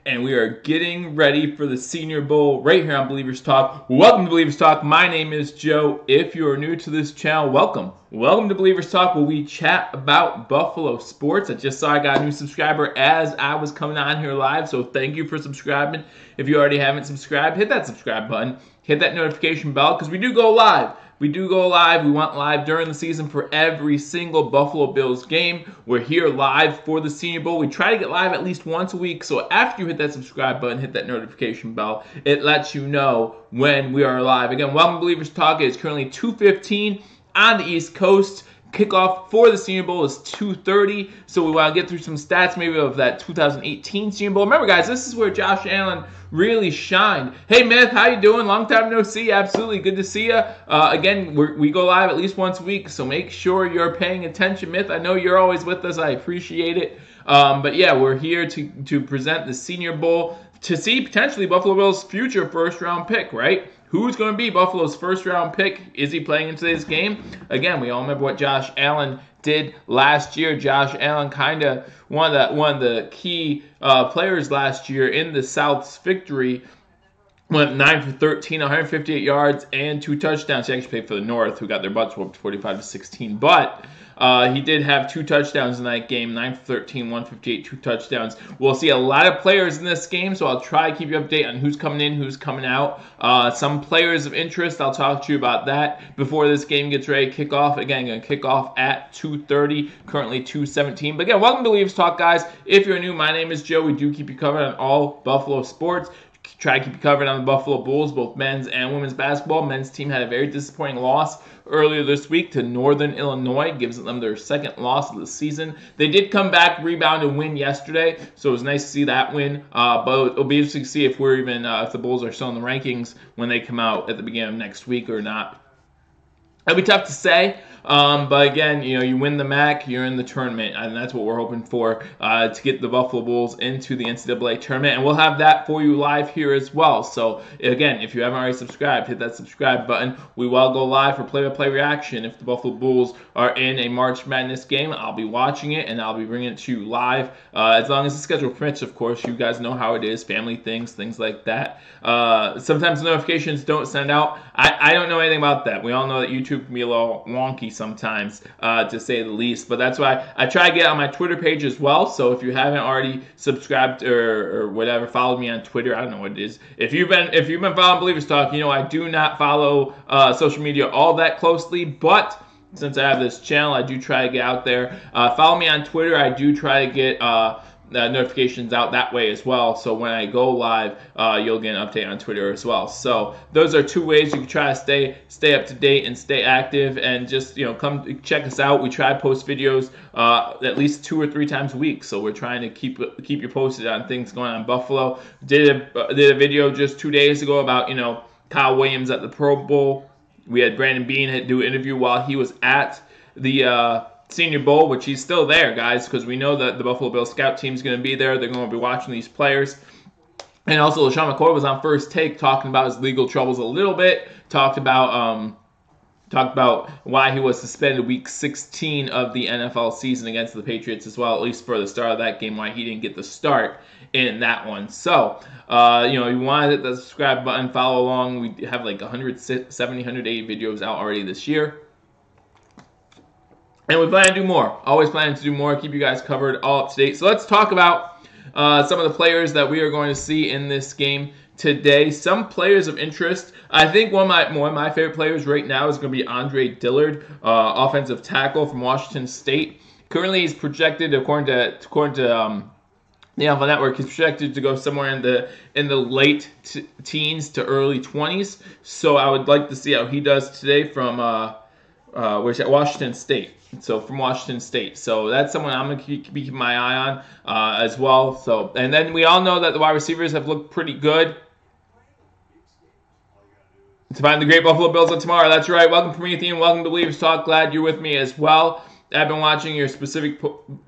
and we are getting ready for the Senior Bowl right here on Believers Talk. Welcome to Believers Talk. My name is Joe. If you are new to this channel, welcome. Welcome to Believers Talk, where we chat about Buffalo sports. I just saw I got a new subscriber as I was coming on here live, so thank you for subscribing. If you already haven't subscribed, hit that subscribe button. Hit that notification bell, because we do go live. We do go live. We went live during the season for every single Buffalo Bills game. We're here live for the Senior Bowl. We try to get live at least once a week. So after you hit that subscribe button, hit that notification bell, it lets you know when we are live. Again, welcome to Believers Talk. It is currently 2:15 on the East Coast. Kickoff for the Senior Bowl is 2:30, so we want to get through some stats maybe of that 2018 Senior Bowl. Remember, guys, this is where Josh Allen really shined. Hey, Myth, how you doing? Long time no see. Absolutely good to see you. Again, we go live at least once a week, so make sure you're paying attention, Myth. I know you're always with us. I appreciate it. But yeah, we're here to present the Senior Bowl to see potentially Buffalo Bills' future first-round pick, right? Who's going to be Buffalo's first-round pick? Is he playing in today's game? Again, we all remember what Josh Allen did last year. Josh Allen kind of one of the key players last year in the South's victory. Went 9 for 13, 158 yards, and 2 touchdowns. He actually played for the North, who got their butts whooped 45-16. But he did have 2 touchdowns in that game, 9 for 13, 158, 2 touchdowns. We'll see a lot of players in this game, so I'll try to keep you updated on who's coming in, who's coming out. Some players of interest, I'll talk to you about that before this game gets ready to kick off. Again, going to kick off at 2:30, currently 2:17. But again, welcome to Believers Talk, guys. If you're new, my name is Joe. We do keep you covered on all Buffalo sports. Try to keep you covered on the Buffalo Bulls, both men's and women's basketball. Men's team had a very disappointing loss earlier this week to Northern Illinois. Gives them their second loss of the season. They did come back, rebound, and win yesterday, so it was nice to see that win. But it'll be interesting to see if we're even if the Bulls are still in the rankings when they come out at the beginning of next week or not. It'll be tough to say, but again, you win the MAC, you're in the tournament, and that's what we're hoping for, to get the Buffalo Bulls into the NCAA tournament, and we'll have that for you live here as well. So again, if you haven't already subscribed, hit that subscribe button. We will go live for play-by-play reaction. If the Buffalo Bulls are in a March Madness game, I'll be watching it, and I'll be bringing it to you live, as long as the schedule permits, of course. You guys know how it is, family things like that. Sometimes the notifications don't send out. I don't know anything about that. We all know that YouTube can be a little wonky sometimes, to say the least. But that's why I try to get on my Twitter page as well. So if you haven't already subscribed or whatever, followed me on Twitter. I don't know what it is. If you've been following Believers Talk, I do not follow social media all that closely, but since I have this channel, I do try to get out there. Follow me on Twitter. I do try to get notifications out that way as well, so when I go live, you'll get an update on Twitter as well. So those are 2 ways you can try to stay up to date and stay active, and just come check us out. We try to post videos at least 2 or 3 times a week, so we're trying to keep you posted on things going on in Buffalo. Did a video just 2 days ago about Kyle Williams at the Pro Bowl. We had Brandon Beane do an interview while he was at the Senior Bowl, which he's still there, guys, because we know that the Buffalo Bills scout team is going to be there. They're going to be watching these players. And also, LaShawn McCoy was on First Take talking about his legal troubles a little bit. Talked about why he was suspended week 16 of the NFL season against the Patriots as well, at least for the start of that game, why he didn't get the start in that one. So, you want to hit the subscribe button, follow along. We have like 170, 180 videos out already this year. And we plan to do more. Always planning to do more. Keep you guys covered, all up to date. So let's talk about some of the players that we are going to see in this game today. Some players of interest. I think one of my favorite players right now is going to be Andre Dillard, offensive tackle from Washington State. Currently, he's projected, according to the NFL Network, he's projected to go somewhere in the late teens to early 20s. So I would like to see how he does today from Washington State. So from Washington State. So that's someone I'm going to be keeping my eye on as well. So, and then we all know that the wide receivers have looked pretty good. To find the great Buffalo Bills on tomorrow. That's right. Welcome, Promethean. Welcome to Believers Talk. Glad you're with me as well. I've been watching your specific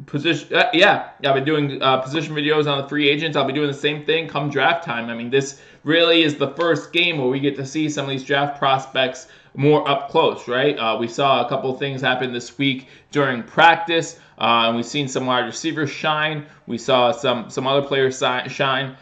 position. I've been doing position videos on the free agents. I'll be doing the same thing come draft time. I mean, this really is the first game where we get to see some of these draft prospects more up close, right? We saw a couple of things happen this week during practice, and we've seen some wide receivers shine. We saw some other players shine.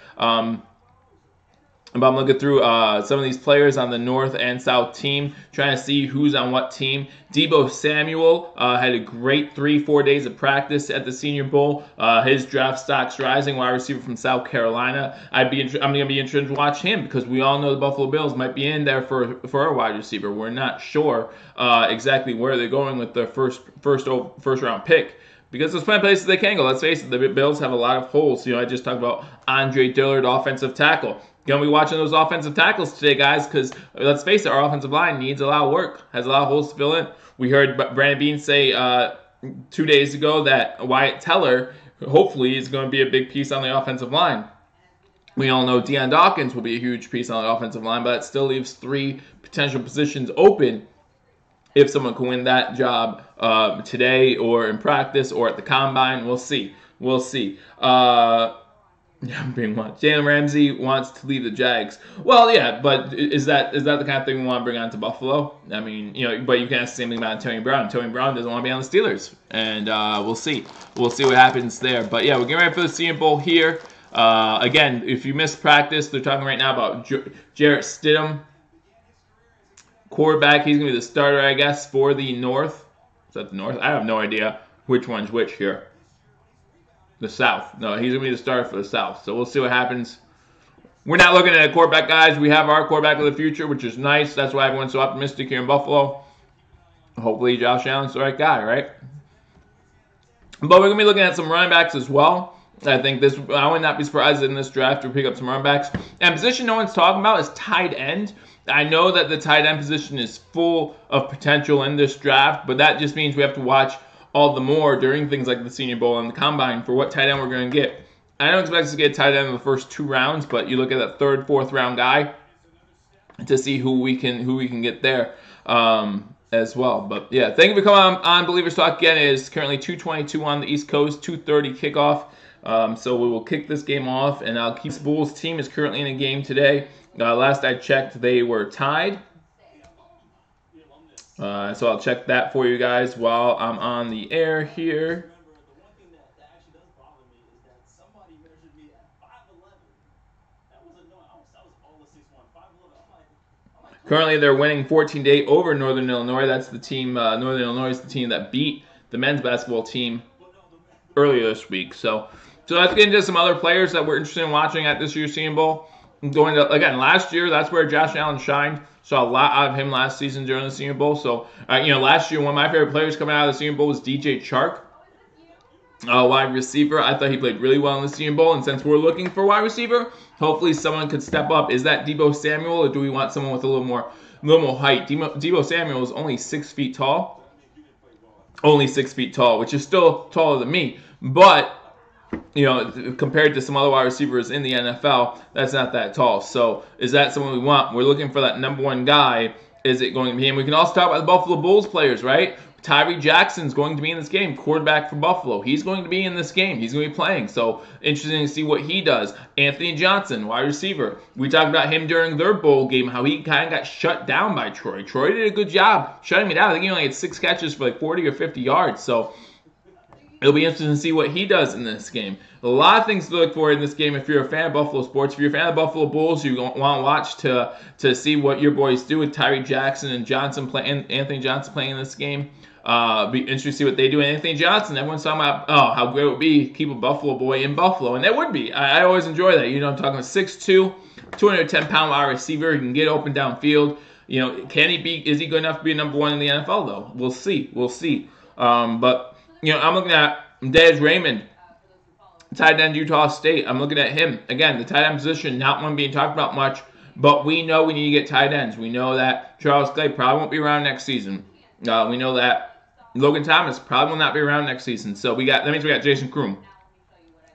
But I'm looking through some of these players on the North and South team, trying to see who's on what team. Deebo Samuel had a great 3-4 days of practice at the Senior Bowl. His draft stock's rising, wide receiver from South Carolina. I'm going to be interested to watch him because we all know the Buffalo Bills might be in there for a wide receiver. We're not sure exactly where they're going with their first round pick. Because there's plenty of places they can go. Let's face it, the Bills have a lot of holes. I just talked about Andre Dillard, offensive tackle. Going to be watching those offensive tackles today, guys, because let's face it, our offensive line needs a lot of work, has a lot of holes to fill in. We heard Brandon Beane say 2 days ago that Wyatt Teller, hopefully, is going to be a big piece on the offensive line. We all know Deion Dawkins will be a huge piece on the offensive line, but it still leaves 3 potential positions open if someone can win that job today or in practice or at the combine. We'll see. Jalen Ramsey wants to leave the Jags. Well, yeah, but is that the kind of thing we want to bring on to Buffalo? I mean, but you can ask the same thing about Antonio Brown. Antonio Brown doesn't want to be on the Steelers, and we'll see. We'll see what happens there. But yeah, we're getting ready for the Senior Bowl here. Again, if you missed practice, they're talking right now about Jarrett Stidham, quarterback. He's going to be the starter, I guess, for the North. Is that the North? I have no idea which one's which here. The South. No, he's going to be the starter for the South. So we'll see what happens. We're not looking at a quarterback, guys. We have our quarterback of the future, which is nice. That's why everyone's so optimistic here in Buffalo. Hopefully Josh Allen's the right guy, right? But we're going to be looking at some running backs as well. I would not be surprised in this draft to pick up some running backs. And position no one's talking about is tight end. I know that the tight end position is full of potential in this draft, but that just means we have to watch all the more during things like the Senior Bowl and the Combine for what tight end we're going to get. I don't expect us to get a tight end in the first 2 rounds, but you look at that 3rd, 4th round guy to see who we can get there as well. But yeah, thank you for coming on Believers Talk again. It is currently 2:22 on the East Coast, 2:30 kickoff. So we will kick this game off, and I'll keep the Bulls team is currently in a game today. Last I checked, they were tied. So I'll check that for you guys while I'm on the air here. Currently, they're winning 14-8 over Northern Illinois. That's the team. Northern Illinois is the team that beat the men's basketball team earlier this week. So let's get into some other players that we're interested in watching at this year's Senior Bowl. Going to, again, last year, that's where Josh Allen shined. Saw a lot out of him last season during the Senior Bowl. So, last year, one of my favorite players coming out of the Senior Bowl was DJ Chark, wide receiver. I thought he played really well in the Senior Bowl. And since we're looking for wide receiver, hopefully someone could step up. Is that Deebo Samuel, or do we want someone with a little more height? Deebo Samuel is only 6 feet tall. Only 6 feet tall, which is still taller than me. But compared to some other wide receivers in the NFL, that's not that tall. So is that someone we want? We're looking for that number 1 guy. Is it going to be him? We can also talk about the Buffalo Bulls players, right? Tyree Jackson's going to be in this game, quarterback for Buffalo. He's going to be in this game. He's going to be playing. So interesting to see what he does. Anthony Johnson, wide receiver. We talked about him during their bowl game, how he kind of got shut down by Troy. Troy did a good job shutting me down. I think he only had 6 catches for like 40 or 50 yards. So it'll be interesting to see what he does in this game. A lot of things to look for in this game if you're a fan of Buffalo sports. If you're a fan of Buffalo Bulls, you want to watch to see what your boys do with Tyree Jackson and Anthony Johnson playing in this game. Be interesting to see what they do. And Anthony Johnson, everyone's talking about, how great it would be to keep a Buffalo boy in Buffalo. And it would be. I always enjoy that. I'm talking 6'2", 210-pound wide receiver. He can get open downfield. Is he good enough to be a number 1 in the NFL, though? We'll see. But I'm looking at Dez Raymond, tight end Utah State. I'm looking at him. Again, the tight end position, not one being talked about much, but we know we need to get tight ends. We know that Charles Clay probably won't be around next season. We know that Logan Thomas probably will not be around next season. So that means we got Jason Kroom.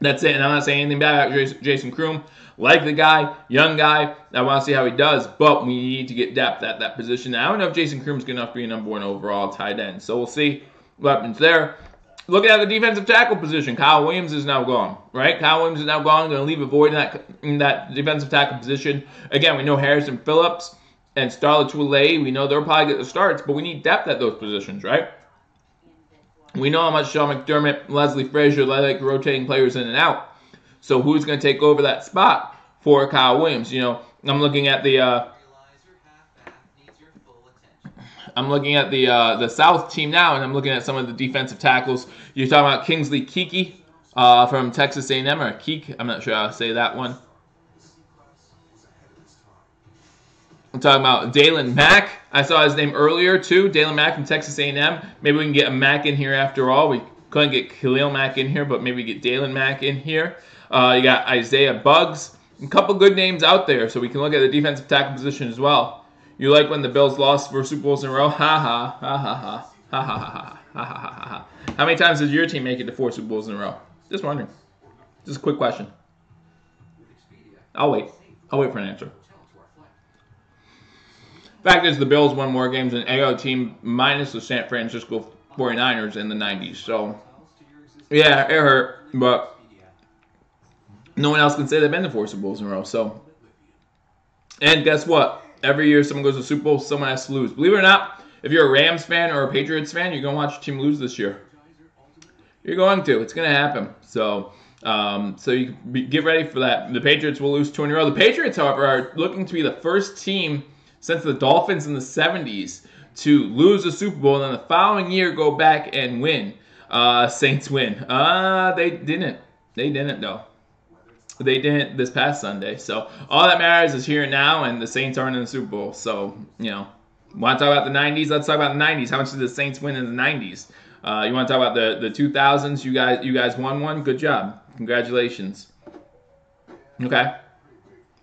That's it. And I'm not saying anything bad about Jason Kroom. Like the guy, young guy. I want to see how he does, but we need to get depth at that position. Now, I don't know if Jason Kroom's good enough to be a number 1 overall tight end. So we'll see. weapons there. Looking at the defensive tackle position, Kyle Williams is now gone, right? Kyle Williams is now gone. Going to leave a void in that defensive tackle position. Again, we know Harrison Phillips and Starla Toure, we know they'll probably get the starts, but we need depth at those positions, right? We know how much Sean McDermott, Leslie Frazier, they like rotating players in and out. So who's going to take over that spot for Kyle Williams? You know, I'm looking at the South team now, and I'm looking at some of the defensive tackles. You're talking about Kingsley Keke from Texas A&M, or Keek. I'm not sure how to say that one. I'm talking about Dalen Mack. I saw his name earlier, too. Dalen Mack from Texas A&M. Maybe we can get a Mack in here after all. We couldn't get Khalil Mack in here, but maybe get Dalen Mack in here. You got Isaiah Buggs. A couple good names out there, so we can look at the defensive tackle position as well. You like when the Bills lost 4 Super Bowls in a row? Ha ha, ha ha ha, ha ha ha ha, ha ha ha ha. How many times does your team make it to 4 Super Bowls in a row? Just wondering. Just a quick question. I'll wait. I'll wait for an answer. Fact is, the Bills won more games than any other team minus the San Francisco 49ers in the 90s. So, yeah, it hurt, but no one else can say they've been to 4 Super Bowls in a row. So, and guess what? Every year someone goes to Super Bowl, someone has to lose. Believe it or not, if you're a Rams fan or a Patriots fan, you're going to watch your team lose this year. You're going to. It's going to happen. So you get ready for that. The Patriots will lose 2 in a row. The Patriots, however, are looking to be the first team since the Dolphins in the 70s to lose a Super Bowl and then the following year go back and win. Saints win. They didn't. They didn't, though. They didn't this past Sunday. So all that matters is here and now, and the Saints aren't in the Super Bowl. So, you know, want to talk about the 90s? Let's talk about the 90s. How much did the Saints win in the 90s? You want to talk about the 2000s? You guys won one? Good job. Congratulations. Okay.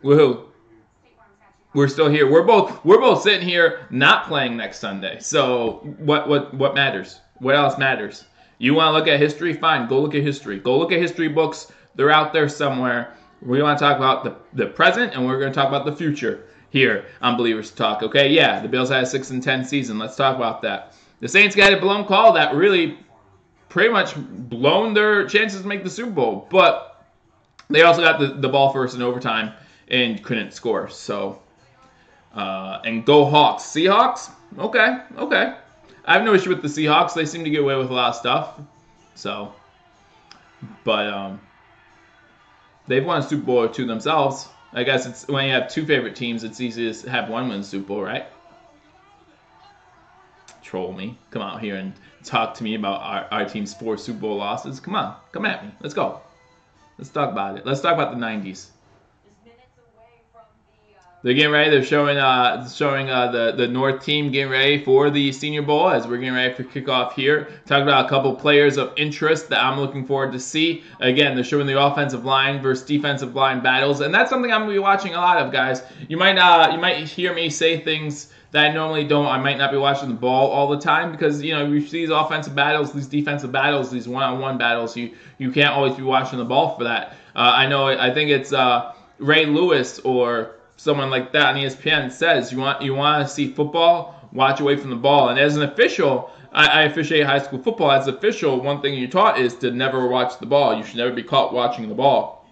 Woohoo. We're still here. We're both sitting here not playing next Sunday. So what matters? What else matters? You want to look at history? Fine. Go look at history. Go look at history books. They're out there somewhere. We want to talk about the present, and we're going to talk about the future here on Believers Talk. Okay, yeah, the Bills had a 6-10 season. Let's talk about that. The Saints got a blown call that really pretty much blown their chances to make the Super Bowl. But they also got the ball first in overtime and couldn't score. So, and go Hawks. Seahawks? Okay. I have no issue with the Seahawks. They seem to get away with a lot of stuff. So, but they've won a Super Bowl or 2 themselves. I guess it's when you have 2 favorite teams, it's easy to have one win the Super Bowl, right? Troll me. Come out here and talk to me about our team's 4 Super Bowl losses. Come on. Come at me. Let's go. Let's talk about it. Let's talk about the 90s. They're getting ready. They're showing the North team getting ready for the Senior Bowl as we're getting ready for kickoff here. Talking about a couple players of interest that I'm looking forward to see. Again, they're showing the offensive line versus defensive line battles, and that's something I'm going to be watching a lot of, guys. You might hear me say things that I normally don't. I might not be watching the ball all the time because, you know, you see these offensive battles, these defensive battles, these one-on-one battles. You can't always be watching the ball for that. I think it's Ray Lewis or someone like that on ESPN says you want to see football, watch away from the ball. And as an official, I officiate high school football. As an official, one thing you're taught is to never watch the ball. You should never be caught watching the ball.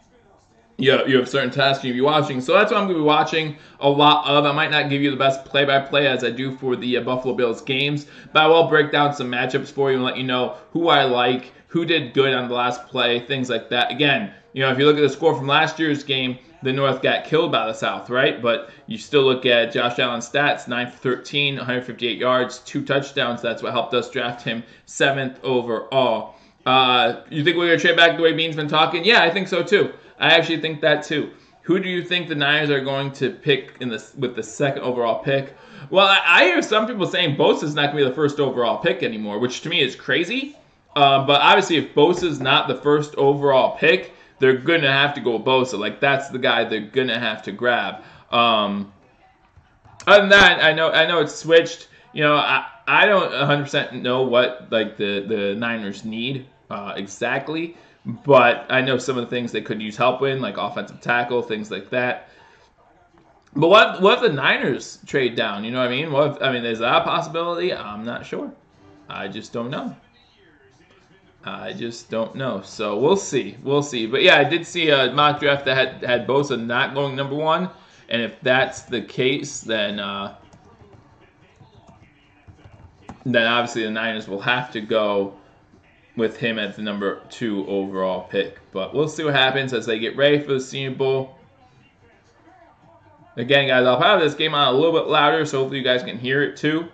You have certain tasks you'll be watching. So that's what I'm going to be watching a lot of. I might not give you the best play-by-play as I do for the Buffalo Bills games, but I will break down some matchups for you and let you know who I like, who did good on the last play, things like that. Again, you know, if you look at the score from last year's game, the North got killed by the South, right? But you still look at Josh Allen's stats, 9 for 13, 158 yards, 2 touchdowns. That's what helped us draft him 7th overall. You think we're going to trade back the way Bean's been talking? Yeah, I think so too. I actually think that too. Who do you think the Niners are going to pick with the 2nd overall pick? Well, I hear some people saying Bosa's not going to be the 1st overall pick anymore, which to me is crazy. But obviously, if Bosa's not the 1st overall pick, they're going to have to go with Bosa. Like, that's the guy they're going to have to grab. Other than that, I know it's switched. You know, I don't 100% know what, like, the Niners need exactly. But I know some of the things they could use help in, like offensive tackle, things like that. But what if the Niners trade down? You know what I mean? Is that a possibility? I'm not sure. I just don't know. I just don't know. So we'll see. We'll see. But yeah, I did see a mock draft that had Bosa not going number 1. And if that's the case, then obviously the Niners will have to go with him at the number 2 overall pick. But we'll see what happens as they get ready for the Senior Bowl. Again, guys, I'll have this game on a little bit louder, so hopefully you guys can hear it too.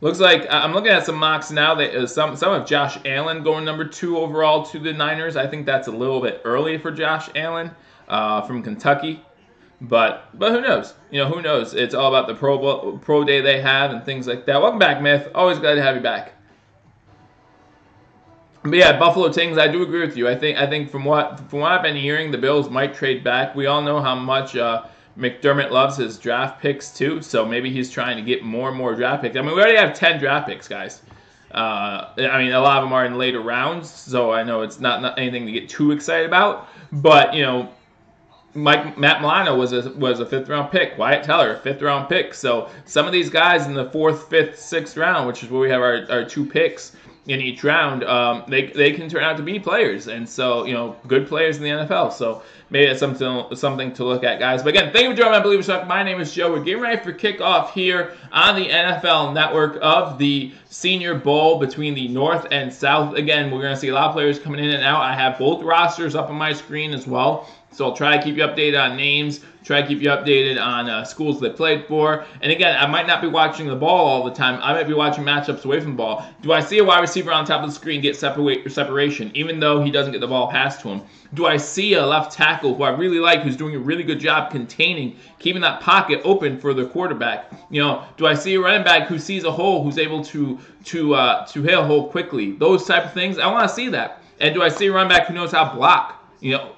Looks like I'm looking at some mocks now that some of Josh Allen going number 2 overall to the Niners. I think that's a little bit early for Josh Allen from Kentucky. But who knows? Who knows? It's all about the pro day they have and things like that. Welcome back, Myth. Always glad to have you back. But yeah, Buffalo Tings, I do agree with you. I think from what I've been hearing, the Bills might trade back. We all know how much McDermott loves his draft picks too, so maybe he's trying to get more and more draft picks. I mean, we already have 10 draft picks, guys. I mean, a lot of them are in later rounds, so I know it's not anything to get too excited about. But Matt Milano was a 5th round pick. Wyatt Teller, 5th round pick. So some of these guys in the 4th, 5th, 6th round, which is where we have our 2 picks in each round, they can turn out to be players, and so good players in the NFL. So maybe that's something to look at, guys. But again, thank you for joining my Believers Talk. My name is Joe. We're getting ready for kickoff here on the NFL Network of the Senior Bowl between the North and South. Again, we're going to see a lot of players coming in and out. I have both rosters up on my screen as well. So I'll try to keep you updated on names, try to keep you updated on schools they played for. And again, I might not be watching the ball all the time. I might be watching matchups away from the ball. Do I see a wide receiver on top of the screen get separation, even though he doesn't get the ball passed to him? Do I see a left tackle who I really like, who's doing a really good job containing, keeping that pocket open for the quarterback? Do I see a running back who sees a hole, who's able to hit a hole quickly? Those type of things, I want to see that. And do I see a running back who knows how to block?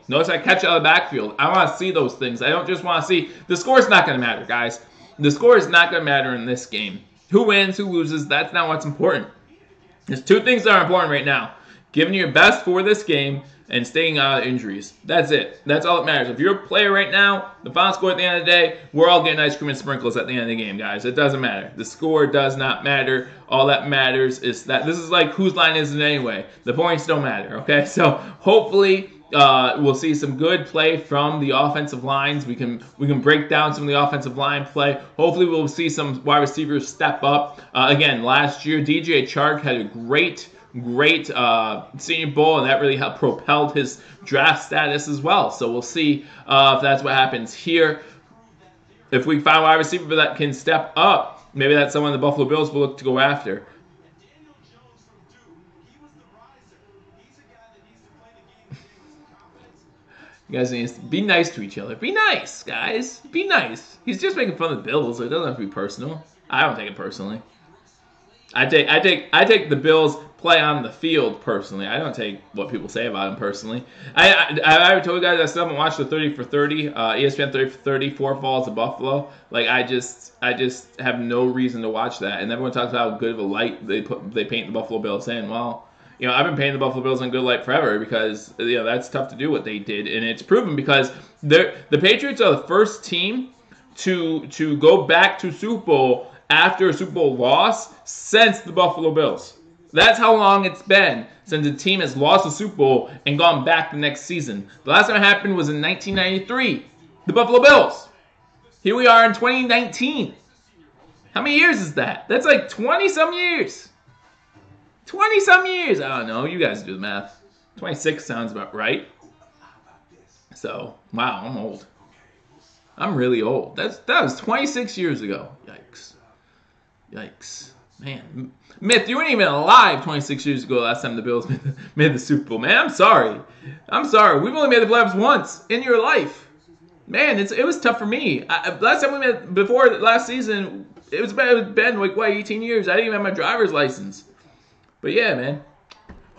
Notice I catch out of the backfield. I want to see those things. I don't just want to see. The score is not going to matter, guys. The score is not going to matter in this game. Who wins, who loses, that's not what's important. There's 2 things that are important right now. Giving your best for this game and staying out of injuries. That's it. That's all that matters. If you're a player right now, the final score at the end of the day, we're all getting ice cream and sprinkles at the end of the game, guys. It doesn't matter. The score does not matter. All that matters is that this is like whose line is it anyway. The points don't matter, okay? So hopefully we'll see some good play from the offensive lines. We can break down some of the offensive line play. Hopefully we'll see some wide receivers step up. Again, last year, DJ Chark had a great Senior Bowl, and that really helped propelled his draft status as well. So we'll see if that's what happens here. If we find a wide receiver that can step up, maybe that's someone the Buffalo Bills will look to go after. You guys need to be nice to each other. Be nice, guys. Be nice. He's just making fun of the Bills, so it doesn't have to be personal. I don't take it personally. I take the Bills play on the field personally. I don't take what people say about him personally. I told you guys I still haven't watched the 30 for 30, ESPN 30 for 30, 4 Falls of Buffalo. Like I just have no reason to watch that. And everyone talks about how good of a light they paint the Buffalo Bills in. Well, I've been painting the Buffalo Bills in good light forever because that's tough to do what they did, and it's proven because the Patriots are the first team to go back to Super Bowl after a Super Bowl loss since the Buffalo Bills. That's how long it's been since a team has lost a Super Bowl and gone back the next season. The last time it happened was in 1993. The Buffalo Bills. Here we are in 2019. How many years is that? That's like 20-some years. 20-some years. I don't know. You guys do the math. 26 sounds about right. So, wow, I'm old. I'm really old. That was 26 years ago. Yikes. Man. Myth, you weren't even alive 26 years ago last time the Bills made the Super Bowl. Man, I'm sorry. We've only made the playoffs once in your life. Man, it was tough for me. Last time we met, before last season, it's been like, 18 years. I didn't even have my driver's license. But yeah, man.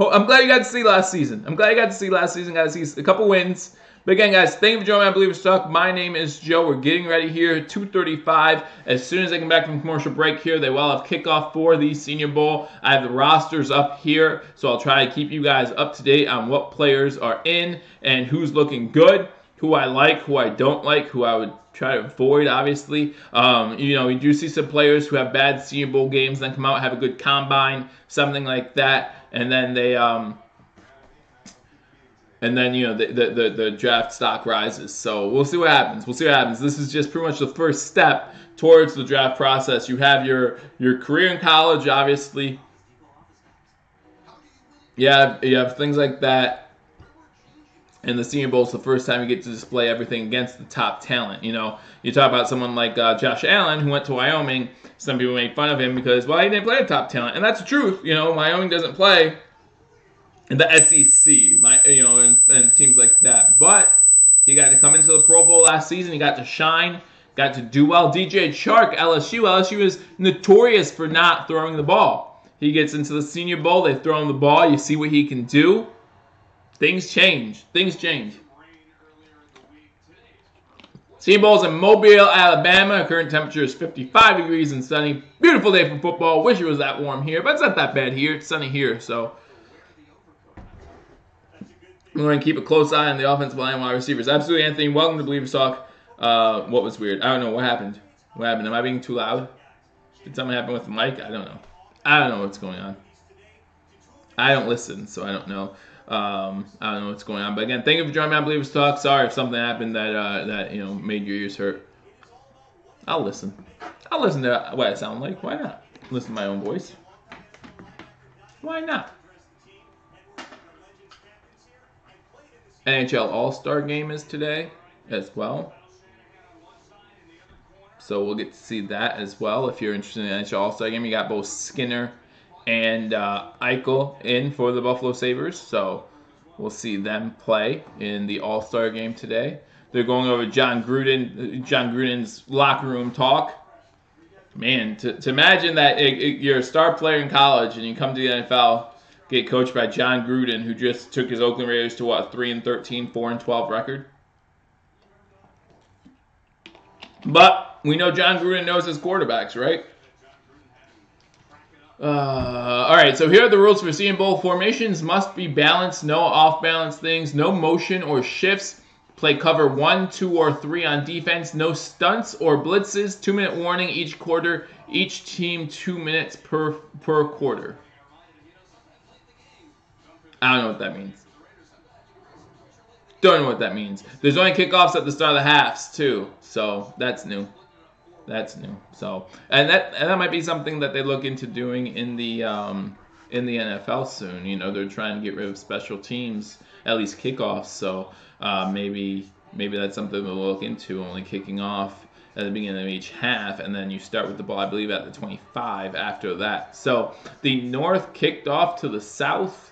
I'm glad you got to see last season. Got to see a couple wins. But again, guys, thank you for joining my Believers Talk. My name is Joe. We're getting ready here, 2:35. As soon as I come back from commercial break here, they will have kickoff for the Senior Bowl. I have the rosters up here, so I'll try to keep you guys up to date on what players are in and who's looking good, who I like, who I don't like, who I would try to avoid, obviously. You know, you do see some players who have bad Senior Bowl games, then come out, have a good combine, something like that, and then they, and then, you know, the draft stock rises. So we'll see what happens. We'll see what happens. This is just pretty much the first step towards the draft process. You have your career in college, obviously. You have things like that. And the Senior Bowl is the first time you get to display everything against the top talent. You know, you talk about someone like Josh Allen, who went to Wyoming. Some people make fun of him because, well, he didn't play the top talent. And that's the truth. You know, Wyoming doesn't play in the SEC, you know, and teams like that. But he got to come into the Pro Bowl last season. He got to shine, got to do well. DJ Chark, LSU is notorious for not throwing the ball. He gets into the Senior Bowl. They throw him the ball. You see what he can do. Things change. Things change. Senior Bowl's in Mobile, Alabama. Current temperature is 55 degrees and sunny. Beautiful day for football. Wish it was that warm here, but it's not that bad here. It's sunny here, so we're going to keep a close eye on the offensive line and wide receivers. Absolutely, Anthony. Welcome to Believers Talk. What was weird? I don't know. What happened? What happened? Am I being too loud? Did something happen with the mic? I don't know. I don't know what's going on. I don't listen, so I don't know. I don't know what's going on. But again, thank you for joining me on Believers Talk. Sorry if something happened that you know, made your ears hurt. I'll listen. I'll listen to what I sound like. Why not? Listen to my own voice. Why not? NHL All-Star Game is today as well. So we'll get to see that as well. If you're interested in the NHL All-Star Game, you got both Skinner and Eichel in for the Buffalo Sabres. So we'll see them play in the All-Star Game today. They're going over John Gruden's locker room talk. Man, to imagine that you're a star player in college and you come to the NFL, get coached by John Gruden, who just took his Oakland Raiders to what, 3-13, 4-12 record. But we know John Gruden knows his quarterbacks, right? All right, so here are the rules for Senior Bowl. Formations must be balanced, no off-balance things, no motion or shifts. Play cover 1, 2, or 3 on defense. No stunts or blitzes. 2-minute warning each quarter. Each team 2 minutes per quarter. I don't know what that means. Don't know what that means. There's only kickoffs at the start of the halves too, so that's new. That's new. So and that might be something that they look into doing in the NFL soon. You know, they're trying to get rid of special teams, at least kickoffs. So maybe that's something they'll look into, only kicking off at the beginning of each half, and then you start with the ball, I believe, at the 25 after that. So the North kicked off to the South.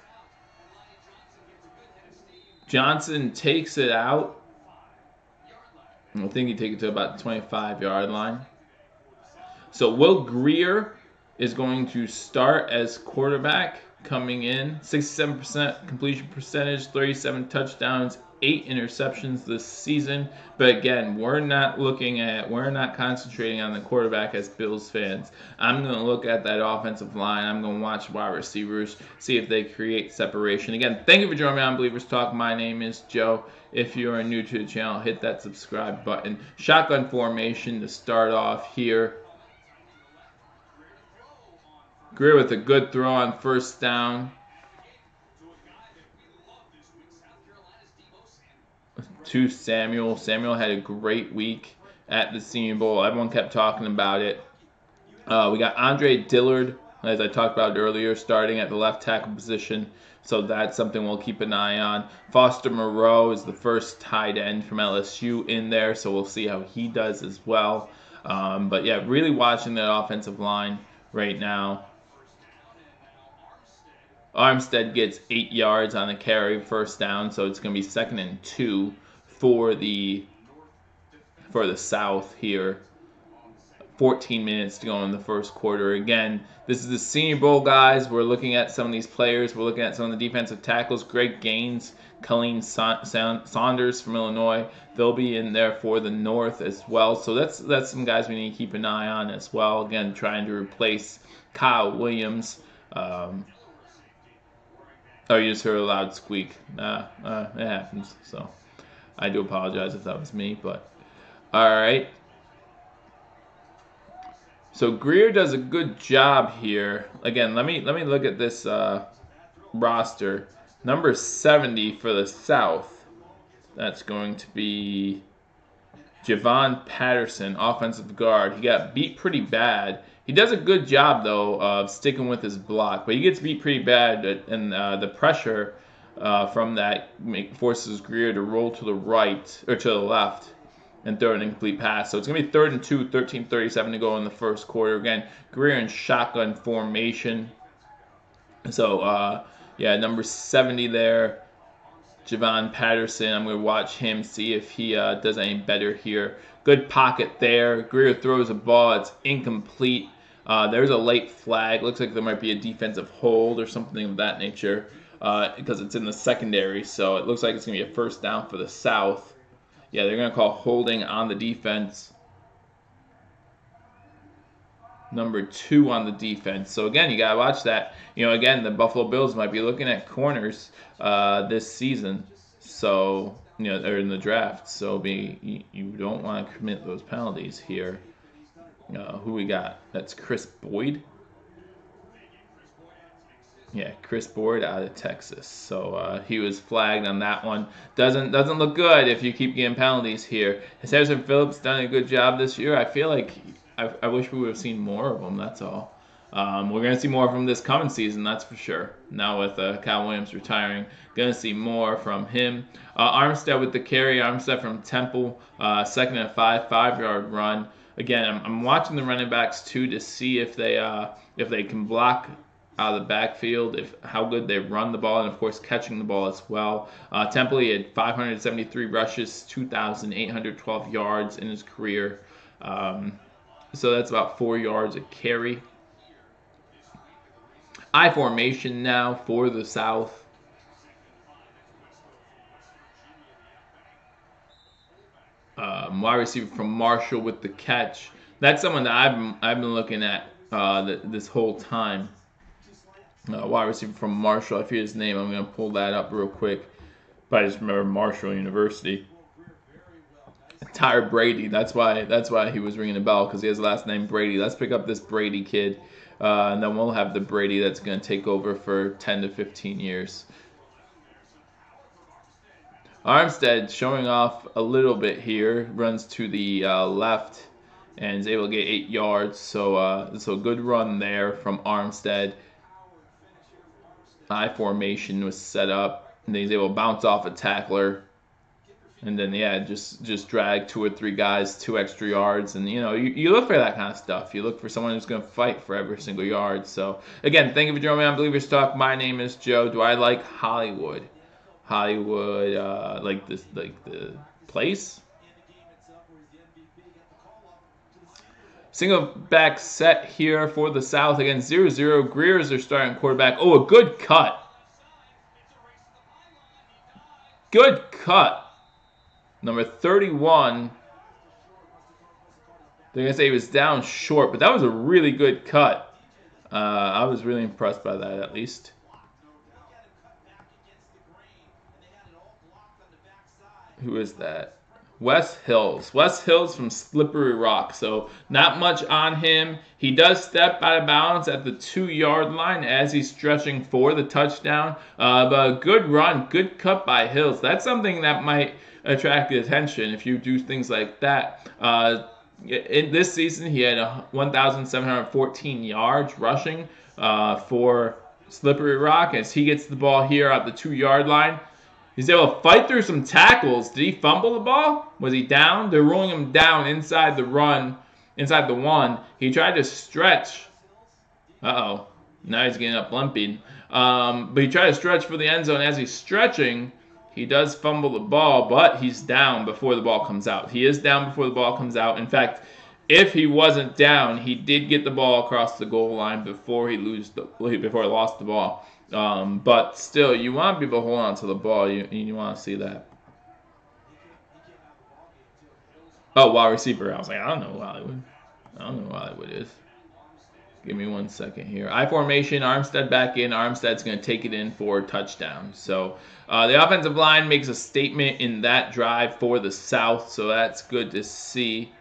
Johnson takes it out. I think he takes it to about the 25-yard line. So Will Grier is going to start as quarterback coming in. 67% completion percentage, 37 touchdowns, 8 interceptions this season. But again, we're not concentrating on the quarterback as Bills fans. I'm going to look at that offensive line. I'm going to watch wide receivers, see if they create separation. Again, thank you for joining me on Believers Talk. My name is Joe. If you are new to the channel, hit that subscribe button. Shotgun formation to start off here. Grier with a good throw on first down. To Samuel. Samuel had a great week at the Senior Bowl. Everyone kept talking about it. We got Andre Dillard, as I talked about earlier, starting at the left tackle position. So that's something we'll keep an eye on. Foster Moreau is the first tight end from LSU in there, so we'll see how he does as well. But yeah, really watching that offensive line right now. Armstead gets 8 yards on the carry, first down, so it's going to be 2nd and 2 for the South here. 14 minutes to go in the first quarter. Again, this is the Senior Bowl, guys. We're looking at some of these players. We're looking at some of the defensive tackles. Greg Gaines, Colleen Saunders from Illinois. They'll be in there for the North as well. So that's some guys we need to keep an eye on as well. Again, trying to replace Kyle Williams. Oh, you just heard a loud squeak. It happens. So, I do apologize if that was me, but all right. So Greer does a good job here. Again, let me look at this roster. Number 70 for the South. That's going to be Javon Patterson, offensive guard. He got beat pretty bad. He does a good job, though, of sticking with his block, but he gets beat pretty bad, and the pressure from that forces Greer to roll to the right, or to the left, and throw an incomplete pass. So it's going to be 3rd and 2, 13:37 to go in the first quarter. Again, Greer in shotgun formation. So, yeah, number 70 there. Javon Patterson, I'm going to watch him, see if he does any better here. Good pocket there. Greer throws a ball. It's incomplete. There's a late flag. Looks like there might be a defensive hold or something of that nature because it's in the secondary. So it looks like it's going to be a first down for the South. Yeah, they're going to call holding on the defense. Number 2 on the defense. So again, you gotta watch that. Again, the Buffalo Bills might be looking at corners this season. So or in the draft. So you don't want to commit those penalties here. Who we got? That's Chris Boyd. Yeah, Chris Boyd out of Texas. So he was flagged on that one. Doesn't look good if you keep getting penalties here. Has Harrison Phillips done a good job this year? I feel like I wish we would have seen more of him, that's all. We're going to see more from this coming season, that's for sure. Now with Kyle Williams retiring, going to see more from him. Armstead with the carry. Armstead from Temple, 2nd and 5-yard run. Again, I'm watching the running backs too to see if they can block out of the backfield, how good they run the ball, and of course catching the ball as well. Temple, he had 573 rushes, 2,812 yards in his career. So that's about 4 yards a carry. I formation now for the South. Wide receiver from Marshall with the catch. That's someone that I've been looking at this whole time. Wide receiver from Marshall. I forget his name. I'm going to pull that up real quick. But I just remember Marshall University. Tyler Brady. That's why he was ringing a bell, because he has the last name Brady. Let's pick up this Brady kid, and then we'll have the Brady that's going to take over for 10 to 15 years. Armstead showing off a little bit here. Runs to the left and is able to get 8 yards. So good run there from Armstead. I formation was set up, and then he's able to bounce off a tackler. And then, yeah, just drag 2 or 3 guys 2 extra yards. And, you look for that kind of stuff. You look for someone who's going to fight for every single yard. So, again, thank you for joining me on Believers Talk. My name is Joe. Do I like Hollywood? Hollywood, like the place? Single back set here for the South. Again, 0-0. Greer is their starting quarterback. Oh, a good cut. Good cut. Number 31, they're going to say he was down short, but that was a really good cut. I was really impressed by that, at least. Who is that? Wes Hills. Wes Hills from Slippery Rock. So not much on him. He does step out of bounds at the 2-yard line as he's stretching for the touchdown. But a good run, good cut by Hills. That's something that might attract the attention if you do things like that. In this season, he had 1,714 yards rushing for Slippery Rock as he gets the ball here at the 2-yard line. He's able to fight through some tackles. Did he fumble the ball? Was he down? They're rolling him down inside the run, inside the 1. He tried to stretch. Uh-oh. Now he's getting up limping. But he tried to stretch for the end zone. As he's stretching, he does fumble the ball, but he's down before the ball comes out. He is down before the ball comes out. In fact, if he wasn't down, he did get the ball across the goal line before he lost the ball. But still, you want people to hold on to the ball. You want to see that. Oh, wide receiver. I was like, I don't know who Hollywood is. Give me 1 second here. I formation, Armstead back in. Armstead's going to take it in for a touchdown. So the offensive line makes a statement in that drive for the South, so that's good to see.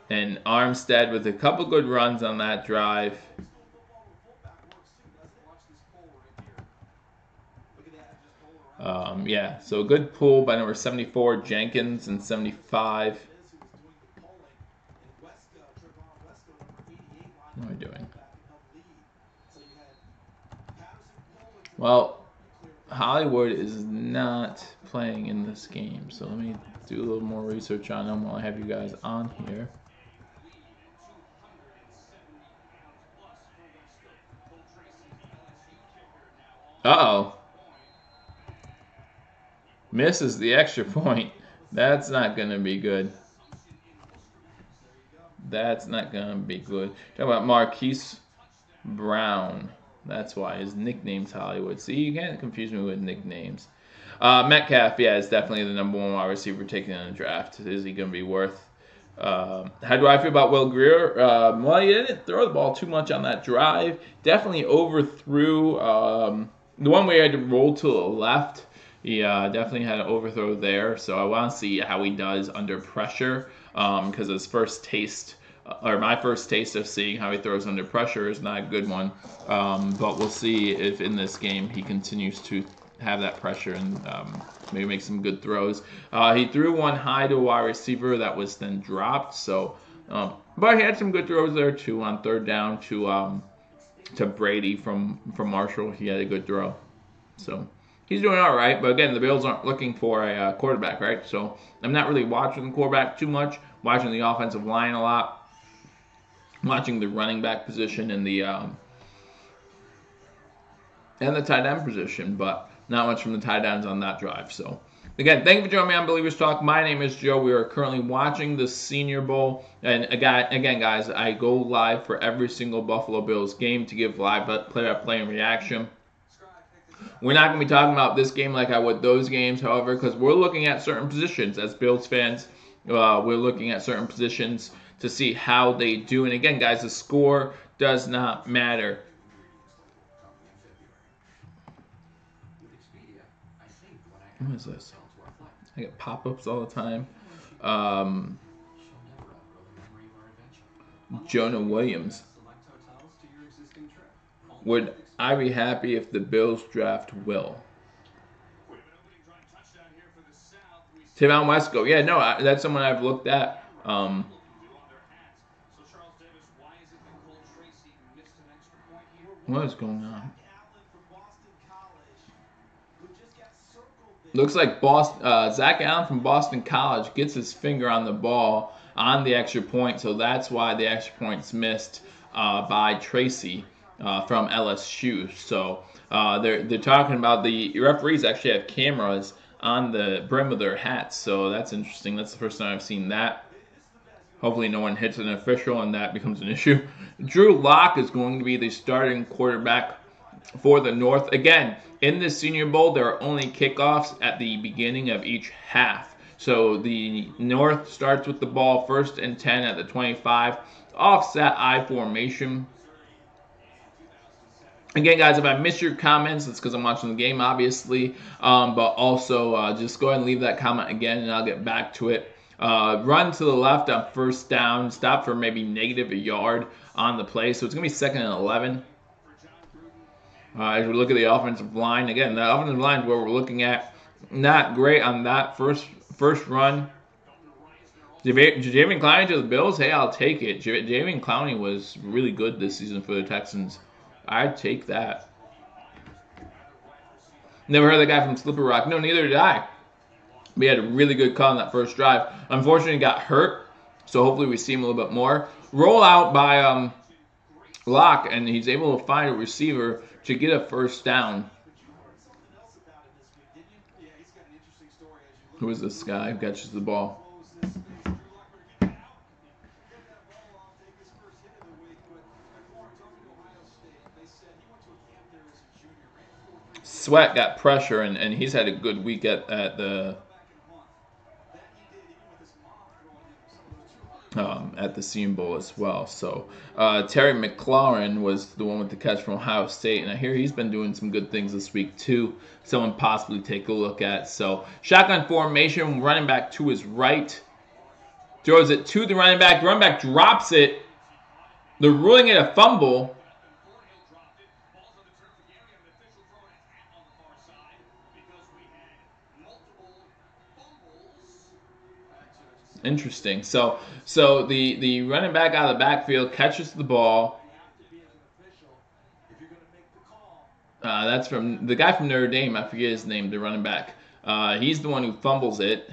And Armstead with a couple good runs on that drive. Yeah, so a good pull by number 74, Jenkins, and 75. What am I doing? Well, Hollywood is not playing in this game, so let me do a little more research on them while I have you guys on here. Uh-oh. Misses the extra point. That's not going to be good. That's not going to be good. Talk about Marquise Brown. That's why his nickname's Hollywood. See, you can't confuse me with nicknames. Metcalf, yeah, is definitely the #1 wide receiver taken in the draft. Is he going to be worth? How do I feel about Will Grier? Well, he didn't throw the ball too much on that drive. Definitely overthrew. The one where he had to roll to the left, he definitely had an overthrow there. So I want to see how he does under pressure, because his first taste, or my first taste of seeing how he throws under pressure is not a good one. But we'll see if in this game he continues to have that pressure and maybe make some good throws. He threw one high to a wide receiver that was then dropped. So, but he had some good throws there too on third down to Brady from Marshall. He had a good throw. So he's doing all right. But again, the Bills aren't looking for a quarterback, right? So I'm not really watching the quarterback too much. Watching the offensive line a lot. Watching the running back position and the tight end position, but not much from the tight ends on that drive. So, again, thank you for joining me on Believers Talk. My name is Joe. We are currently watching the Senior Bowl. And again, guys, I go live for every single Buffalo Bills game to give live play-by-play and reaction. We're not going to be talking about this game like I would those games, however, because we're looking at certain positions as Bills fans. We're looking at certain positions to see how they do. And again, guys, the score does not matter. What is this? I get pop-ups all the time. Jonah Williams. Would I be happy if the Bills draft Will? Tavon Wesco. Yeah, no, that's someone I've looked at. What is going on? Looks like Zach Allen from Boston College gets his finger on the ball on the extra point, so that's why the extra point's missed by Tracy from LSU. So they're talking about the referees actually have cameras on the brim of their hats, so that's interesting. That's the first time I've seen that. Hopefully no one hits an official and that becomes an issue. Drew Lock is going to be the starting quarterback for the North. Again, in the Senior Bowl, there are only kickoffs at the beginning of each half. So the North starts with the ball 1st and 10 at the 25. Offset I formation. Again, guys, if I miss your comments, it's because I'm watching the game, obviously. But also, just go ahead and leave that comment again, and I'll get back to it. Run to the left on 1st down. Stop for maybe negative a yard on the play. So it's going to be 2nd and 11. As we look at the offensive line, again, the offensive line is where we're looking at. Not great on that first run. Jadeveon Clowney to the Bills? Hey, I'll take it. Jadeveon Clowney was really good this season for the Texans. I'd take that. Never heard of the guy from Slippery Rock. No, neither did I. We had a really good call on that first drive. Unfortunately, he got hurt, so hopefully we see him a little bit more. Roll out by Locke, and he's able to find a receiver to get a 1st down. Who is this guy who catches the ball? Sweat got pressure, and he's had a good week at the at the Senior Bowl as well. So Terry McLaurin was the one with the catch from Ohio State, and I hear he's been doing some good things this week too. Someone possibly take a look at. So shotgun formation, running back to his right, throws it to the running back. The running back drops it. They're ruling it a fumble. Interesting. So the running back out of the backfield catches the ball. That's from the guy from Notre Dame. I forget his name, the running back. He's the one who fumbles it.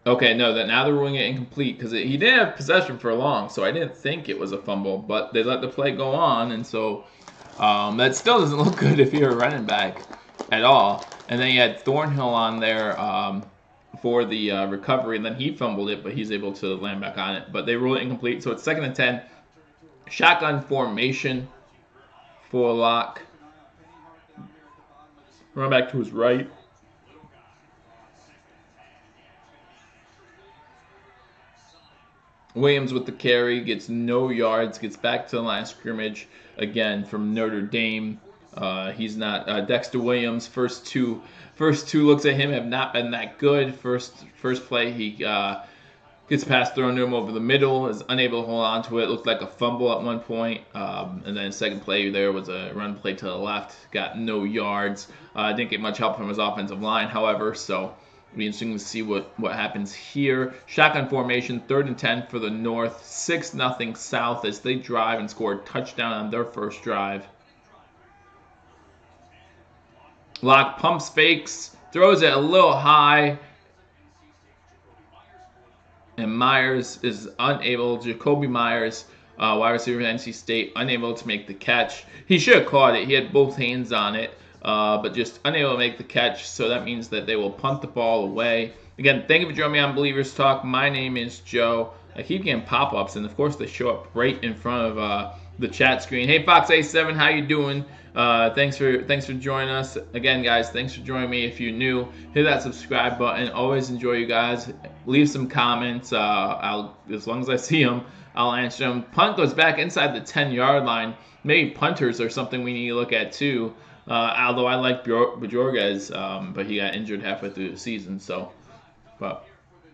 Okay, no, now they're ruling it incomplete because he didn't have possession for long, so I didn't think it was a fumble. But they let the play go on, and so that still doesn't look good if you're a running back at all. And then you had Thornhill on there for the recovery, and then he fumbled it, but he's able to land back on it. But they ruled it incomplete, so it's 2nd and 10. Shotgun formation for Locke. Run back to his right. Williams with the carry, gets no yards, gets back to the line of scrimmage again from Notre Dame. He's not Dexter Williams. First two looks at him have not been that good. First play he gets pass thrown to him over the middle, is unable to hold on to it. Looked like a fumble at one point, and then second play there was a run play to the left. Got no yards. Didn't get much help from his offensive line, however. So it'll be interesting to see what happens here. Shotgun formation, 3rd and 10 for the North. 6-0 South as they drive and score a touchdown on their first drive. Locke pumps fakes, throws it a little high, and Myers is unable. Jacoby Myers, wide receiver for NC State, unable to make the catch. He should have caught it. He had both hands on it, but just unable to make the catch. So that means that they will punt the ball away. Again, thank you for joining me on Believers Talk. My name is Joe. I keep getting pop-ups, and of course they show up right in front of the chat screen. Hey, Fox87, how you doing? Thanks for joining us again, guys. Thanks for joining me. If you're new, hit that subscribe button. Always enjoy you guys. Leave some comments. As long as I see them, I'll answer them. Punt goes back inside the 10-yard line. Maybe punters are something we need to look at too. Although I like Bajorges, but he got injured halfway through the season. So, but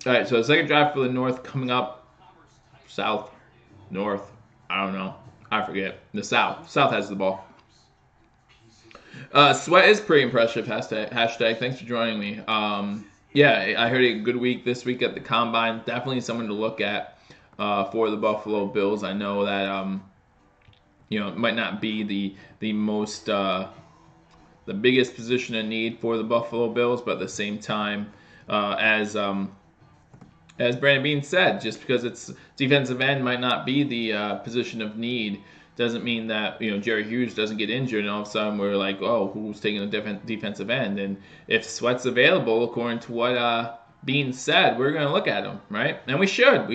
all right. So the second drive for the North coming up. South, North. I don't know. I forget. The South. South has the ball. Sweat is pretty impressive. Hashtag. Thanks for joining me. Yeah, I heard a good week this week at the Combine. Definitely someone to look at for the Buffalo Bills. I know that it might not be the most the biggest position in need for the Buffalo Bills, but at the same time, as Brandon Beane said, just because it's defensive end might not be the position of need, doesn't mean that Jerry Hughes doesn't get injured and all of a sudden we're like, oh, who's taking a different defensive end? And if Sweat's available, according to what Beane said, we're going to look at him, right? And we should.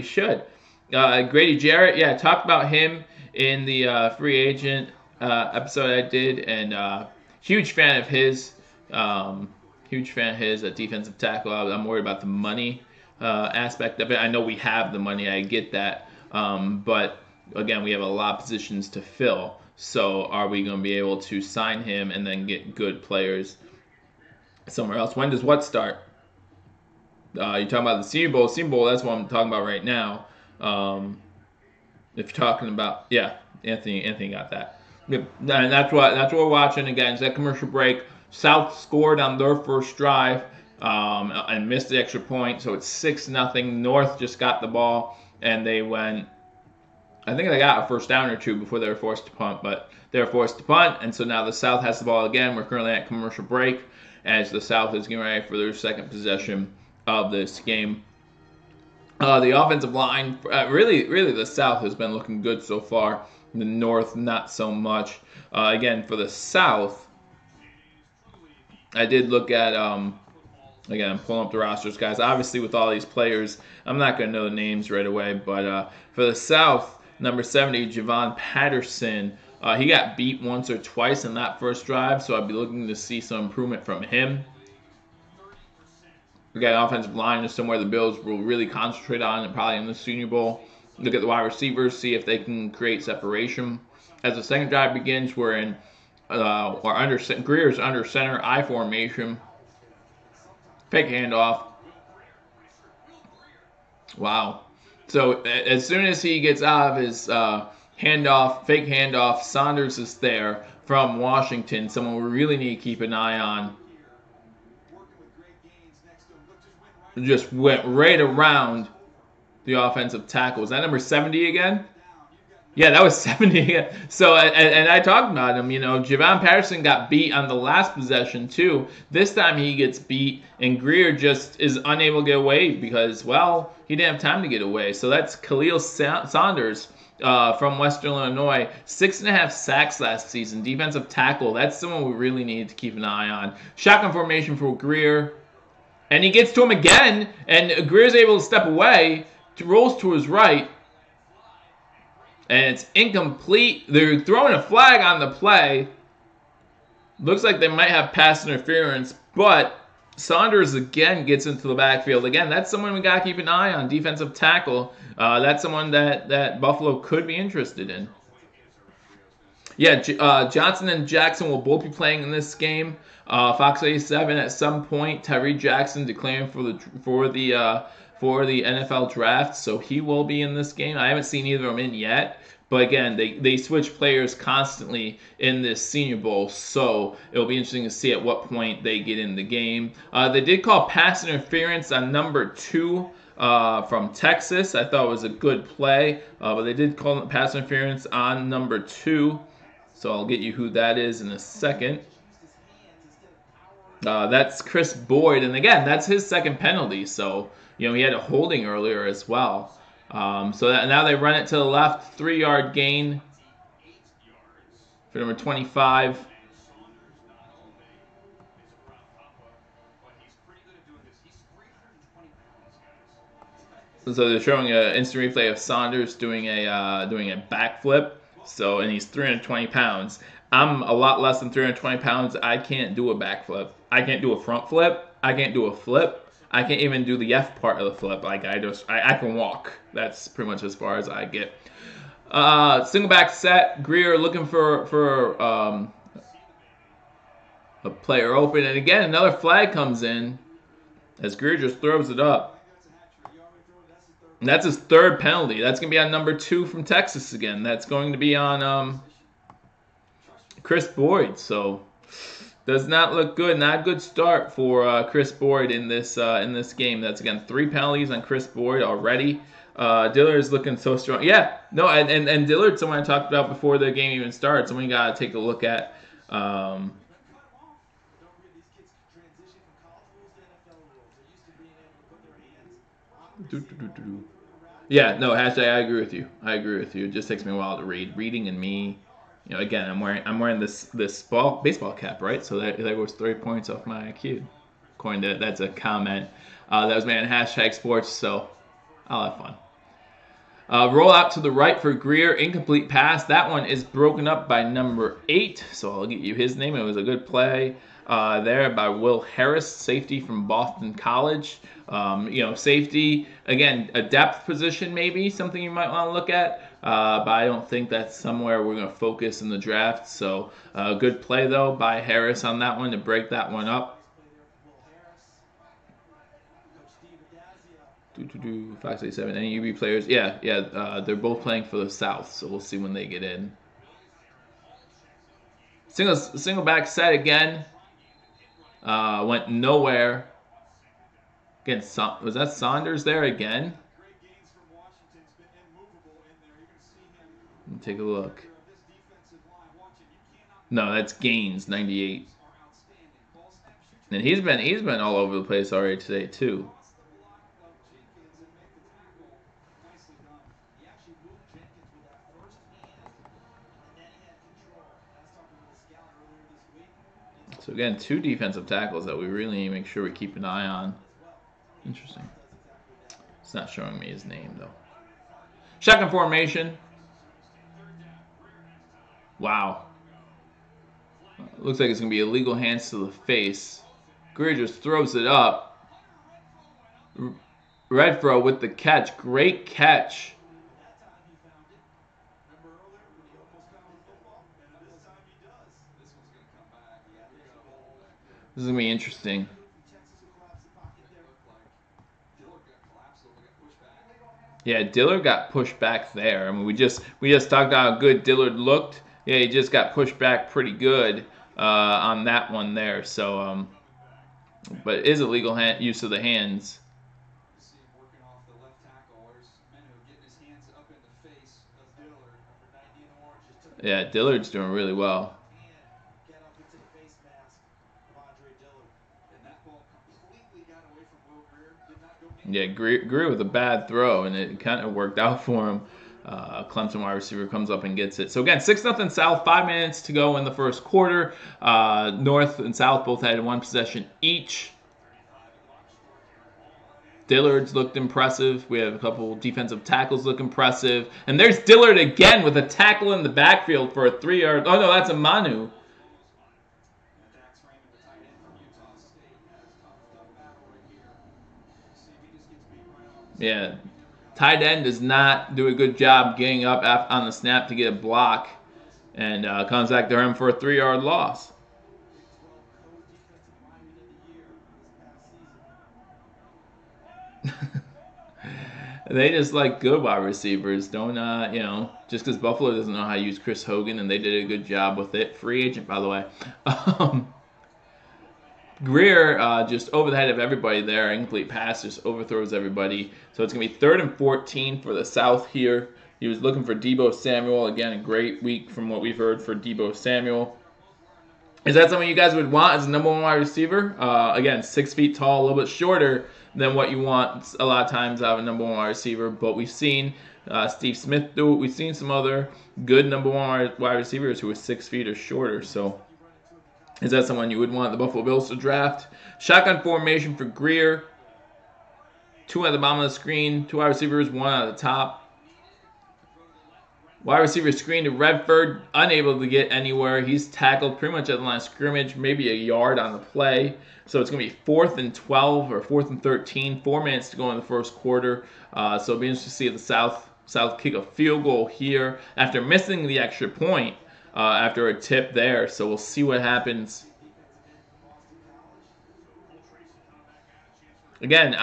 Grady Jarrett, yeah, I talked about him in the free agent episode I did, and huge fan of his. At defensive tackle. I'm worried about the money aspect of it. I know we have the money. I get that, but again, we have a lot of positions to fill. So are we going to be able to sign him and then get good players somewhere else? When does what start? You're talking about the Senior Bowl. Senior Bowl, that's what I'm talking about right now. If you're talking about, yeah, Anthony got that. Yep. And that's what we're watching. Again, it's that commercial break. South scored on their first drive and missed the extra point. So it's 6-0. North just got the ball, and they went, I think they got a first down or two before they were forced to punt, but they were forced to punt, and so now the South has the ball again. We're currently at commercial break as the South is getting ready for their second possession of this game. The offensive line, really the South has been looking good so far. The North, not so much. Again, for the South, I did look at, again, I'm pulling up the rosters, guys. Obviously, with all these players, I'm not going to know the names right away, but for the South, number 70, Javon Patterson, he got beat once or twice in that first drive, so I'd be looking to see some improvement from him. Again, offensive line is somewhere the Bills will really concentrate on, and probably in the Senior Bowl. Look at the wide receivers, see if they can create separation. As the second drive begins, we're in Grier's under center I formation. Fake handoff. Wow. So as soon as he gets out of his fake handoff, Saunders is there from Washington, someone we really need to keep an eye on. Just went right around the offensive tackle. Was that number 70 again? Yeah, that was 70 again. So, and I talked about him, Javon Patterson got beat on the last possession too. This time he gets beat, and Grier just is unable to get away because, well, he didn't have time to get away. So that's Khalil Saunders from Western Illinois. 6.5 sacks last season. Defensive tackle. That's someone we really need to keep an eye on. Shotgun formation for Grier. And he gets to him again, and Grier's able to step away, rolls to his right, and it's incomplete. They're throwing a flag on the play. Looks like they might have pass interference, but Saunders again gets into the backfield. Again, that's someone we got to keep an eye on, defensive tackle. That's someone that Buffalo could be interested in. Yeah, Johnson and Jackson will both be playing in this game. Fox 87 at some point. Tyree Jackson declaring for the NFL draft, so he will be in this game. I haven't seen either of them in yet, but again, they switch players constantly in this Senior Bowl, so it'll be interesting to see at what point they get in the game. They did call pass interference on number 2 from Texas. I thought it was a good play, but they did call pass interference on number 2, so I'll get you who that is in a second. That's Chris Boyd, and again, that's his second penalty, so he had a holding earlier as well. So now they run it to the left, 3-yard gain for number 25. So they're showing an instant replay of Saunders doing a backflip. So, and he's 320 pounds. I'm a lot less than 320 pounds. I can't do a backflip. I can't do a front flip. I can't do a flip. I can't even do the F part of the flip. Like I can walk. That's pretty much as far as I get. Single back set. Grier looking for a player open, and again another flag comes in as Grier just throws it up. And that's his third penalty. That's going to be on number 2 from Texas again. That's going to be on Chris Boyd. So does not look good. Not a good start for Chris Boyd in this game. That's again 3 penalties on Chris Boyd already. Dillard is looking so strong. Yeah, no, and Dillard, someone I talked about before the game even started. Someone you got to take a look at. Yeah, no, hashtag I agree with you. It just takes me a while to read. Reading and me, again, I'm wearing this baseball cap, right? So that goes 3 points off my IQ. According to that's a comment that was made on hashtag sports, so I'll have fun. Roll out to the right for Grier, incomplete pass. That one is broken up by number 8, so I'll get you his name. It was a good play there by Will Harris, safety from Boston College. Safety, again, a depth position maybe, something you might want to look at, but I don't think that's somewhere we're going to focus in the draft. So good play, though, by Harris on that one to break that one up. Fox 87, any UB players? Yeah, they're both playing for the South, so we'll see when they get in. Single back set again. Went nowhere. Again, was that Saunders there again? Let me take a look. No, that's Gaines, 98. And he's been all over the place already today too. So again, 2 defensive tackles that we really need to make sure we keep an eye on. Interesting. It's not showing me his name, though. Shotgun formation. Wow. Looks like it's going to be illegal hands to the face. Grier just throws it up. Renfrow with the catch. Great catch. This is going to be interesting. Yeah, Dillard got pushed back there. I mean, we just talked about how good Dillard looked. Yeah, he just got pushed back pretty good on that one there. So, but it is illegal use of the hands. Yeah, Dillard's doing really well. Yeah, Greer with a bad throw, and it kind of worked out for him. Clemson wide receiver comes up and gets it. So again, 6-0 South, 5 minutes to go in the first quarter. North and South both had one possession each. Dillard's looked impressive. We have a couple defensive tackles look impressive. And there's Dillard again with a tackle in the backfield for a 3-yard. Oh, no, that's a Manu. Yeah, tight end does not do a good job getting up on the snap to get a block, and comes back to him for a 3-yard loss. They just like good wide receivers. Don't, just because Buffalo doesn't know how to use Chris Hogan, and they did a good job with it. Free agent, by the way. Greer just over the head of everybody there. Incomplete pass just overthrows everybody. So it's going to be 3rd and 14 for the South here. He was looking for Deebo Samuel. Again, a great week from what we've heard for Deebo Samuel. Is that something you guys would want as a number 1 wide receiver? Again, 6 feet tall, a little bit shorter than what you want a lot of times out of a number 1 wide receiver. But we've seen Steve Smith do it. We've seen some other good number 1 wide receivers who are 6 feet or shorter. So is that someone you would want the Buffalo Bills to draft? Shotgun formation for Greer. 2 at the bottom of the screen. 2 wide receivers, 1 at the top. Wide receiver screen to Redford. Unable to get anywhere. He's tackled pretty much at the line of scrimmage. Maybe a yard on the play. So it's going to be 4th and 12 or 4th and 13. 4 minutes to go in the first quarter. So it'll be interesting to see if the South kick a field goal here after missing the extra point. After a tip there, so we'll see what happens. Again,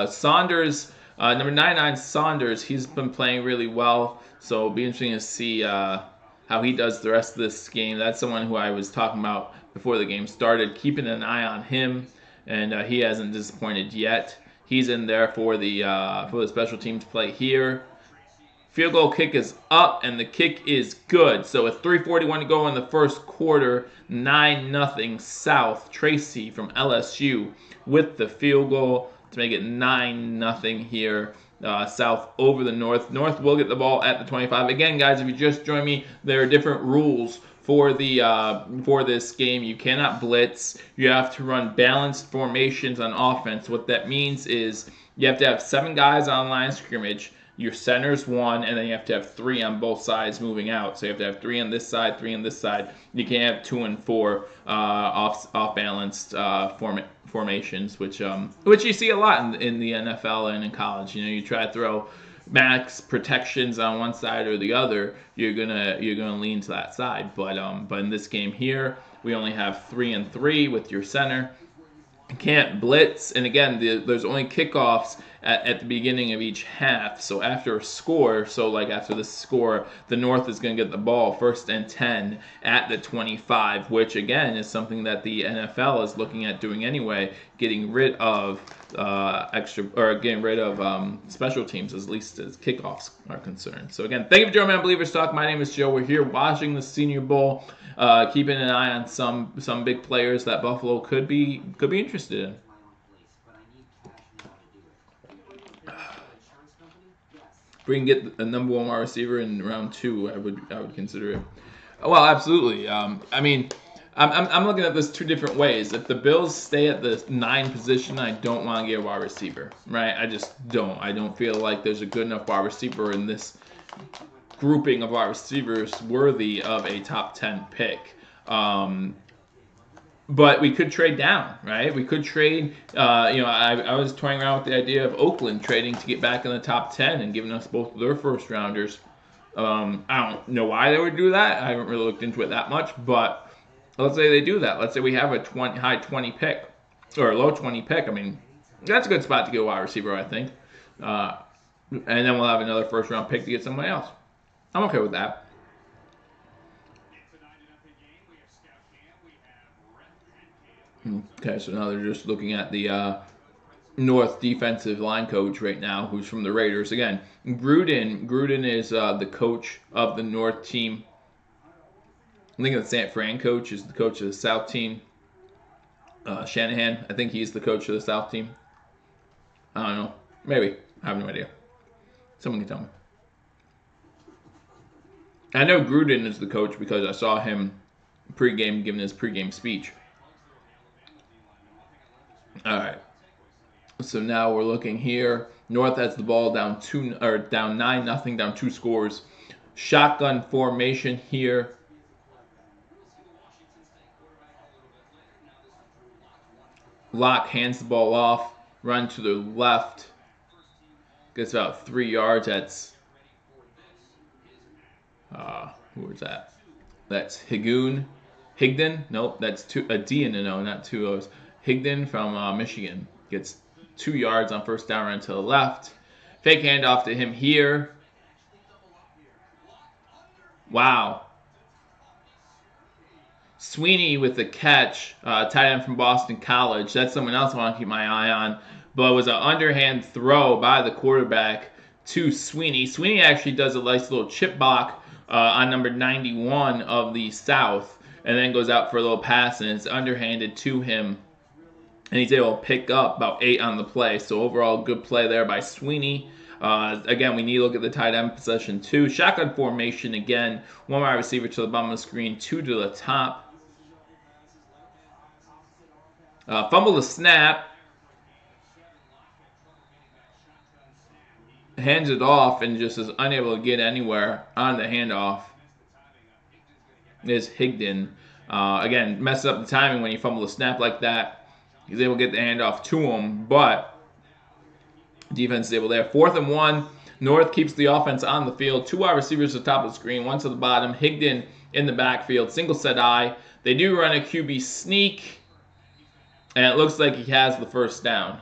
Saunders, number 99, Saunders, he's been playing really well, so it'll be interesting to see how he does the rest of this game. That's someone who I was talking about before the game started, keeping an eye on him, and he hasn't disappointed yet. He's in there for the special teams play here. Field goal kick is up, and the kick is good. So with 3:41 to go in the first quarter, 9-0 South. Tracy from LSU with the field goal to make it 9-0 here. South over the North. North will get the ball at the 25. Again, guys, if you just joined me, there are different rules for this game. You cannot blitz. You have to run balanced formations on offense. What that means is you have to have 7 guys on line of scrimmage. Your center's 1, and then you have to have 3 on both sides moving out. So you have to have 3 on this side, 3 on this side. You can't have 2 and 4 off balanced formations, which you see a lot in the NFL and in college. You try to throw max protections on one side or the other, you're gonna lean to that side. But in this game here, we only have 3 and 3 with your center. Can't blitz, and again, there's only kickoffs at the beginning of each half. So after a score, after this score, the North is going to get the ball 1st and 10 at the 25, which again is something that the NFL is looking at doing anyway, getting rid of special teams, at least as kickoffs are concerned. So again, thank you for joining me on Believers Talk. My name is Joe. We're here watching the Senior Bowl, keeping an eye on some big players that Buffalo could be interested in. If we can get a number 1 wide receiver in round 2, I would consider it. Well, absolutely. I mean, I'm looking at this 2 different ways. If the Bills stay at the 9 position, I don't want to get a wide receiver, right? I just don't. I don't feel like there's a good enough wide receiver in this grouping of wide receivers worthy of a top 10 pick. But we could trade down, right? We could trade. I was toying around with the idea of Oakland trading to get back in the top 10 and giving us both of their first rounders. I don't know why they would do that. I haven't really looked into it that much, but let's say they do that. Let's say we have a high 20 pick or a low 20 pick. I mean, that's a good spot to get a wide receiver, I think. And then we'll have another first round pick to get somebody else. I'm okay with that. Okay, so now they're just looking at the North defensive line coach right now, who's from the Raiders. Again, Gruden is the coach of the North team. I think the San Fran coach is the coach of the South team. Shanahan, I think he's the coach of the South team. I don't know. Maybe. I have no idea. Someone can tell me. I know Gruden is the coach because I saw him pregame giving his pregame speech. All right. So now we're looking here. North has the ball down 9-0, down 2 scores. Shotgun formation here. Locke hands the ball off, run to the left. Gets about 3 yards. That's who was that? That's Higdon. Nope, that's a D and an O, not 2 O's. Higdon from Michigan gets 2 yards on first down, run to the left. Fake handoff to him here. Wow. Sweeney with the catch, tight end from Boston College. That's someone else I want to keep my eye on. But it was an underhand throw by the quarterback to Sweeney. Sweeney actually does a nice little chip block on number 91 of the South, and then goes out for a little pass, and it's underhanded to him. And he's able to pick up about 8 on the play. So overall, good play there by Sweeney. Again, we need to look at the tight end possession too. Shotgun formation again. 1 wide receiver to the bottom of the screen, 2 to the top. Fumble the snap. Hands it off and just is unable to get anywhere on the handoff. Is Higdon. Again, messes up the timing when you fumble the snap like that. He's able to get the handoff to him, but defense is able there. 4th and 1. North keeps the offense on the field. 2 wide receivers at the top of the screen, 1 to the bottom. Higdon in the backfield, single set eye. They do run a QB sneak, and it looks like he has the first down.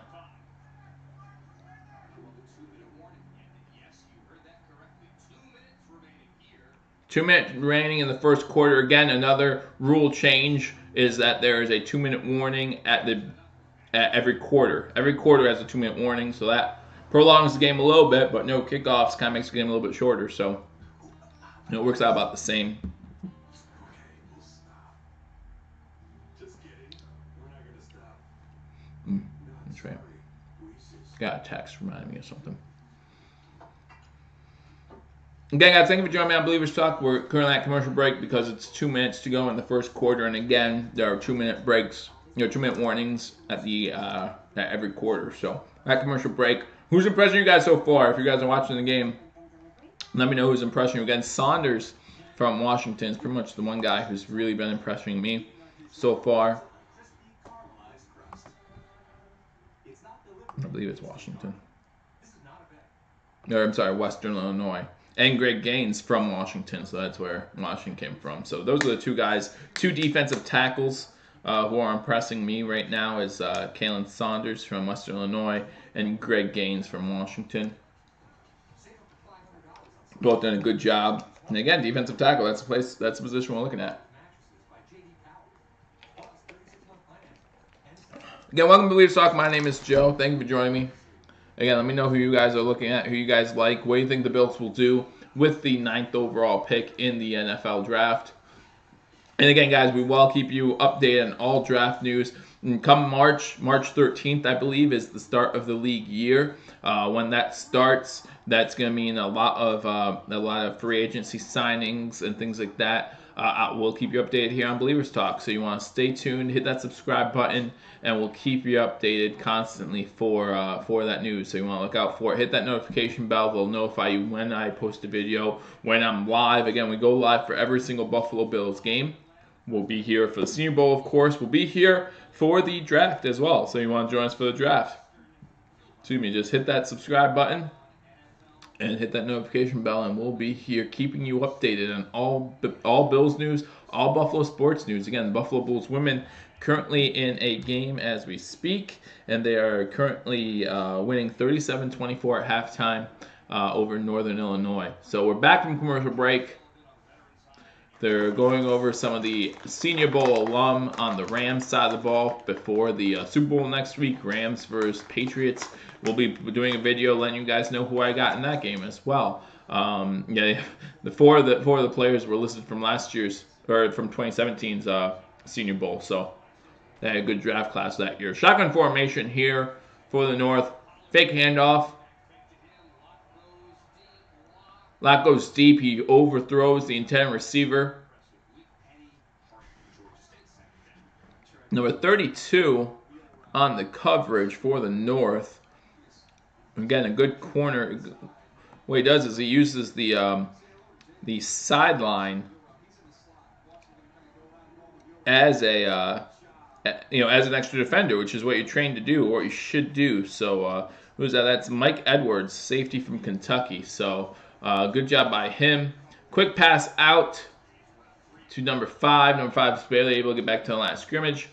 2 minutes remaining in the first quarter. Again, another rule change is that there is a 2-minute warning at every quarter. Every quarter has a 2-minute warning, so that prolongs the game a little bit, but no kickoffs kind of makes the game a little bit shorter. So it works out about the same. That's right. Got a text reminding me of something. Again, guys, thank you for joining me on Believers Talk. We're currently at commercial break because it's 2 minutes to go in the first quarter, and again, there are 2-minute breaks, 2-minute warnings at every quarter. So at commercial break, who's impressing you guys so far? If you guys are watching the game, let me know who's impressing you. Again, Saunders from Washington is pretty much the one guy who's really been impressing me so far. I believe it's Washington. Or, I'm sorry, Western Illinois. And Greg Gaines from Washington, so that's where Washington came from. So those are the 2 guys, 2 defensive tackles who are impressing me right now is Kalen Saunders from Western Illinois and Greg Gaines from Washington. Both done a good job. And again, defensive tackle, that's the position we're looking at. Again, welcome to Believers Talk. My name is Joe. Thank you for joining me. Again, let me know who you guys are looking at, who you guys like, what do you think the Bills will do with the 9th overall pick in the NFL draft. And again, guys, we will keep you updated on all draft news. And come March 13th, I believe, is the start of the league year. When that starts, that's going to mean a lot of free agency signings and things like that. We'll keep you updated here on Believers Talk. So you want to stay tuned, hit that subscribe button, and we'll keep you updated constantly for that news. So you want to look out for it. Hit that notification bell. They'll notify you when I post a video, when I'm live. Again, we go live for every single Buffalo Bills game. We'll be here for the Senior Bowl, of course. We'll be here for the draft as well. So you want to join us for the draft? Excuse me, just hit that subscribe button and hit that notification bell, and we'll be here keeping you updated on all Bills news, all Buffalo sports news. Again, the Buffalo Bills women currently in a game as we speak, and they are currently winning 37-24 at halftime over Northern Illinois. So we're back from commercial break. They're going over some of the Senior Bowl alum on the Rams side of the ball before the Super Bowl next week, Rams versus Patriots. We'll be doing a video letting you guys know who I got in that game as well. The four of the players were listed from last year's, or from 2017's Senior Bowl. So they had a good draft class that year. Shotgun formation here for the North. Fake handoff. Lock goes deep. He overthrows the intended receiver. Number 32 on the coverage for the North. Again, a good corner. What he does is he uses the sideline as a as an extra defender, which is what you're trained to do, or what you should do. So who's that? That's Mike Edwards, safety from Kentucky. So good job by him. Quick pass out to number 5. Number 5 is barely able to get back to the line of scrimmage.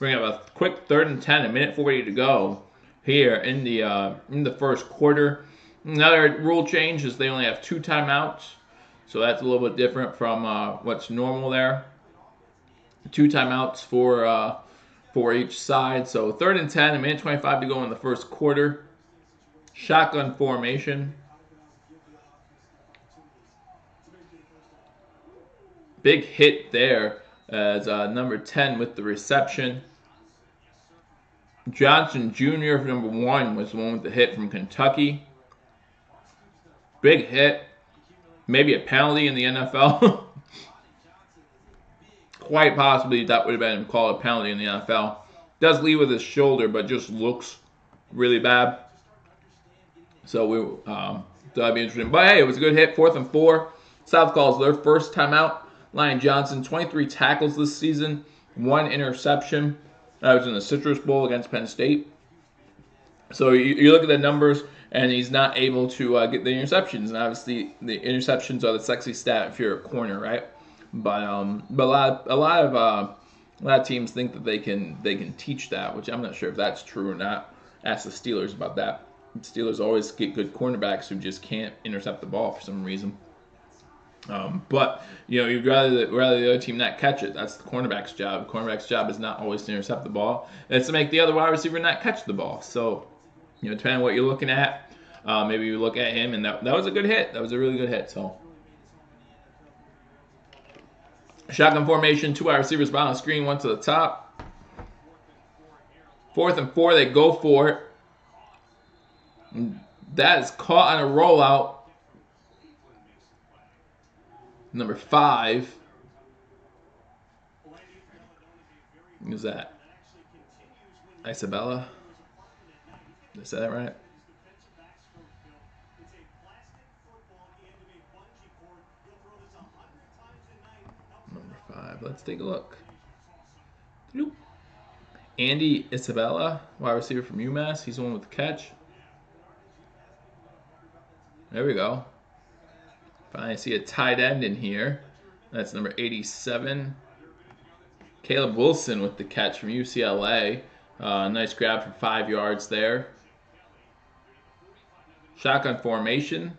Bring up a quick 3rd and 10, a minute 40 to go here in the first quarter. Another rule change is they only have 2 timeouts, so that's a little bit different from what's normal there. 2 timeouts for each side. So 3rd and 10, a minute 25 to go in the first quarter. Shotgun formation. Big hit there as number 10 with the reception. Johnson Jr. for number 1 was the one with the hit from Kentucky. Big hit. Maybe a penalty in the NFL. Quite possibly that would have been called a penalty in the NFL. Does lead with his shoulder, but just looks really bad. So that'd be interesting. But hey, it was a good hit. 4th and 4. South calls their first timeout. Lyon Johnson, 23 tackles this season, 1 interception. That was in the Citrus Bowl against Penn State. So you look at the numbers, and he's not able to get the interceptions. And obviously, the interceptions are the sexy stat if you're a corner, right? But a lot of teams think that they can teach that, which I'm not sure if that's true or not. Ask the Steelers about that. The Steelers always get good cornerbacks who just can't intercept the ball for some reason. But you'd rather the other team not catch it. That's the cornerback's job. The cornerback's job is not always to intercept the ball. It's to make the other wide receiver not catch the ball. So, depending on what you're looking at, maybe you look at him, and that was a good hit. That was a really good hit. So, shotgun formation, 2 wide receivers behind the screen, 1 to the top. 4th and 4, they go for it. That is caught on a rollout. Number 5. Who's that? Isabella? Did I say that right? Number 5. Let's take a look. Andy Isabella, wide receiver from UMass. He's the one with the catch. There we go. Finally see a tight end in here. That's number 87. Caleb Wilson with the catch from UCLA. Nice grab for 5 yards there. Shotgun formation.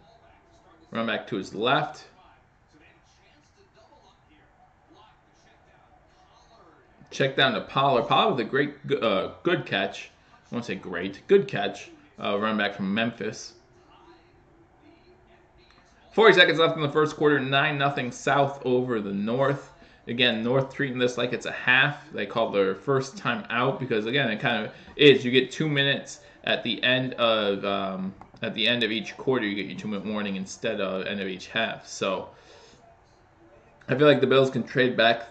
Run back to his left. Check down to Pollard. Pollard with a great, good catch. I won't say great. Good catch. Run back from Memphis. 40 seconds left in the first quarter, 9-0 South over the North. Again, North treating this like it's a half. They call their first time out because, again, it kind of is. You get 2 minutes at the end of each quarter. You get your 2-minute warning instead of end of each half. So I feel like the Bills can trade back.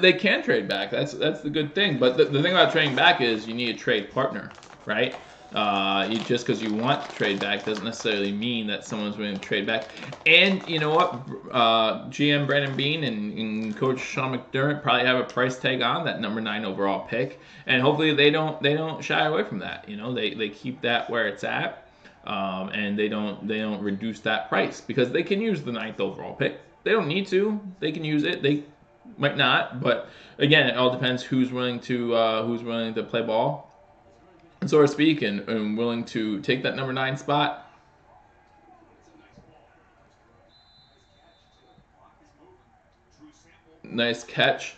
They can trade back. That's the good thing. But the thing about trading back is you need a trade partner, right? Just because you want to trade back doesn't necessarily mean that someone's willing to trade back. And you know what? GM Brandon Beane and Coach Sean McDermott probably have a price tag on that number 9 overall pick, and hopefully they don't shy away from that. You know, they keep that where it's at, and they don't reduce that price because they can use the 9th overall pick. They don't need to. They can use it. They might not, but again, it all depends who's willing to play ball, so to speak, and willing to take that number 9 spot. Nice catch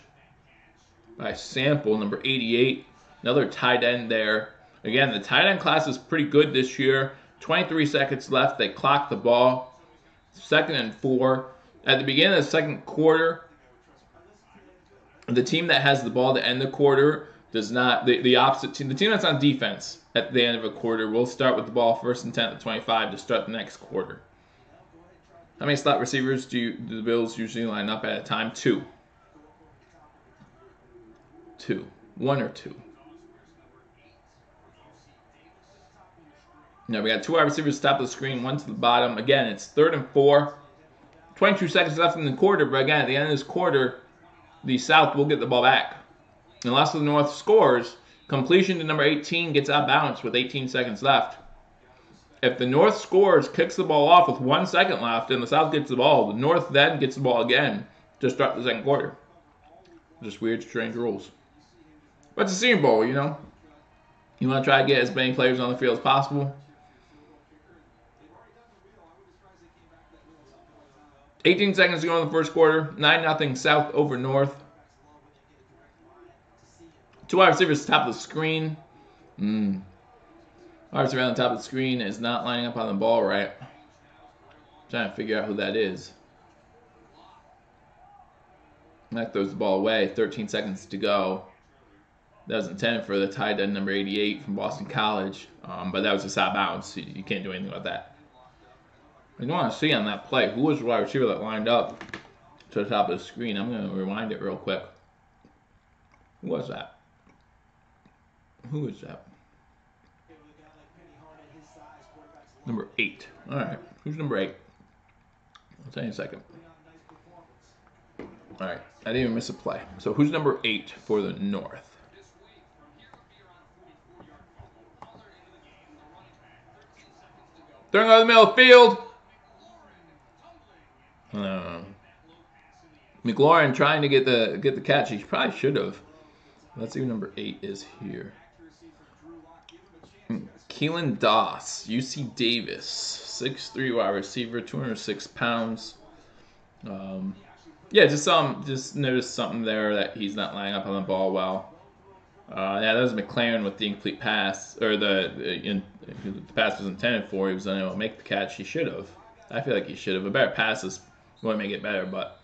by Sample, number 88. Another tight end there. Again, the tight end class is pretty good this year. 23 seconds left. They clock the ball. 2nd and 4. At the beginning of the second quarter, the team that has the ball to end the quarter does not, the opposite team, the team that's on defense at the end of a quarter will start with the ball 1st and 10 at the 25 to start the next quarter. How many slot receivers do the Bills usually line up at a time? 2. 1 or 2. Now we got 2 wide receivers top of the screen, 1 to the bottom. Again, it's 3rd and 4. 22 seconds left in the quarter, but again, at the end of this quarter, the South will get the ball back. Unless the North scores, completion to number 18 gets out of bounds with 18 seconds left. If the North scores, kicks the ball off with 1 second left, and the South gets the ball, the North then gets the ball again to start the second quarter. Just weird, strange rules. But it's a Senior Bowl, you know. You want to try to get as many players on the field as possible. 18 seconds to go in the first quarter. 9-0 South over North. 2 wide receivers top of the screen. Wide receiver on the top of the screen is not lining up on the ball right. I'm trying to figure out who that is. That throws the ball away. 13 seconds to go. That was intended for the tight end number 88 from Boston College, but that was just out of bounds. So you can't do anything about that. I want to see on that play who was the wide receiver that lined up to the top of the screen. I'm going to rewind it real quick. Who was that? Who is that? Number 8. All right. Who's number 8? I'll tell you in a second. All right. I didn't even miss a play. So who's number 8 for the North? Throwing over the middle of the field. McLaurin trying to get the catch. He probably should have. Let's see who number 8 is here. Keelan Doss, UC Davis, 6'3" wide receiver, 206 pounds. Yeah, just noticed something there that he's not lining up on the ball well. Yeah, that was McLaren with the incomplete pass, or the pass was intended for. He was unable to make the catch. He should have. I feel like he should have. A better pass is going to make it better, but.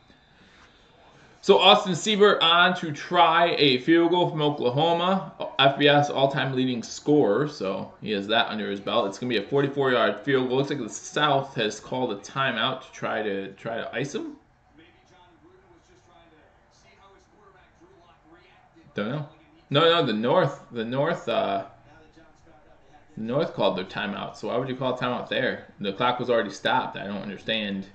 So Austin Seibert on to try a field goal from Oklahoma, FBS all-time leading scorer, so he has that under his belt. It's going to be a 44-yard field goal. Looks like the South has called a timeout to try to ice him. Don't know. No, the North called their timeout. So why would you call a timeout there? The clock was already stopped. I don't understand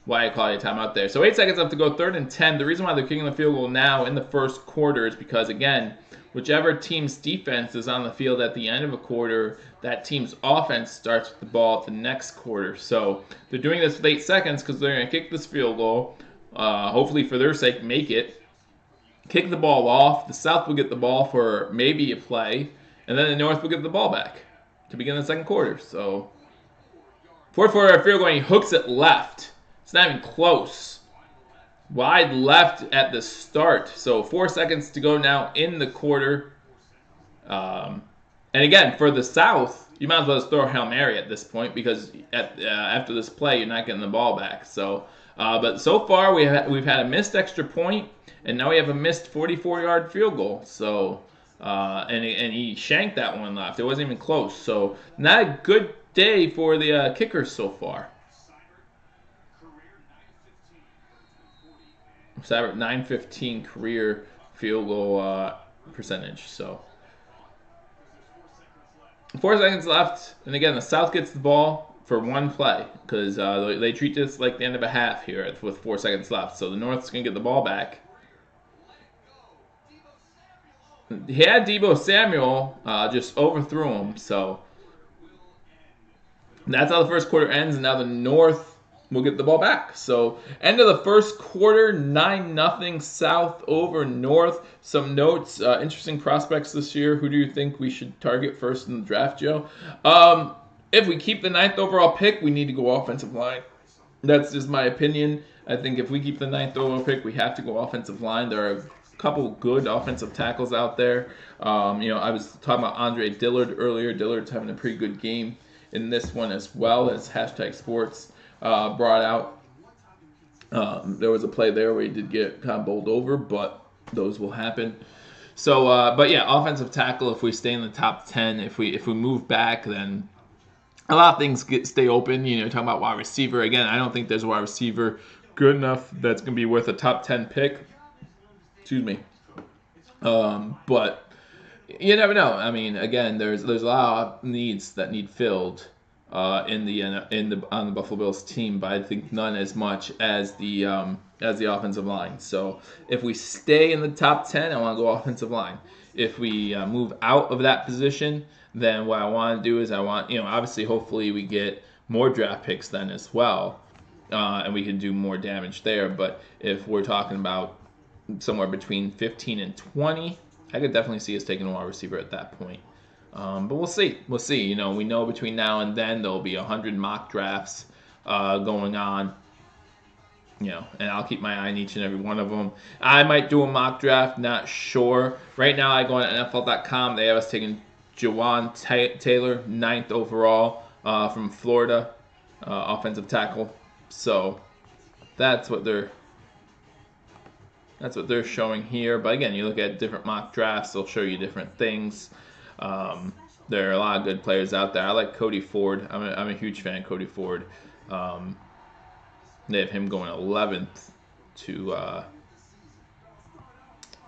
why I call it a timeout there. So 8 seconds left to go, 3rd and 10. The reason why they're kicking the field goal now in the first quarter is because, again, whichever team's defense is on the field at the end of a quarter, that team's offense starts with the ball at the next quarter. So they're doing this with 8 seconds because they're going to kick this field goal, hopefully for their sake make it, kick the ball off. The South will get the ball for maybe a play, and then the North will get the ball back to begin the second quarter. So 44-yard field goal, and he hooks it left. It's not even close. Wide left at the start. So 4 seconds to go now in the quarter. And again, for the South, you might as well just throw a Hail Mary at this point because after this play, you're not getting the ball back. So, but so far, we've had a missed extra point, and now we have a missed 44-yard field goal. So, and he shanked that one left. It wasn't even close. So, not a good day for the kickers so far. Seibert 915 career field goal percentage. So 4 seconds left, and again, the South gets the ball for one play because they treat this like the end of a half here with 4 seconds left. So the North's going to get the ball back. He had Deebo Samuel, just overthrew him. So that's how the first quarter ends, and now the North will get the ball back. So end of the first quarter, 9-0 South over North. Some notes, interesting prospects this year. Who do you think we should target first in the draft, Joe? If we keep the 9th overall pick, we need to go offensive line. That's just my opinion. I think if we keep the 9th overall pick, we have to go offensive line. There are a couple good offensive tackles out there. I was talking about Andre Dillard earlier. Dillard's having a pretty good game in this one as well, as Hashtag Sports brought out. There was a play there where he did get kind of bowled over, but those will happen. So, but yeah, offensive tackle. If we stay in the top 10, if we move back, then a lot of things stay open. Talking about wide receiver again. I don't think there's a wide receiver good enough that's going to be worth a top 10 pick. Excuse me. But you never know. I mean, again, there's a lot of needs that need filled on the Buffalo Bills team, but I think none as much as the offensive line. So if we stay in the top 10, I want to go offensive line. If we move out of that position, then what I want to do is obviously, hopefully we get more draft picks then as well, and we can do more damage there. But if we're talking about somewhere between 15 and 20, I could definitely see us taking a wide receiver at that point. But we'll see. We'll see. We know between now and then there'll be 100 mock drafts going on. And I'll keep my eye on each and every one of them. I might do a mock draft, not sure. Right now, I go on NFL.com. They have us taking Jawaan Taylor, 9th overall from Florida, offensive tackle. So that's what they're showing here. But again, you look at different mock drafts, they'll show you different things. There are a lot of good players out there. I like Cody Ford. I'm a huge fan of Cody Ford. They have him going 11th to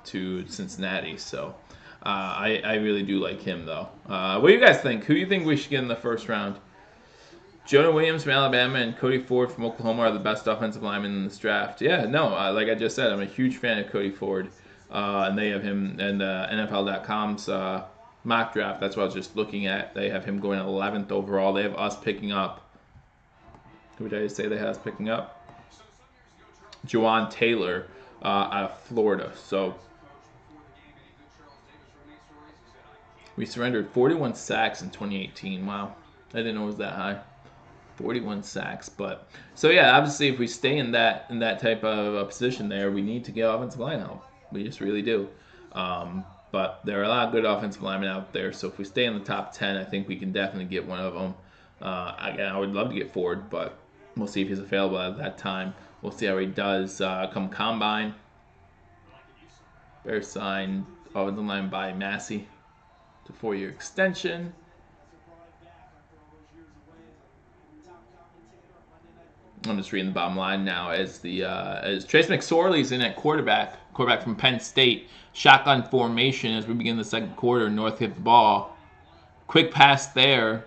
Cincinnati. So I really do like him, though. What do you guys think? Who do you think we should get in the first round? Jonah Williams from Alabama and Cody Ford from Oklahoma are the best offensive linemen in this draft. Yeah, no, like I just said, I'm a huge fan of Cody Ford. And they have him in NFL.com's mock draft. That's what I was just looking at. They have him going 11th overall. They have us picking up. Who did I say they have us picking up? Jawaan Taylor out of Florida. So we surrendered 41 sacks in 2018. Wow, I didn't know it was that high. 41 sacks, but so yeah, obviously if we stay in that type of position there, we need to get offensive line help. We just really do. But there are a lot of good offensive linemen out there, so if we stay in the top 10, I think we can definitely get one of them. Again, I would love to get Ford, but we'll see if he's available at that time. We'll see how he does come combine. Bears signed offensive line by Massey to 4-year extension. I'm just reading the bottom line now as Trace McSorley's in at quarterback from Penn State. Shotgun formation as we begin the second quarter. North hit the ball. Quick pass there.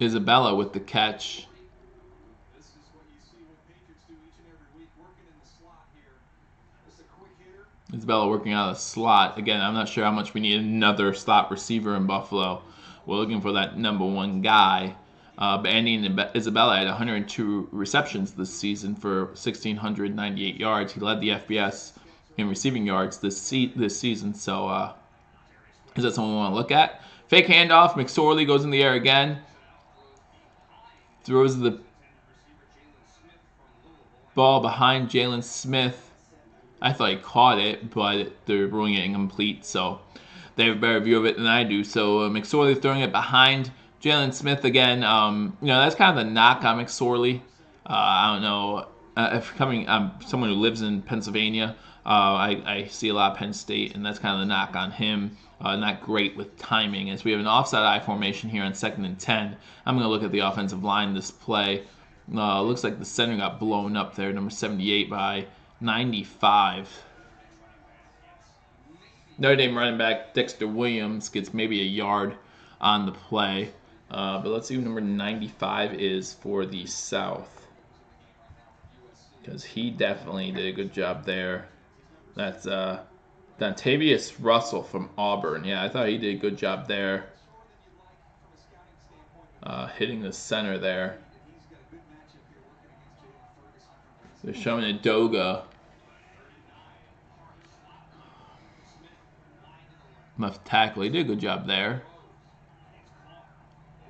Isabella with the catch. Isabella working out of the slot. Again, I'm not sure how much we need another slot receiver in Buffalo. We're looking for that number one guy. But Andy Isabella had 102 receptions this season for 1,698 yards. He led the FBS in receiving yards this season. So is that something we want to look at? Fake handoff. McSorley goes in the air again. Throws the ball behind Jalen Smith. I thought he caught it, but they're ruling it incomplete. So they have a better view of it than I do. So McSorley throwing it behind Jalen Smith again. That's kind of the knock on McSorley. I don't know if I'm someone who lives in Pennsylvania. I see a lot of Penn State, and that's kind of the knock on him. Not great with timing. As we have an offside eye formation here on 2nd and 10, I'm going to look at the offensive line this play. Looks like the center got blown up there, number 78 by 95. Notre Dame running back Dexter Williams gets maybe a yard on the play. But let's see who number 95 is for the South, because he definitely did a good job there. That's Dontavius Russell from Auburn. Yeah, I thought he did a good job there. Hitting the center there. They're showing Edoga. Left tackle. He did a good job there.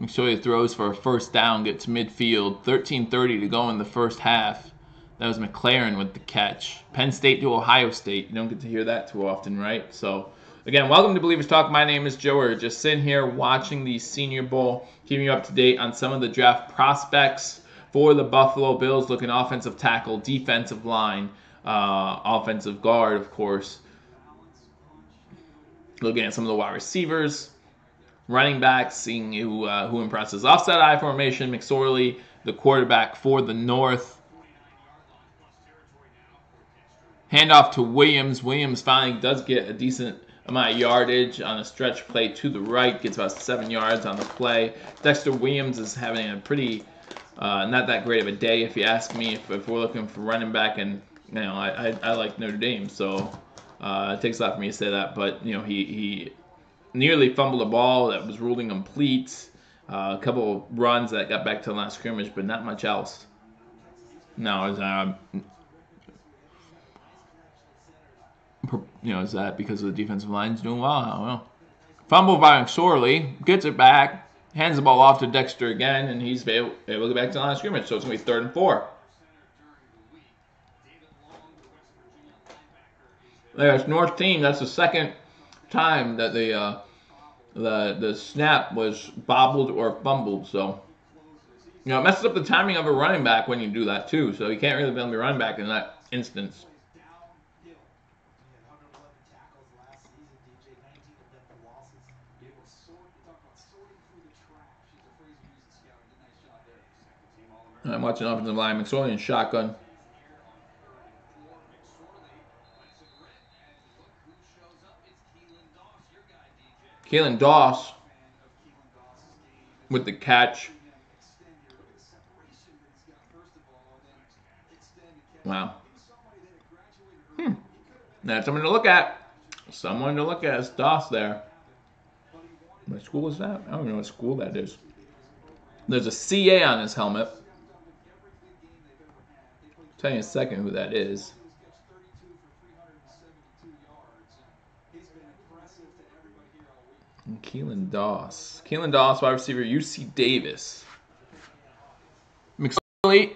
McSorley throws for a first down, gets midfield. 13:30 to go in the first half. That was McLaren with the catch. Penn State to Ohio State. You don't get to hear that too often, right? So, again, welcome to Believers Talk. My name is Joe. We're just sitting here watching the Senior Bowl, keeping you up to date on some of the draft prospects for the Buffalo Bills, looking offensive tackle, defensive line, offensive guard, of course. Looking at some of the wide receivers, running backs, seeing who impresses. Offset I formation, McSorley, the quarterback for the North. Handoff to Williams. Williams finally does get a decent amount of yardage on a stretch play to the right. Gets about 7 yards on the play. Dexter Williams is having a pretty, not that great of a day, if you ask me. If we're looking for running back, and I like Notre Dame, so it takes a lot for me to say that. But he nearly fumbled a ball that was ruled incomplete. A couple runs that got back to the line of scrimmage, but not much else. No, is that because the defensive line's doing well? I don't know. Fumble by McSorley, gets it back, hands the ball off to Dexter again, and he's able to get back to the line of scrimmage. So it's going to be 3rd and 4. There's North team. That's the second time that the snap was bobbled or fumbled. So it messes up the timing of a running back when you do that too. So you can't really blame the running back in that instance. I'm watching offensive line. McSorley in shotgun. Keelan Doss with the catch. Wow. That's something to look at. Someone to look at. It's Doss there. What school is that? I don't know what school that is. There's a CA on his helmet. I'll tell you in a second who that is. And Keelan Doss. Keelan Doss, wide receiver, UC Davis. McSorley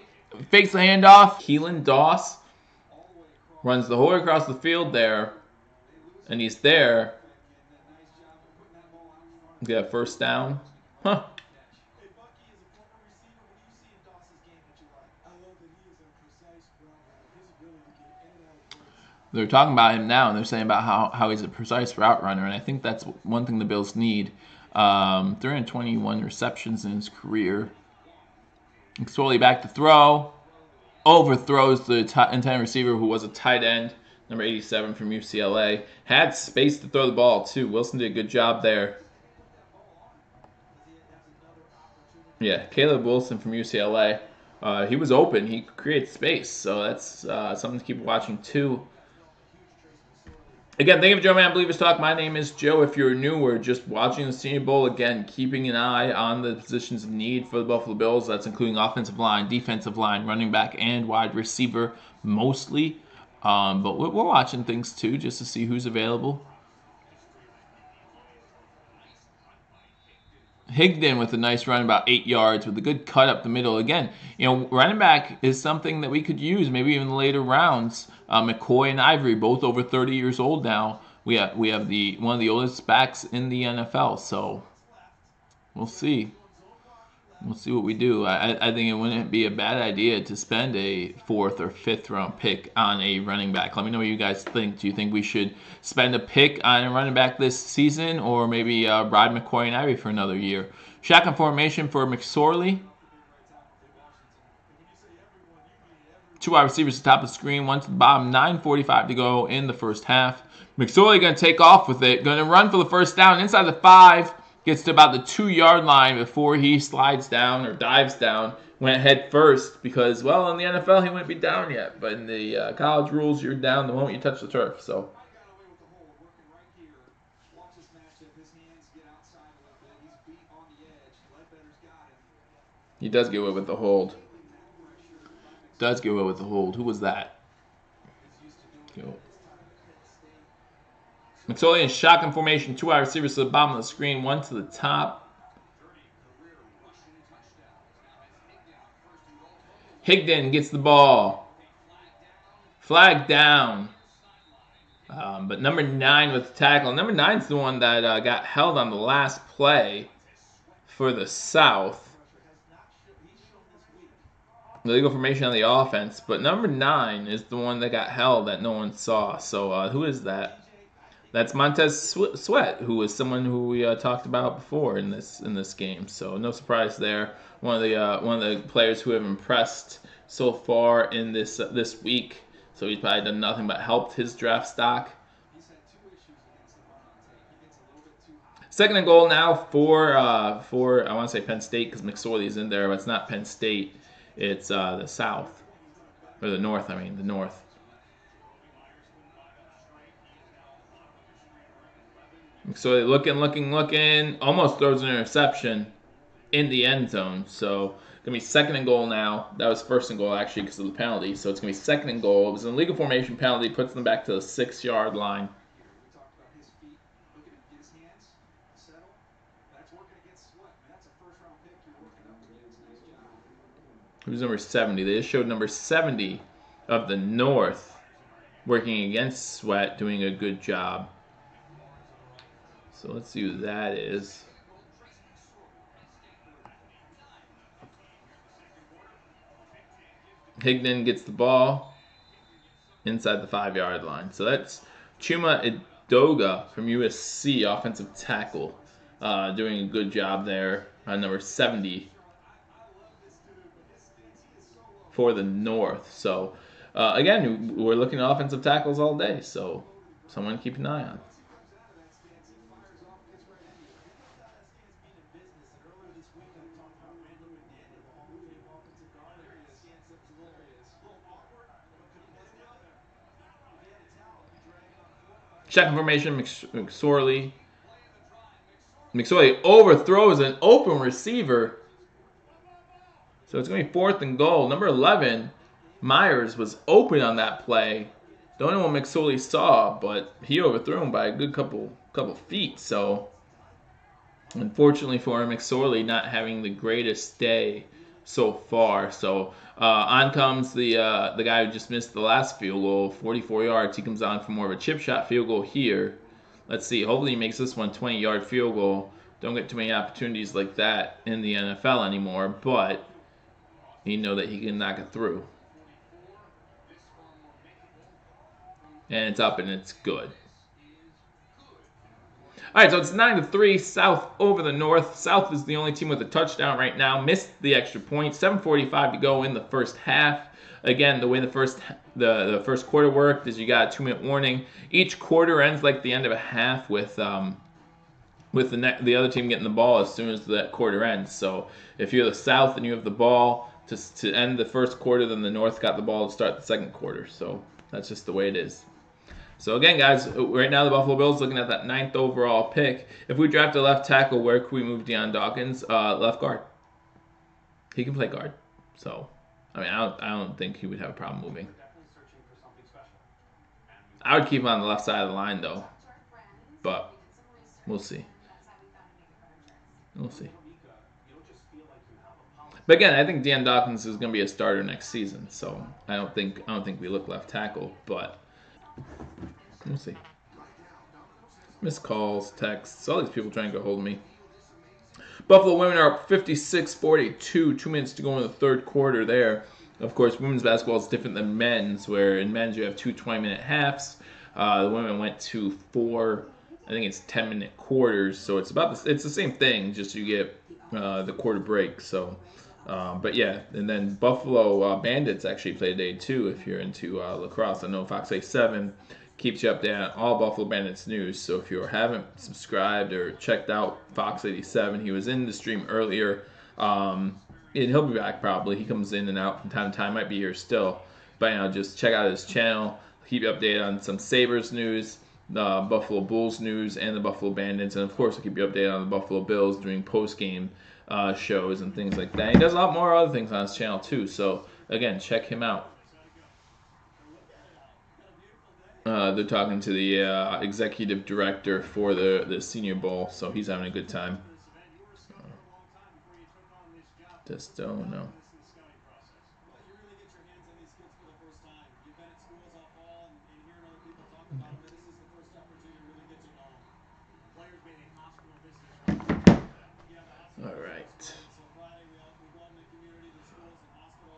fakes the handoff. Keelan Doss runs the whole way across the field there. And he's there. Get a first down. Huh. They're talking about him now, and they're saying about how he's a precise route runner, and I think that's one thing the Bills need. 321 receptions in his career. McSorley back to throw. Overthrows the intended receiver, who was a tight end, number 87 from UCLA. Had space to throw the ball, too. Wilson did a good job there. Yeah, Caleb Wilson from UCLA. He was open. He created space, so that's something to keep watching, too. Again, thank you for joining me on Believers Talk. My name is Joe. If you're new, we're just watching the Senior Bowl. Again, keeping an eye on the positions of need for the Buffalo Bills. That's including offensive line, defensive line, running back, and wide receiver mostly. But we're watching things too, just to see who's available. Higdon with a nice run, about 8 yards, with a good cut up the middle. Again, running back is something that we could use, maybe even later rounds. McCoy and Ivory, both over 30 years old now. We have one of the oldest backs in the NFL, so we'll see. We'll see what we do. I think it wouldn't be a bad idea to spend a 4th or 5th round pick on a running back. Let me know what you guys think. Do you think we should spend a pick on a running back this season, or maybe ride McCoy and Ivy for another year? Shotgun formation for McSorley. Two wide receivers at the top of the screen, one to the bottom. 9:45 to go in the first half. McSorley going to take off with it. Going to run for the first down inside the 5. Gets to about the 2-yard line before he slides down or dives down. Went head first because, well, in the NFL he wouldn't be down yet. But in the college rules, you're down the moment you touch the turf. So he does get away with the hold. Does get away with the hold. Who was that? McSorley in shotgun formation. Two wide receivers to the bottom of the screen. One to the top. Higdon gets the ball. Flag down. But number 9 with the tackle. Number 9's the one that got held on the last play for the South. The legal formation on the offense. But number 9 is the one that got held that no one saw. So who is that? That's Montez Sweat, who was someone who we talked about before in this game. So no surprise there. One of the players who have impressed so far in this week. So he's probably done nothing but helped his draft stock. Second and goal now for I want to say Penn State because McSorley is in there, but it's not Penn State. It's the South or the North. I mean the North. So looking, almost throws an interception in the end zone. So gonna be second and goal now. That was first and goal actually because of the penalty. So it's gonna be second and goal. It was an illegal formation penalty, puts them back to the 6-yard line. Who's number 70? They just showed number 70 of the North working against Sweat, doing a good job. So let's see who that is. Higdon gets the ball inside the 5-yard line. So that's Chuma Edoga from USC, offensive tackle, doing a good job there on number 70 for the North. So again, we're looking at offensive tackles all day. So someone to keep an eye on. Check information, McSorley. McSorley overthrows an open receiver. So it's going to be 4th and goal. Number 11, Myers, was open on that play. Don't know what McSorley saw, but he overthrew him by a good couple feet. So unfortunately for McSorley, not having the greatest day so far. So on comes the guy who just missed the last field goal, 44 yards. He comes on for more of a chip shot field goal here. Let's see. Hopefully he makes this one 20-yard field goal. Don't get too many opportunities like that in the NFL anymore, but you know that he can knock it through. And it's up and it's good. All right, so it's 9-3, South over the North. South is the only team with a touchdown right now. Missed the extra point. 7:45 to go in the first half. Again, the way the first quarter worked is you got a 2-minute warning. Each quarter ends like the end of a half with the other team getting the ball as soon as that quarter ends. So if you're the South and you have the ball to end the first quarter, then the North got the ball to start the second quarter. So that's just the way it is. So again, guys, right now the Buffalo Bills looking at that 9th overall pick. If we draft a left tackle, where could we move Deion Dawkins? Left guard. He can play guard. So, I mean, I don't think he would have a problem moving. I would keep him on the left side of the line, though. But we'll see. We'll see. But again, I think Deion Dawkins is going to be a starter next season. So I don't think we look left tackle, but we'll see. Missed calls, texts, all these people trying to get hold of me. Buffalo women are up 56-42. 2 minutes to go in the third quarter there. Of course, women's basketball is different than men's, where in men's you have 2 20-minute halves. The women went to 4, I think it's 10-minute quarters. So it's the same thing, just you get the quarter break. So But yeah, and then Buffalo Bandits actually play today too. If you're into lacrosse, I know Fox 7 keeps you updated on all Buffalo Bandits news. So if you haven't subscribed or checked out Fox 87, he was in the stream earlier. And he'll be back probably. He comes in and out from time to time. Might be here still. But just check out his channel. Keep you updated on some Sabres news, the Buffalo Bulls news, and the Buffalo Bandits. And of course, I'll keep you updated on the Buffalo Bills during post-game shows and things like that. He does a lot more other things on his channel too. So again, check him out. They're talking to the executive director for the Senior Bowl, so he's having a good time. Just don't know. All right.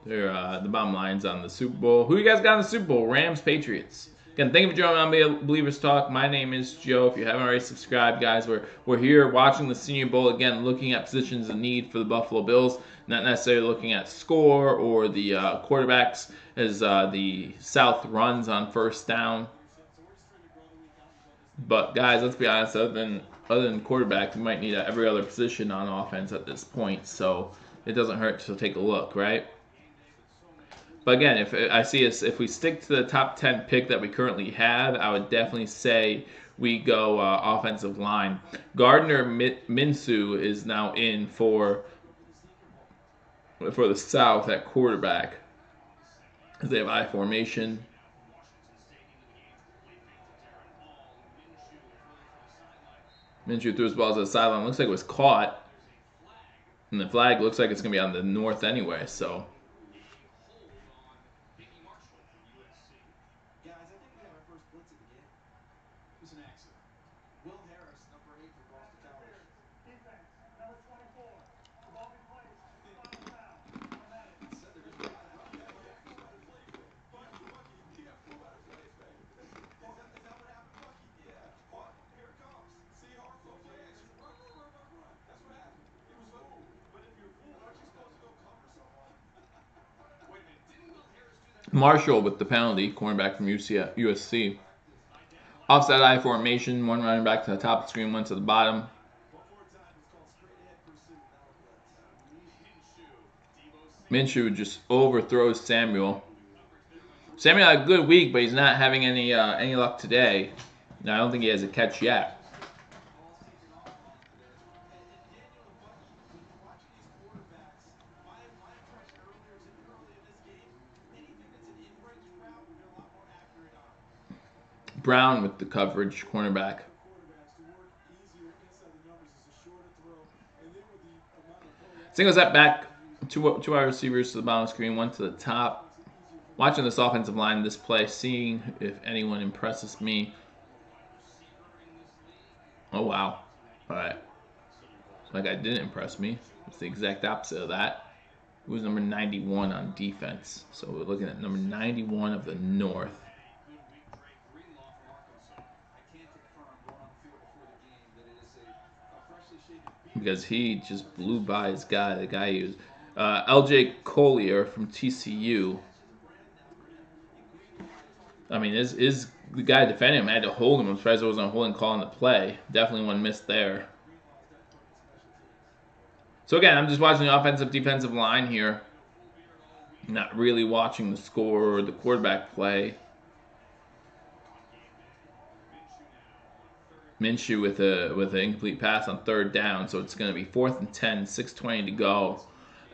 The bottom line's on the Super Bowl. Who you guys got in the Super Bowl? Rams, Patriots. Again, thank you for joining on Believers Talk. My name is Joe. If you haven't already subscribed, guys, we're here watching the Senior Bowl again, looking at positions of need for the Buffalo Bills. Not necessarily looking at score or the quarterbacks as the South runs on first down. But guys, let's be honest. Other than quarterback, we might need every other position on offense at this point. So it doesn't hurt to take a look, right? But again, if we stick to the top 10 pick that we currently have, I would definitely say we go offensive line. Gardner Minshew is now in for the South at quarterback. They have I formation. Minshew threw his ball to the sideline. Looks like it was caught. And the flag looks like it's going to be on the north anyway, so. Marshall with the penalty, cornerback from USC. Offside I formation, one running back to the top of the screen, one to the bottom. Minshew just overthrows Samuel. Samuel had a good week, but he's not having any luck today. I don't think he has a catch yet. Brown with the coverage, cornerback. Singles that back, two wide receivers to the bottom of the screen, one to the top. Watching this offensive line, this play, seeing if anyone impresses me. Oh, wow. All right. Like I didn't impress me. It's the exact opposite of that. It was number 91 on defense. So we're looking at number 91 of the North. Because he just blew by his guy. The guy he was LJ Collier from TCU. I mean, is the guy defending him? I had to hold him. I'm surprised there wasn't a holding call on the play. Definitely one missed there. So again, I'm just watching the offensive defensive line here. Not really watching the score or the quarterback play. Minshew with an incomplete pass on third down, so it's going to be 4th and 10, 6:20 to go.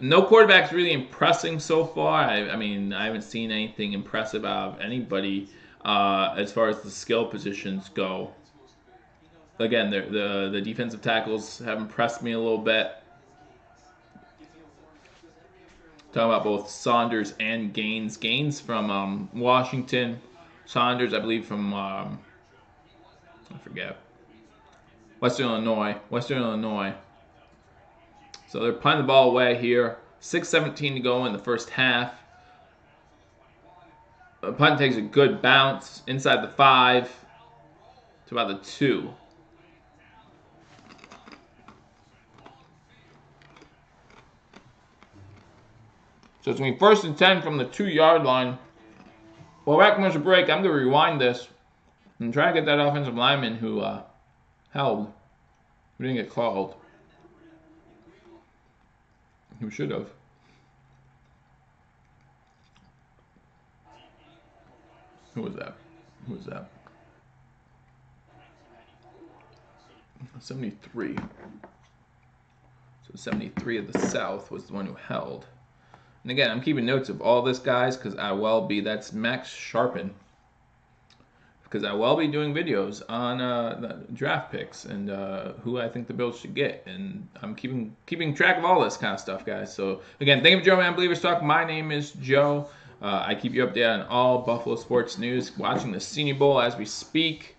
No quarterback's really impressing so far. I mean, I haven't seen anything impressive out of anybody as far as the skill positions go. Again, the defensive tackles have impressed me a little bit. Talking about both Saunders and Gaines. Gaines from Washington. Saunders, I believe, from I forget. Western Illinois. So they're punting the ball away here. 6:17 to go in the first half. The punt takes a good bounce inside the 5 to about the 2. So it's going to be 1st and 10 from the 2-yard line. Well, back commercial break, I'm going to rewind this and try to get that offensive lineman who held, who didn't get called, who should have. Who was that? 73. So 73 of the South was the one who held. And again, I'm keeping notes of all this, guys, because I will be, that's Max Sharpen. Because I will be doing videos on the draft picks and who I think the Bills should get. And I'm keeping track of all this kind of stuff, guys. So, again, thank you for joining me on Believers Talk. My name is Joe. I keep you updated on all Buffalo sports news, watching the Senior Bowl as we speak.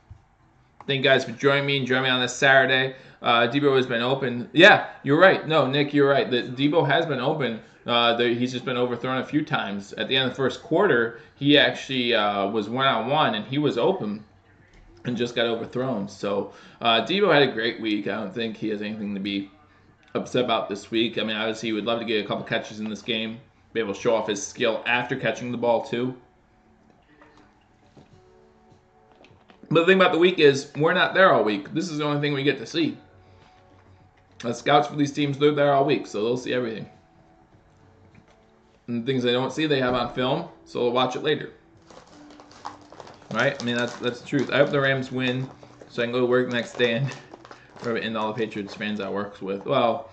Thank you guys for joining me on this Saturday. Debo has been open. Yeah, you're right. No, Nick, you're right. Debo has been open. He's just been overthrown a few times. At the end of the first quarter, he actually was one-on-one, and he was open and just got overthrown. So Debo had a great week. I don't think he has anything to be upset about this week. I mean, obviously, he would love to get a couple catches in this game, be able to show off his skill after catching the ball, too. But the thing about the week is we're not there all week. This is the only thing we get to see. The scouts for these teams, they're there all week, so they'll see everything. And things they don't see, they have on film, so they'll watch it later. Right? I mean, that's the truth. I hope the Rams win so I can go to work the next day and all the Patriots fans I work with. Well,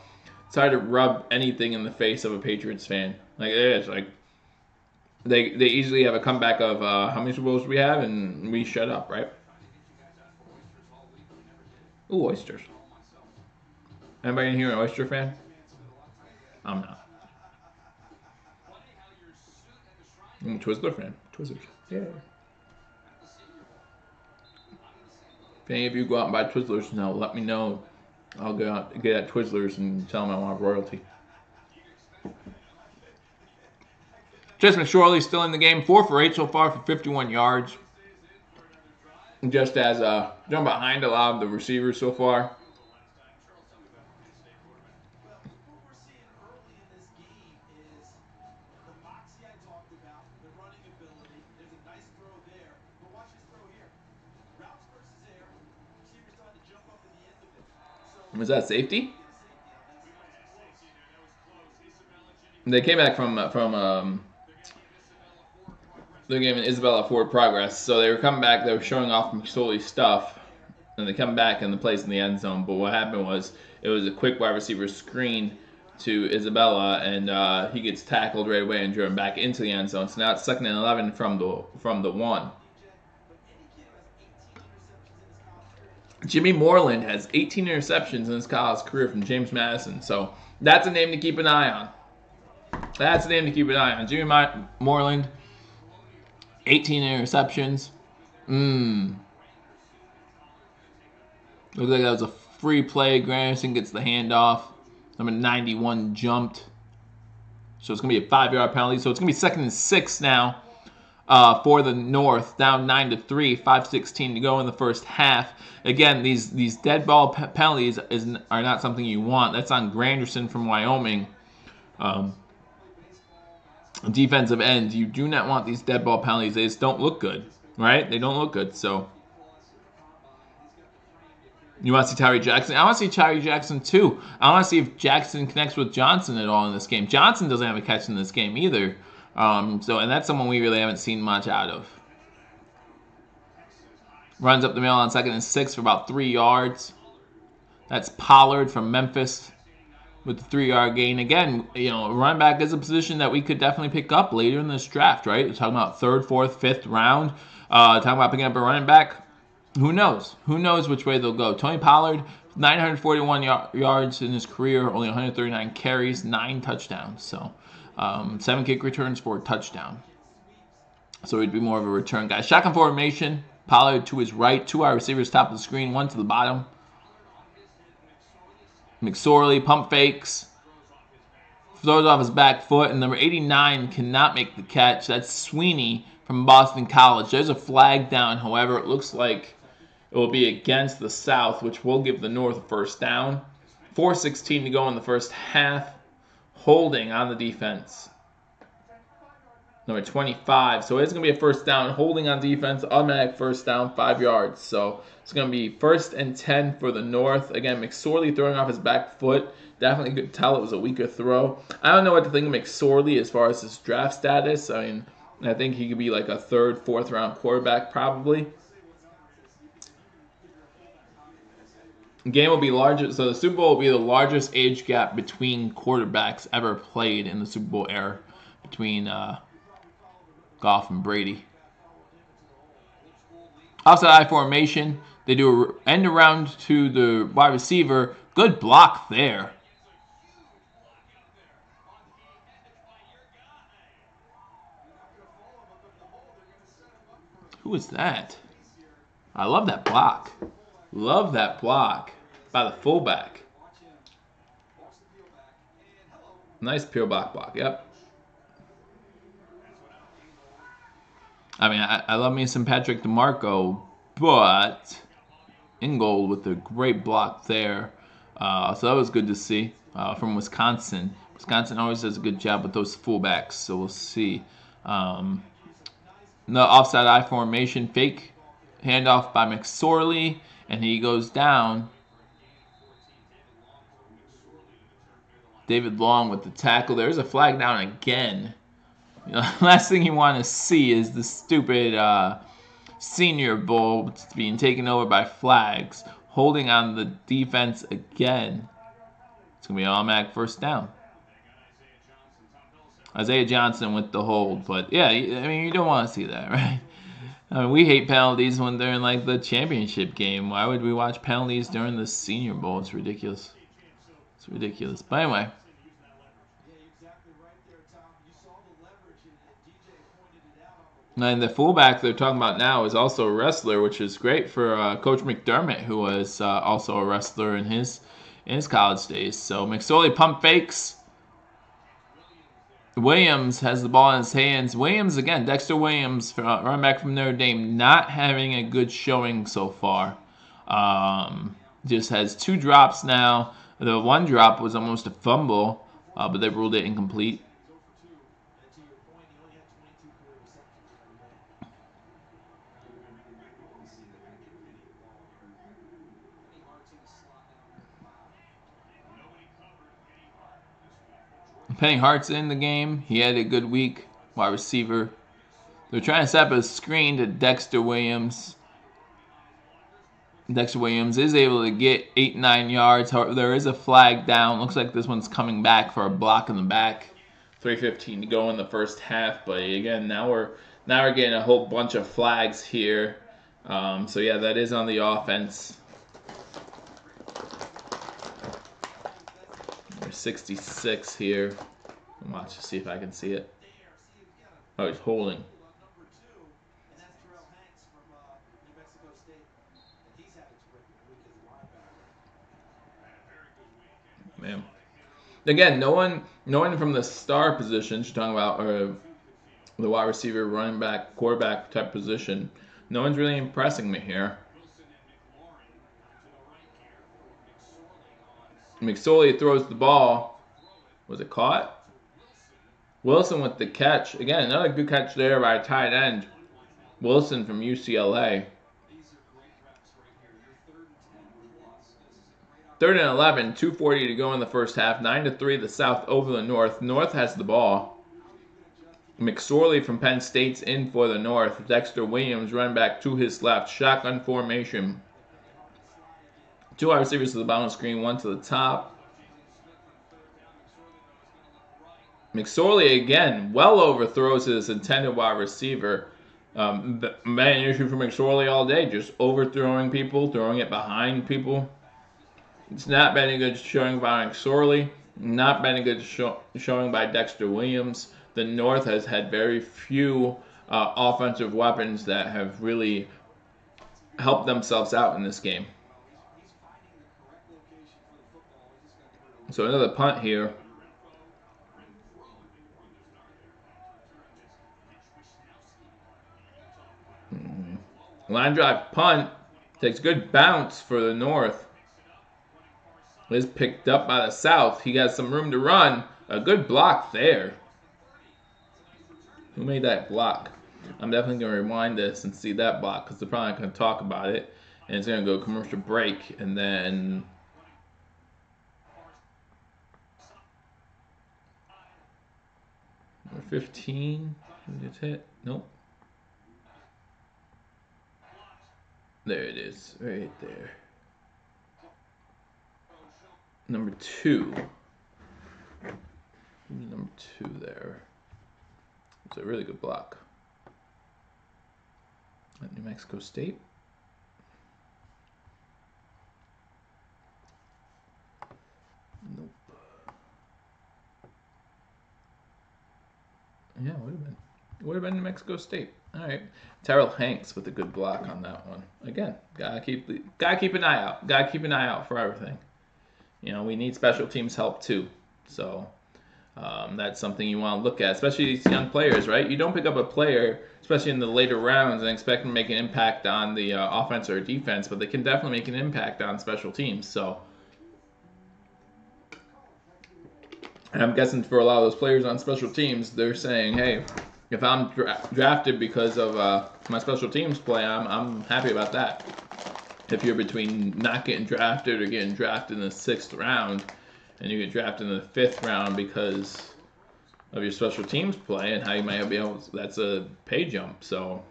it's hard to rub anything in the face of a Patriots fan. Like, it is. Like, they easily have a comeback of how many Super Bowls do we have, and we shut up, right? Ooh, oysters. Anybody in here an oyster fan? I'm not. I'm a Twizzler fan. Twizzlers. Yeah. If any of you go out and buy Twizzlers now, let me know. I'll go out and get at Twizzlers and tell them I want royalty. Just McSorley still in the game. 4 for 8 so far for 51 yards. Just as jumping behind a lot of the receivers so far. Was that safety? They came back from the game in Isabella Ford Progress, so they were coming back. They were showing off McSorley's stuff, and they come back and the place in the end zone. But what happened was it was a quick wide receiver screen to Isabella, and he gets tackled right away and driven back into the end zone. So now it's 2nd and 11 from the 1. Jimmy Moreland has 18 interceptions in his college career from James Madison. So that's a name to keep an eye on. Jimmy Moreland, 18 interceptions. Looks like that was a free play. Granderson gets the handoff. Number 91 jumped. So it's going to be a 5-yard penalty. So it's going to be 2nd and 6 now for the North. Down 9-3. 5:16 to go in the first half. Again, these dead ball penalties are not something you want. That's on Granderson from Wyoming. Defensive end. You do not want these dead ball penalties. They just don't look good, right? They don't look good. So you want to see Tyree Jackson? I want to see Tyree Jackson too. I want to see if Jackson connects with Johnson at all in this game. Johnson doesn't have a catch in this game either. And that's someone we really haven't seen much out of. Runs up the middle on 2nd and 6 for about 3 yards. That's Pollard from Memphis with the 3-yard gain. Again, running back is a position that we could definitely pick up later in this draft, right? We're talking about 3rd, 4th, 5th round. Talking about picking up a running back. Who knows? Who knows which way they'll go? Tony Pollard, 941 yards in his career, only 139 carries, 9 touchdowns. So 7 kick returns for a touchdown. So he'd be more of a return guy. Shotgun formation. Pollard to his right. 2 wide receivers top of the screen. 1 to the bottom. McSorley pump fakes. Throws off his back foot. And number 89 cannot make the catch. That's Sweeney from Boston College. There's a flag down. However, it looks like it will be against the South, which will give the North a first down. 4:16 to go in the first half. Holding on the defense. number 25. So it's going to be a first down. Holding on defense, automatic first down, 5 yards. So it's going to be 1st and 10 for the North. Again, McSorley throwing off his back foot. Definitely could tell it was a weaker throw. I don't know what to think of McSorley as far as his draft status. I mean, I think he could be like a 3rd, 4th round quarterback probably. The game will be larger. So the Super Bowl will be the largest age gap between quarterbacks ever played in the Super Bowl era between Goff and Brady. Outside I formation, they do an end around to the wide receiver. Good block there. Who is that? I love that block. Love that block by the fullback. Nice peel block. Yep. I mean, I love me some Patrick DeMarco, but Ingold with a great block there. So that was good to see from Wisconsin. Wisconsin always does a good job with those fullbacks, so we'll see. The offside I formation, fake handoff by McSorley, and he goes down. David Long with the tackle. There's a flag down again. You know, last thing you want to see is the stupid Senior Bowl being taken over by flags. Holding on the defense again. It's going to be an automatic first down. Isaiah Johnson with the hold. But, yeah, I mean, you don't want to see that, right? I mean, we hate penalties when they're in, like, the championship game. Why would we watch penalties during the Senior Bowl? It's ridiculous. It's ridiculous. But anyway. And the fullback they're talking about now is also a wrestler, which is great for Coach McDermott, who was also a wrestler in his college days. So McSorley pump fakes. Williams has the ball in his hands. Williams, again, Dexter Williams, running back from Notre Dame, not having a good showing so far. Just has 2 drops now. The one drop was almost a fumble, but they ruled it incomplete. Penny Hart's in the game. He had a good week. Wide receiver. They're trying to set up a screen to Dexter Williams. Dexter Williams is able to get 8-9 yards. However, there is a flag down. Looks like this one's coming back for a block in the back. 3:15 to go in the first half. But again, now we're getting a whole bunch of flags here. So yeah, that is on the offense. 66 here. Watch to see if I can see it. Oh, he's holding. Man. Again, no one from the star positions you're talking about, or the wide receiver, running back, quarterback type position. No one's really impressing me here. McSorley throws the ball. Was it caught? Wilson with the catch. Again, another good catch there by a tight end. Wilson from UCLA. 3rd and 11, 2:40 to go in the first half. 9-3 the South over the North. North has the ball. McSorley from Penn State's in for the North. Dexter Williams running back to his left. Shotgun formation. 2 wide receivers to the bottom of the screen, 1 to the top. McSorley, again, well overthrows his intended wide receiver. Been an issue for McSorley all day, just overthrowing people, throwing it behind people. It's not been a good showing by McSorley. Not been a good showing by Dexter Williams. The North has had very few offensive weapons that have really helped themselves out in this game. So another punt here. Line drive punt. Takes good bounce for the North. Is picked up by the South. He got some room to run. A good block there. Who made that block? I'm definitely going to rewind this and see that block because they're probably not going to talk about it. And it's going to go commercial break. And then number 15 gets hit. Nope. There it is, right there. Number 2. Number 2 there. It's a really good block. At New Mexico State. Nope. Yeah, would have been New Mexico State. All right, Terrell Hanks with a good block on that one. Again, gotta keep an eye out. Gotta keep an eye out for everything. You know, we need special teams help too. So that's something you want to look at, especially these young players, right? You don't pick up a player, especially in the later rounds, and expect them to make an impact on the offense or defense, but they can definitely make an impact on special teams. So. And I'm guessing for a lot of those players on special teams, they're saying, hey, if I'm drafted because of my special teams play, I'm happy about that. If you're between not getting drafted or getting drafted in the 6th round, and you get drafted in the 5th round because of your special teams play and how you might be able to, that's a pay jump. So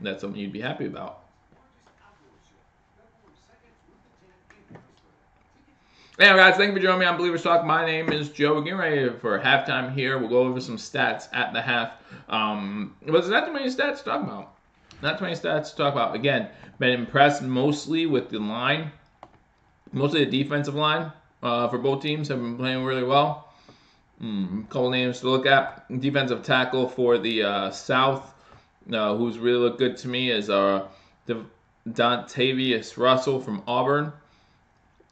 that's something you'd be happy about. Anyway, guys, thank you for joining me on Believers Talk. My name is Joe. We're getting ready for halftime here. We'll go over some stats at the half. But there's not too many stats to talk about. Not too many stats to talk about. Again, been impressed mostly with the line. Mostly the defensive line for both teams have been playing really well. A couple names to look at. Defensive tackle for the South, who's really looked good to me, is Dontavius Russell from Auburn.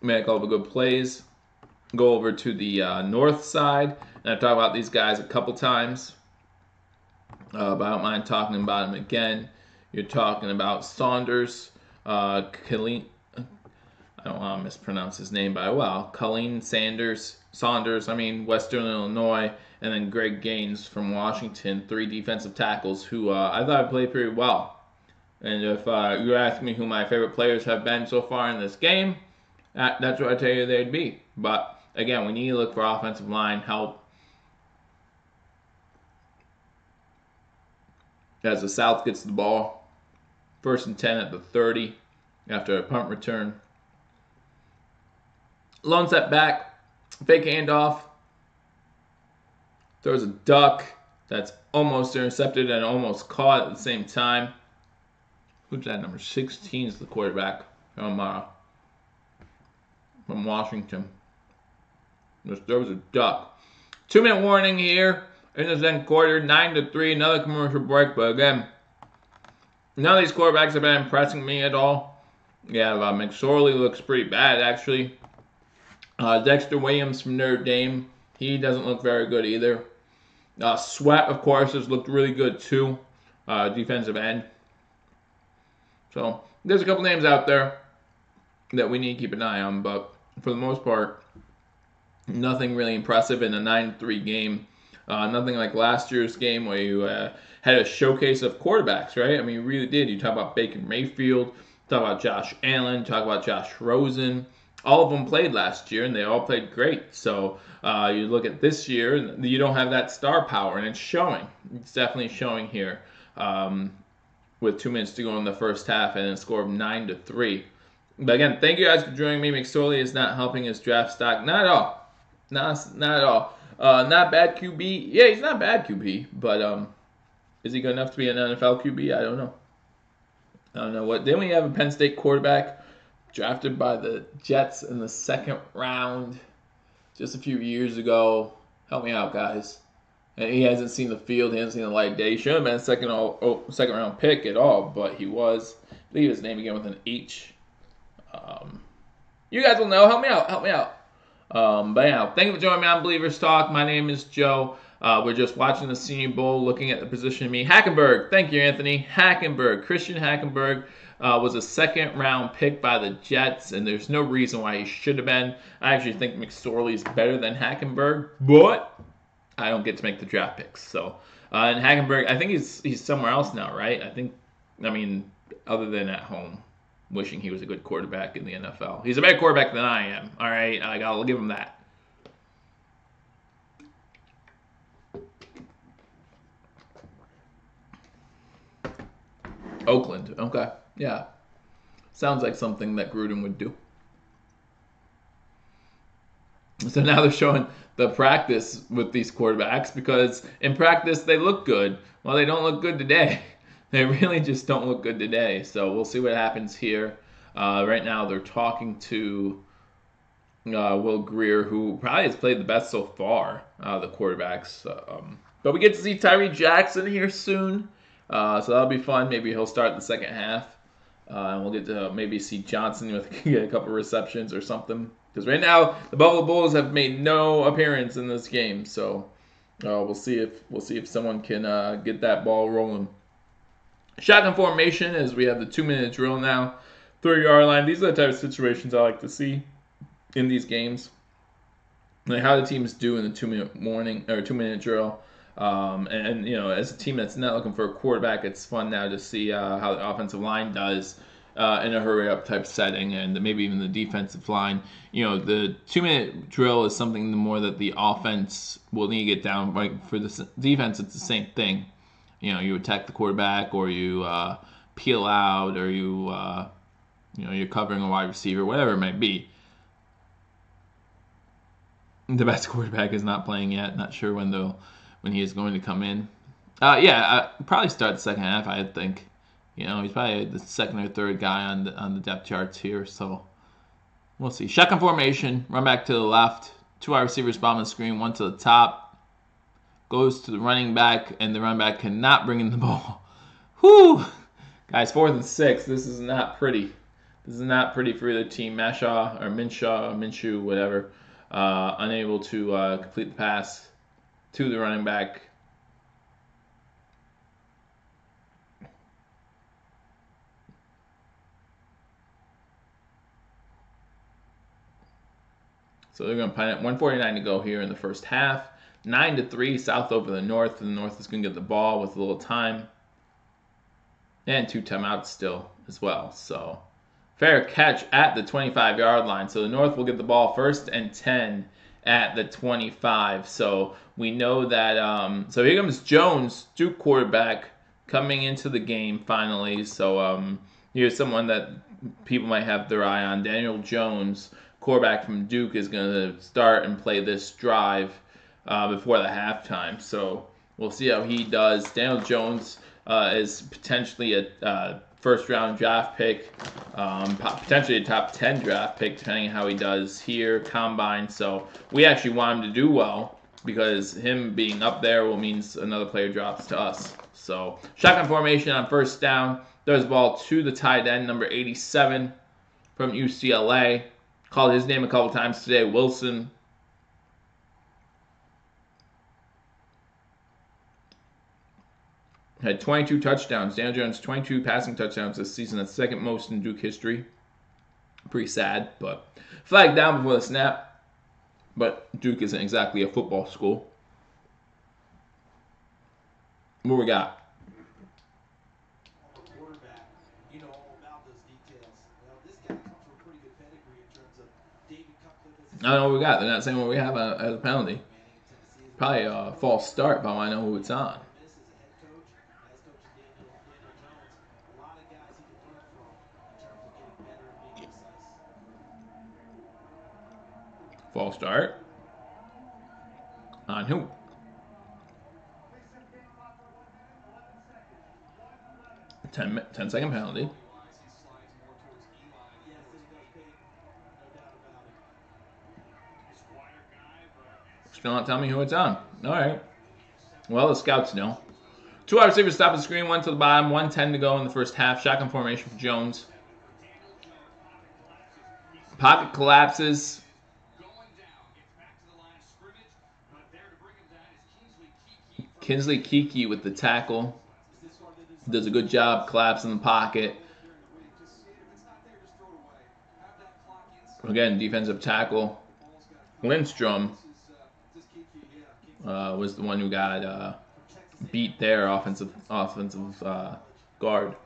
Made a couple of good plays. Go over to the north side, and I've talked about these guys a couple times, but I don't mind talking about them again. You're talking about Saunders, Colleen. I don't want to mispronounce his name, but Colleen Saunders, Western Illinois, and then Greg Gaines from Washington. 3 defensive tackles who I thought played pretty well. And if you ask me who my favorite players have been so far in this game, that's what I tell you they'd be. But again, we need to look for offensive line help as the South gets the ball. 1st and 10 at the 30 after a punt return. Lone set back, fake handoff. Throws a duck that's almost intercepted and almost caught at the same time. Who's that? Number 16 is the quarterback from Washington. There was a duck. 2-minute warning here in the second quarter. 9-3. Another commercial break. But again, none of these quarterbacks have been impressing me at all. Yeah, McSorley looks pretty bad actually. Dexter Williams from Notre Dame. He doesn't look very good either. Sweat, of course, has looked really good too. Defensive end. So there's a couple names out there that we need to keep an eye on, but for the most part, nothing really impressive in a 9-3 game. Nothing like last year's game where you had a showcase of quarterbacks, right? I mean, you really did. You talk about Baker Mayfield, talk about Josh Allen, talk about Josh Rosen. All of them played last year, and they all played great. So you look at this year, you don't have that star power, and it's showing. It's definitely showing here with 2 minutes to go in the first half and a score of 9-3. But again, thank you guys for joining me. McSorley is not helping his draft stock. Not at all. Not at all. Not bad QB. Yeah, he's not bad QB, but is he good enough to be an NFL QB? I don't know. What? Didn't we have a Penn State quarterback drafted by the Jets in the 2nd round just a few years ago? Help me out, guys. And he hasn't seen the field. He hasn't seen the light of day. He should have been a second round pick at all, but he was. I believe his name began with an H. You guys will know. Help me out. But anyhow, thank you for joining me on Believers Talk. My name is Joe. We're just watching the Senior Bowl, looking at the position of me. Hackenberg. Thank you, Anthony. Christian Hackenberg was a 2nd round pick by the Jets, and there's no reason why he should have been. I actually think McSorley is better than Hackenberg, but I don't get to make the draft picks. So And Hackenberg, I think he's somewhere else now, right? I mean, other than at home, wishing he was a good quarterback in the NFL. He's a better quarterback than I am. All right, I'll give him that. Oakland, okay, yeah, sounds like something that Gruden would do. So now they're showing the practice with these quarterbacks because in practice they look good. Well, they don't look good today. They really just don't look good today. So we'll see what happens here. Right now they're talking to Will Grier, who probably has played the best so far, the quarterbacks. But we get to see Tyree Jackson here soon. So that'll be fun. Maybe he'll start the second half. And we'll get to maybe see Johnson get a couple receptions or something. Because right now the Buffalo Bulls have made no appearance in this game, so we'll see if someone can get that ball rolling. Shotgun formation as we have the 2-minute drill now, 30-yard line. These are the type of situations I like to see in these games, like how the teams do in the 2-minute drill. And you know, as a team that's not looking for a quarterback, it's fun now to see how the offensive line does in a hurry-up type setting, and maybe even the defensive line. You know, the 2-minute drill is something the more that the offense will need to get down. Like for the defense, it's the same thing. You know, you attack the quarterback, or you peel out, or you're covering a wide receiver, whatever it might be. The best quarterback is not playing yet. Not sure when he is going to come in. Probably start the second half, I think. You know, he's probably the second or third guy on the depth charts here, so we'll see. Shotgun formation, run back to the left, 2 wide receivers bottom of the screen, 1 to the top, goes to the running back, and the running back cannot bring in the ball. Whew! Guys, 4th and 6, this is not pretty. This is not pretty for either team. Minshew, whatever, unable to complete the pass to the running back. So they're going to punt it. 1:49 to go here in the first half. 9-3, South over the North. And the North is going to get the ball with a little time. And 2 timeouts still as well. So fair catch at the 25-yard line. So the North will get the ball 1st and 10 at the 25. So we know that. So here comes Jones, Duke quarterback, coming into the game finally. So here's someone that people might have their eye on. Daniel Jones, quarterback from Duke, is going to start and play this drive before the halftime. So we'll see how he does. Daniel Jones is potentially a first-round draft pick, potentially a top 10 draft pick, depending on how he does here, combine. So we actually want him to do well because him being up there will means another player drops to us. So shotgun formation on 1st down. Throws the ball to the tight end, number 87 from UCLA. Called his name a couple times today, Wilson. Had 22 touchdowns. Daniel Jones, 22 passing touchdowns this season. That's 2nd most in Duke history. Pretty sad, but flag down before the snap. But Duke isn't exactly a football school. What we got? I don't know what we got. They're not saying what we have as a penalty. Probably a false start, but I know who it's on. False start. On who? Ten-second penalty. Still not telling me who it's on. All right. Well, the scouts know. 2 wide receivers stop the screen, 1 to the bottom, 1:10 to go in the first half. Shotgun formation for Jones. Pocket collapses. Kinsley Keke with the tackle. Does a good job collapsing the pocket. Again, defensive tackle. Lindstrom was the one who got beat their offensive guard.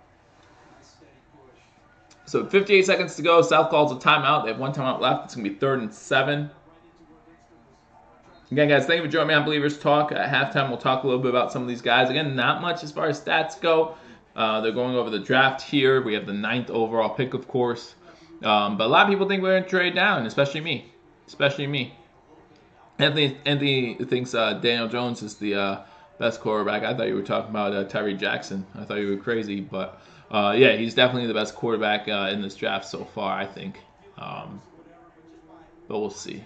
So 58 seconds to go. South calls a timeout. They have 1 timeout left. It's going to be 3rd and 7. Again, guys, thank you for joining me on Believers Talk. At halftime, we'll talk a little bit about some of these guys. Again, not much as far as stats go. They're going over the draft here. We have the 9th overall pick, of course. But a lot of people think we're going to trade down, especially me. Anthony thinks Daniel Jones is the best quarterback. I thought you were talking about Tyree Jackson. I thought you were crazy, but yeah, he's definitely the best quarterback in this draft so far, I think. But we'll see.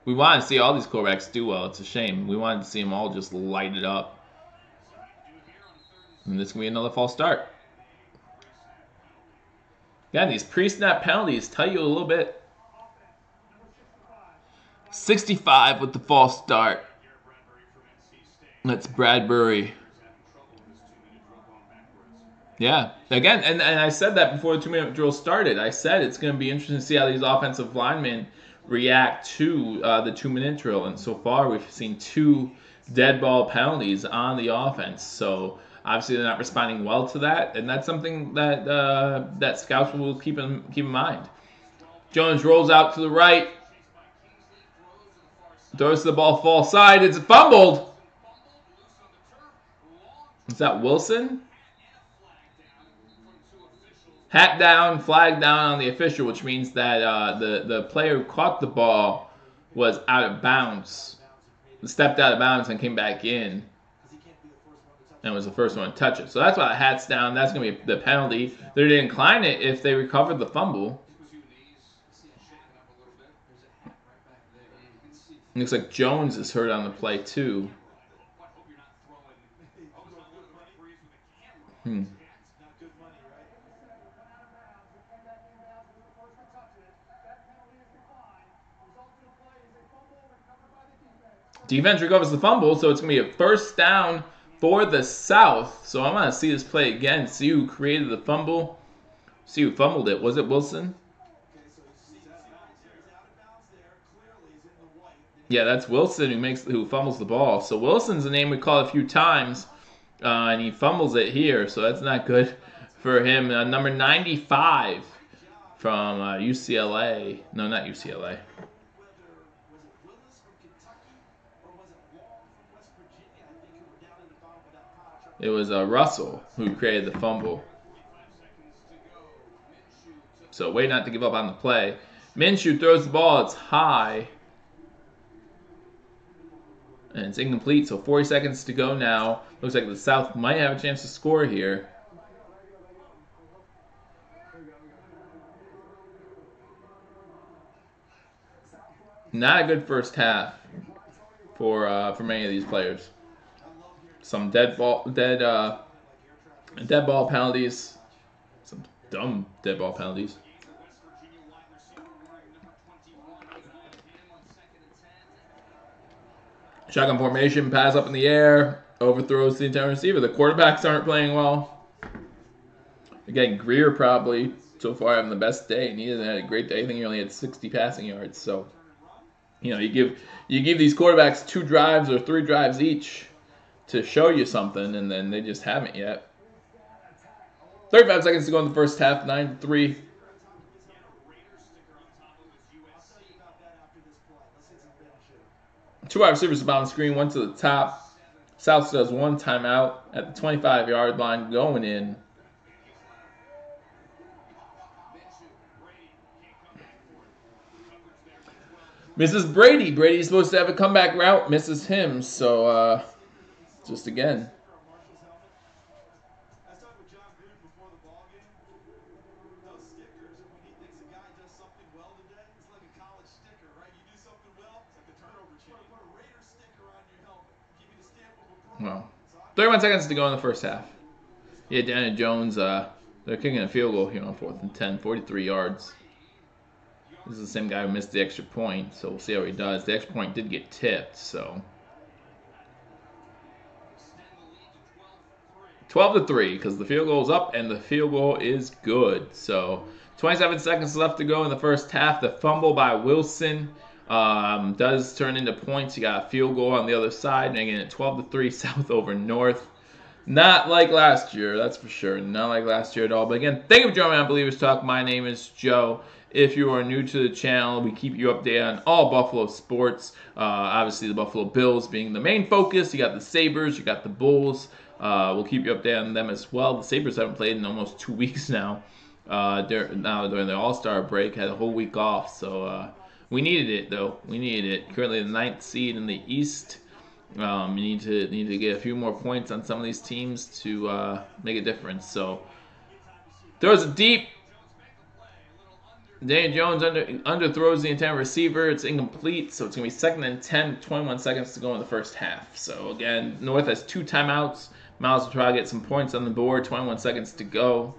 We want to see all these quarterbacks do well. It's a shame. We wanted to see them all just light it up. And this is going to be another false start. Yeah, these pre-snap penalties tell you a little bit. 65 with the false start. That's Bradbury. Yeah, again, and I said that before the 2-minute drill started. I said it's going to be interesting to see how these offensive linemen react to the 2-minute drill. And so far, we've seen 2 dead ball penalties on the offense. So obviously, they're not responding well to that, and that's something that that scouts will keep in mind. Jones rolls out to the right, throws the ball false side. It's fumbled. Is that Wilson? Hat down, flag down on the official, which means that the player who caught the ball was out of bounds, stepped out of bounds and came back in, and was the first one to touch it. So that's why the hat's down. That's going to be the penalty. They're going to incline it if they recovered the fumble. Looks like Jones is hurt on the play too. Defense recovers the fumble, so it's going to be a first down for the South. So I'm going to see this play again, see who created the fumble, see who fumbled it. Was it Wilson? Yeah, that's Wilson who fumbles the ball. So Wilson's a name we call a few times, and he fumbles it here, so that's not good for him. Number 95 from UCLA. No, not UCLA. It was Russell who created the fumble. So way not to give up on the play. Minshew throws the ball. It's high. And it's incomplete, so 40 seconds to go now. Looks like the South might have a chance to score here. Not a good first half for many of these players. Some dead ball penalties. Some dumb dead ball penalties. Shotgun formation, pass up in the air, overthrows the entire receiver. The quarterbacks aren't playing well. Again, Greer probably so far having the best day, and he hasn't had a great day. I think he only had 60 passing yards. So, you know, you give these quarterbacks 2 drives or 3 drives each to show you something, and then they just haven't yet. 35 seconds to go in the first half, 9-3. Two wide receivers about on the screen, one to the top. South does 1 timeout at the 25-yard line going in. Misses Brady. Brady's supposed to have a comeback route, misses him. So, just again. Well, 31 seconds to go in the first half. Yeah, Daniel Jones, they're kicking a field goal here on 4th and 10, 43 yards. This is the same guy who missed the extra point, so we'll see how he does. The extra point did get tipped, so. 12-3, because the field goal is up, and the field goal is good. So, 27 seconds left to go in the first half. The fumble by Wilson does turn into points. You got a field goal on the other side, making it 12-3 South over North. Not like last year, that's for sure. Not like last year at all. But again, thank you for joining me on Believers Talk. My name is Joe. If you are new to the channel, we keep you updated on all Buffalo sports. Obviously, the Buffalo Bills being the main focus. You got the Sabres, you got the Bulls. We'll keep you updated on them as well. The Sabres haven't played in almost 2 weeks now. During the All-Star break, had a whole week off. So we needed it, though. We needed it. Currently the 9th seed in the East. You need to get a few more points on some of these teams to make a difference. So throws it deep. Daniel Jones underthrows the intended receiver. It's incomplete, so it's going to be 2nd and 10, 21 seconds to go in the first half. So again, North has 2 timeouts. Miles will try to get some points on the board. 21 seconds to go.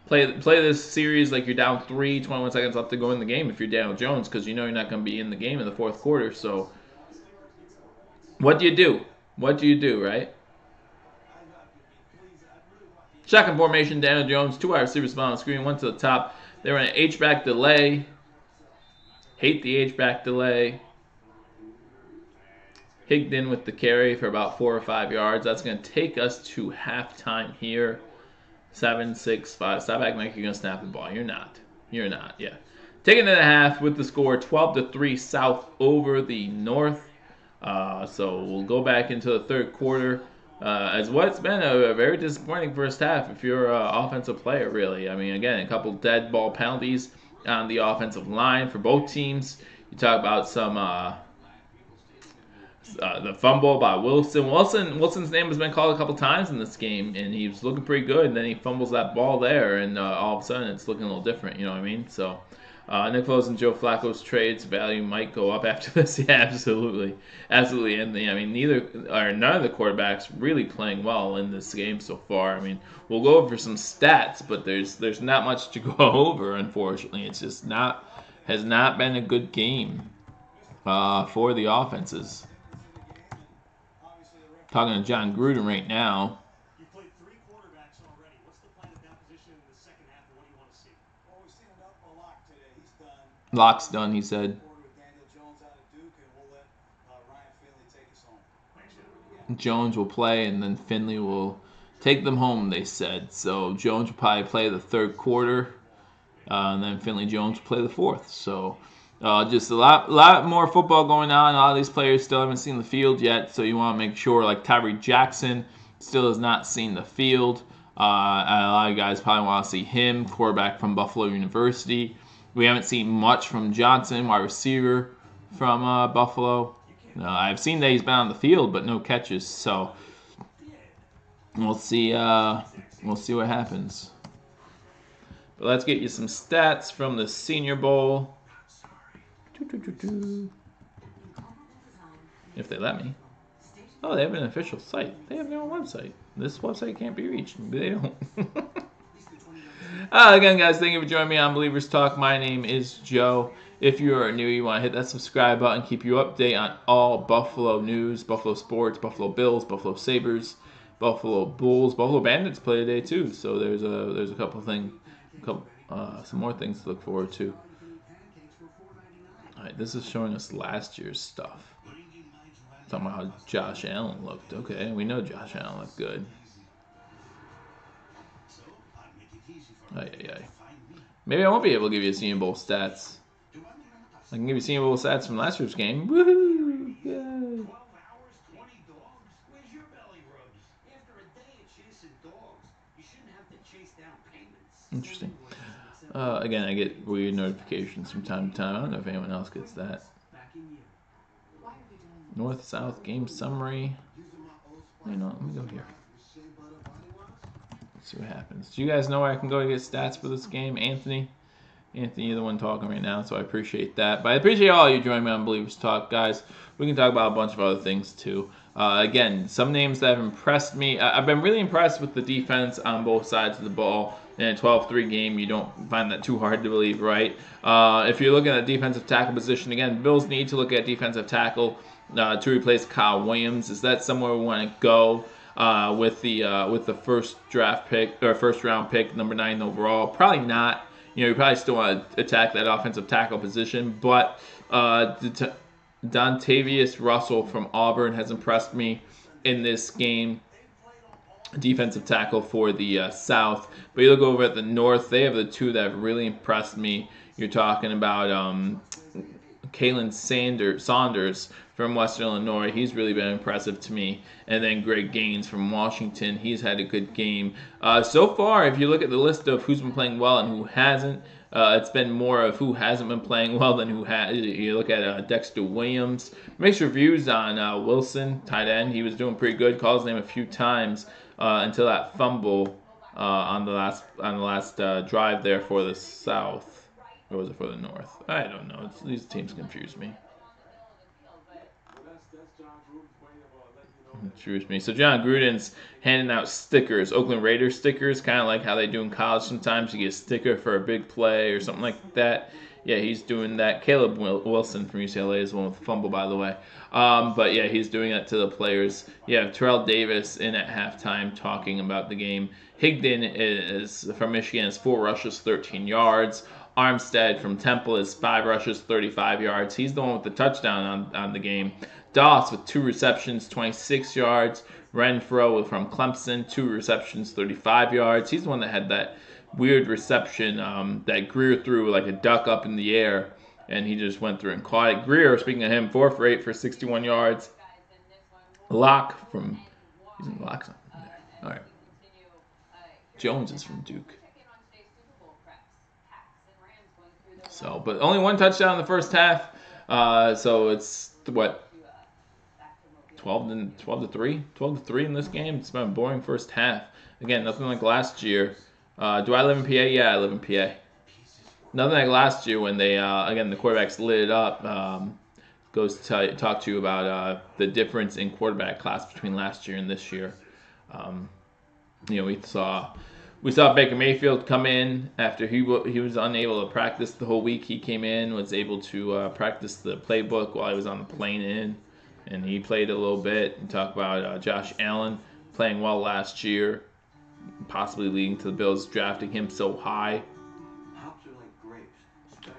Play this series like you're down 3, 21 seconds left to go in the game if you're Daniel Jones, because you know you're not going to be in the game in the 4th quarter. So what do you do? What do you do, right? Shotgun formation, Daniel Jones, 2 wide receivers on the screen, 1 to the top. They run an H-back delay. Hate the H-back delay. Higdon with the carry for about 4 or 5 yards. That's going to take us to halftime here. 7, 6, 5. Stop acting like you're going to snap the ball. You're not. You're not, yeah. Taking it at half with the score 12-3 South over the North. So we'll go back into the 3rd quarter. As what's been a very disappointing first half if you're an offensive player, really. I mean, again, a couple dead ball penalties on the offensive line for both teams. You talk about some the fumble by Wilson. Wilson's name has been called a couple times in this game, and he was looking pretty good, and then he fumbles that ball there, and all of a sudden it's looking a little different, you know what I mean? So Nick Foles and Joe Flacco's trades value might go up after this. Yeah, absolutely. Absolutely. And I mean, none of the quarterbacks really playing well in this game so far. I mean, we'll go over some stats, but there's not much to go over, unfortunately. It's just has not been a good game for the offenses. Talking to John Gruden right now. Lock's done, he said. Jones will play, and then Finley will take them home, they said. So Jones will probably play the 3rd quarter, and then Finley Jones will play the 4th. So just a lot more football going on. A lot of these players still haven't seen the field yet, so you want to make sure, like Tyree Jackson still has not seen the field. A lot of guys probably want to see him, quarterback from Buffalo University. We haven't seen much from Johnson, wide receiver from Buffalo. I've seen that he's been on the field, but no catches. So we'll see. We'll see what happens. But let's get you some stats from the Senior Bowl, if they let me. Oh, they have an official site. They have their own website. This website can't be reached. They don't. Again, guys, thank you for joining me on Believers Talk. My name is Joe. If you are new, you want to hit that subscribe button, keep you updated on all Buffalo news, Buffalo sports, Buffalo Bills, Buffalo Sabres, Buffalo Bulls. Buffalo Bandits play today too, so there's a couple things, some more things to look forward to. All right, this is showing us last year's stuff. Talking about how Josh Allen looked. Okay, we know Josh Allen looked good. Maybe I won't be able to give you Senior Bowl stats. I can give you Senior Bowl stats from last year's game. Woohoo! Yay! Interesting. Again, I get weird notifications from time to time. I don't know if anyone else gets that. North-South game summary. You know, let me go here. See what happens. Do you guys know where I can go to get stats for this game? Anthony, you're the one talking right now, so I appreciate that. But I appreciate all of you joining me on Believers Talk, guys. We can talk about a bunch of other things, too. Again, some names that have impressed me. I've been really impressed with the defense on both sides of the ball. In a 12-3 game, you don't find that too hard to believe, right? If you're looking at defensive tackle position, again, Bills need to look at defensive tackle to replace Kyle Williams. Is that somewhere we want to go? With the first draft pick or first round pick, number 9 overall, probably not. you probably still want to attack that offensive tackle position. But Dontavius Russell from Auburn has impressed me in this game. Defensive tackle for the South. But you look over at the North, they have the two that have really impressed me. You're talking about Kalen Saunders from Western Illinois. He's really been impressive to me. And then Greg Gaines from Washington. He's had a good game. So far, if you look at the list of who's been playing well and who hasn't, it's been more of who hasn't been playing well than who has. You look at Dexter Williams. Mixed reviews on Wilson, tight end. He was doing pretty good. Called his name a few times until that fumble on the last drive there for the South. Or was it for the North? I don't know. These teams confuse me. Confuse me. So John Gruden's handing out stickers, Oakland Raiders stickers, kind of like how they do in college sometimes. You get a sticker for a big play or something like that. Yeah, he's doing that. Caleb Wilson from UCLA is the one with the fumble, by the way. But yeah, he's doing that to the players. Yeah, Terrell Davis in at halftime talking about the game. Higdon is from Michigan, has 4 rushes, 13 yards. Armstead from Temple is 5 rushes, 35 yards. He's the one with the touchdown on the game. Doss with 2 receptions, 26 yards. Renfro from Clemson, 2 receptions, 35 yards. He's the one that had that weird reception that Greer threw like a duck up in the air, and he just went through and caught it. Greer, speaking of him, 4 for 8 for 61 yards. Locke from, he's in Locke's on there. All right. Jones is from Duke. So, but only 1 touchdown in the first half. So it's what, 12 to 3 in this game. It's been a boring first half. Again, nothing like last year. Do I live in PA? Yeah, I live in PA. Nothing like last year when they again the quarterbacks lit it up. Goes to talk to you about the difference in quarterback class between last year and this year. We saw Baker Mayfield come in after he was unable to practice the whole week. He came in, was able to practice the playbook while he was on the plane in, and he played a little bit. And talk about Josh Allen playing well last year, possibly leading to the Bills drafting him so high.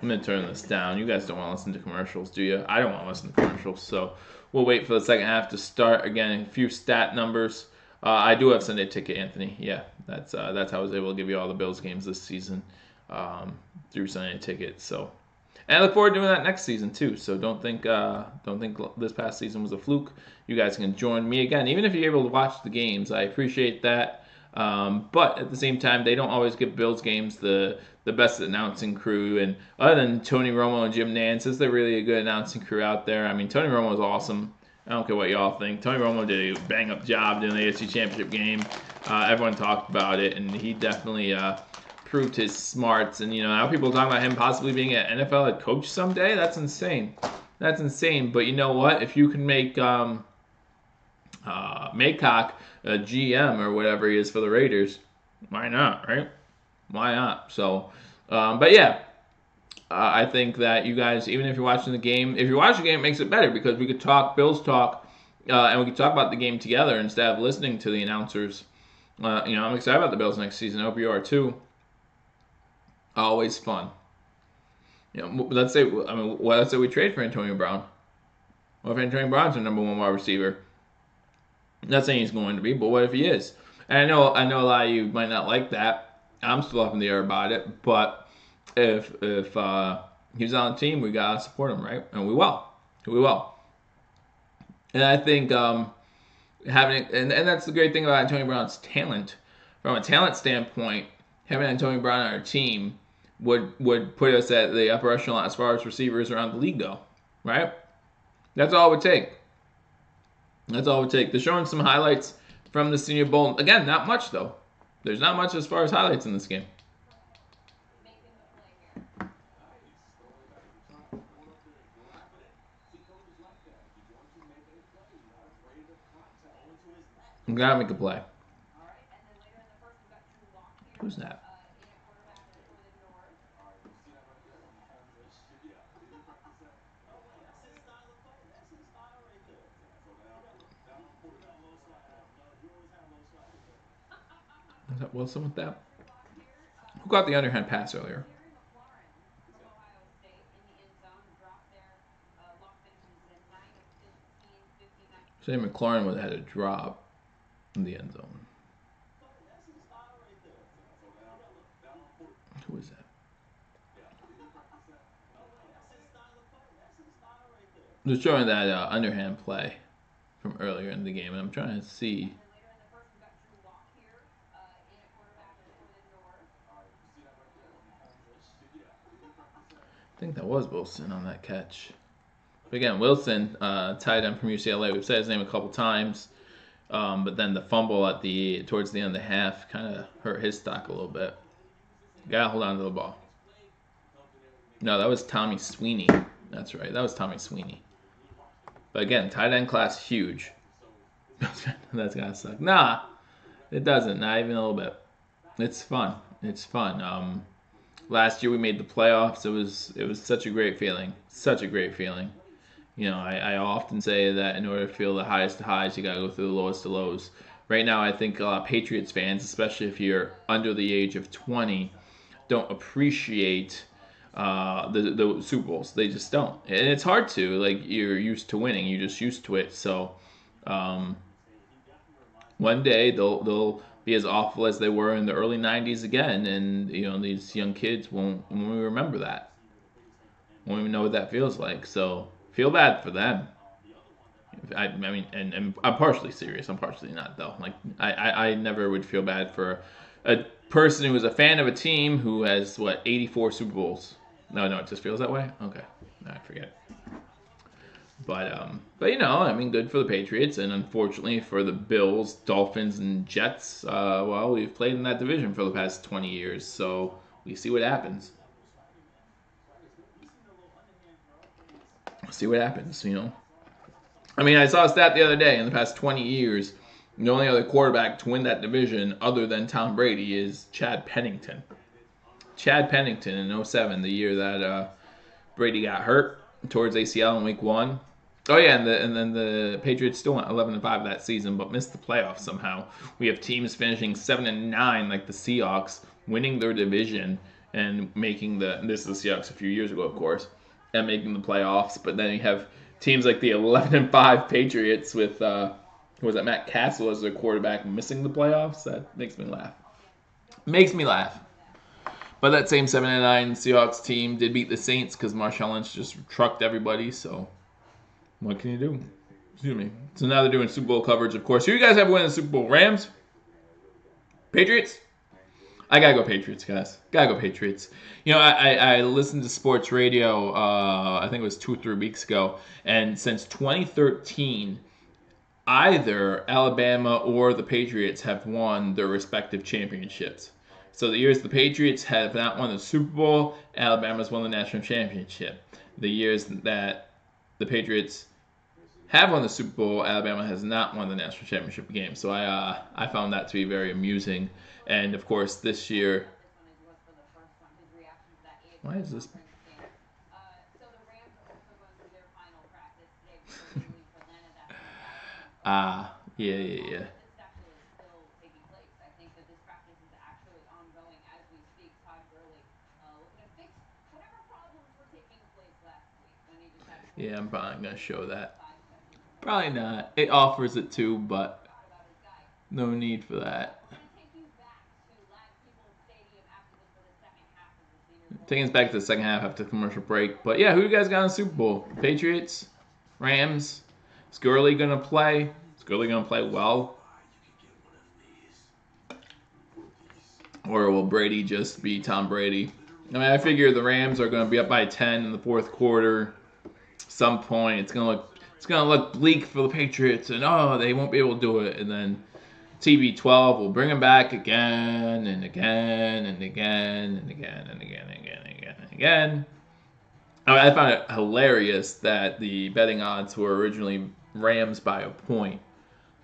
I'm going to turn this down. You guys don't want to listen to commercials, do you? I don't want to listen to commercials, so we'll wait for the second half to start. Again, a few stat numbers. I do have Sunday Ticket, Anthony. Yeah, that's how I was able to give you all the Bills games this season through Sunday Ticket. So, and I look forward to doing that next season too. So don't think this past season was a fluke. You guys can join me again, even if you're able to watch the games. I appreciate that. But at the same time, they don't always give Bills games the best announcing crew. And other than Tony Romo and Jim Nantz, is there really a good announcing crew out there? I mean, Tony Romo is awesome. I don't care what y'all think. Tony Romo did a bang-up job during the AFC Championship game. Everyone talked about it, and he definitely proved his smarts. And, now people are talking about him possibly being an NFL head coach someday. That's insane. That's insane. But you know what? If you can make Maycock a GM or whatever he is for the Raiders, why not, right? Why not? So, but yeah. I think that you guys, even if you're watching the game, if you watch the game, it makes it better because we could talk Bills talk, and we could talk about the game together instead of listening to the announcers. I'm excited about the Bills next season. I hope you are too. Always fun. Let's say we trade for Antonio Brown. What if Antonio Brown's our number 1 wide receiver? I'm not saying he's going to be, but what if he is? And I know a lot of you might not like that. I'm still up in the air about it, but if he's on the team, we gotta support him, right? And we will. And I think having and that's the great thing about Antonio Brown's talent. From a talent standpoint, having Antonio Brown on our team would put us at the upper echelon as far as receivers around the league go, right? That's all it would take. They're showing some highlights from the Senior Bowl. Again, not much though. There's not much as far as highlights in this game. You gotta make a play. Who's that? Is that Wilson with that? Who got the underhand pass earlier? Say McLaurin would have had a drop in the end zone. Who is that? Just showing that underhand play from earlier in the game, and I'm trying to see. I think that was Wilson on that catch. But again, Wilson, tight end from UCLA. We've said his name a couple times, but then the fumble towards the end of the half kind of hurt his stock a little bit. Gotta hold on to the ball. No, that was Tommy Sweeney. That's right, that was Tommy Sweeney. But again, tight end class huge. That's gotta suck. Nah, it doesn't. Not even a little bit. It's fun. It's fun. Last year we made the playoffs. It was such a great feeling. Such a great feeling. You know, I often say that in order to feel the highest of highs, you gotta go through the lowest of lows. Right now, I think a lot of Patriots fans, especially if you're under the age of 20, don't appreciate the Super Bowls. They just don't, and it's hard to. Like, you're used to winning, you're just used to it. So one day they'll be as awful as they were in the early 90s again, and you know, these young kids won't remember that. Won't even know what that feels like. So feel bad for them. I mean, and I'm partially serious. I'm partially not, though. Like, I never would feel bad for a person who is a fan of a team who has, 84 Super Bowls. No, it just feels that way? Okay. I forget. But you know, I mean, good for the Patriots, and unfortunately for the Bills, Dolphins, and Jets, well, we've played in that division for the past 20 years, so we see what happens. See what happens, you know. I mean, I saw a stat the other day. In the past 20 years, the only other quarterback to win that division other than Tom Brady is Chad Pennington. Chad Pennington in 2007, the year that Brady got hurt towards ACL in Week 1. Oh yeah, and then the Patriots still went 11-5 that season, but missed the playoffs somehow. We have teams finishing 7-9, like the Seahawks, winning their division and making this is the Seahawks a few years ago, of course, and making the playoffs. But then you have teams like the 11-5 Patriots with was that Matt Castle as their quarterback, missing the playoffs. That makes me laugh. Makes me laugh. But that same 7-9 Seahawks team did beat the Saints because Marshawn Lynch just trucked everybody. So what can you do? Excuse me. So now they're doing Super Bowl coverage, of course. Who you guys have winning the Super Bowl? Rams? Patriots? I gotta go Patriots, guys. Gotta go Patriots. You know, I listened to sports radio, I think it was 2 or 3 weeks ago, and since 2013, either Alabama or the Patriots have won their respective championships. So the years the Patriots have not won the Super Bowl, Alabama's won the national championship. The years that the Patriots have won the Super Bowl, Alabama has not won the national championship game. So I found that to be very amusing. And of course, this year, why is this? Yeah. Yeah, I'm probably gonna show that. Probably not. It offers it too, but no need for that. Taking us back to the second half after the commercial break. But yeah, who you guys got in the Super Bowl? Patriots? Rams? Is Gurley gonna play? Is Gurley gonna play well? Or will Brady just be Tom Brady? I mean, I figure the Rams are gonna be up by 10 in the fourth quarter. Some point, it's gonna look bleak for the Patriots, and they won't be able to do it. And then TB12 will bring him back again and again and again and again and again and again and again and again. I mean, I found it hilarious that the betting odds were originally Rams by a point.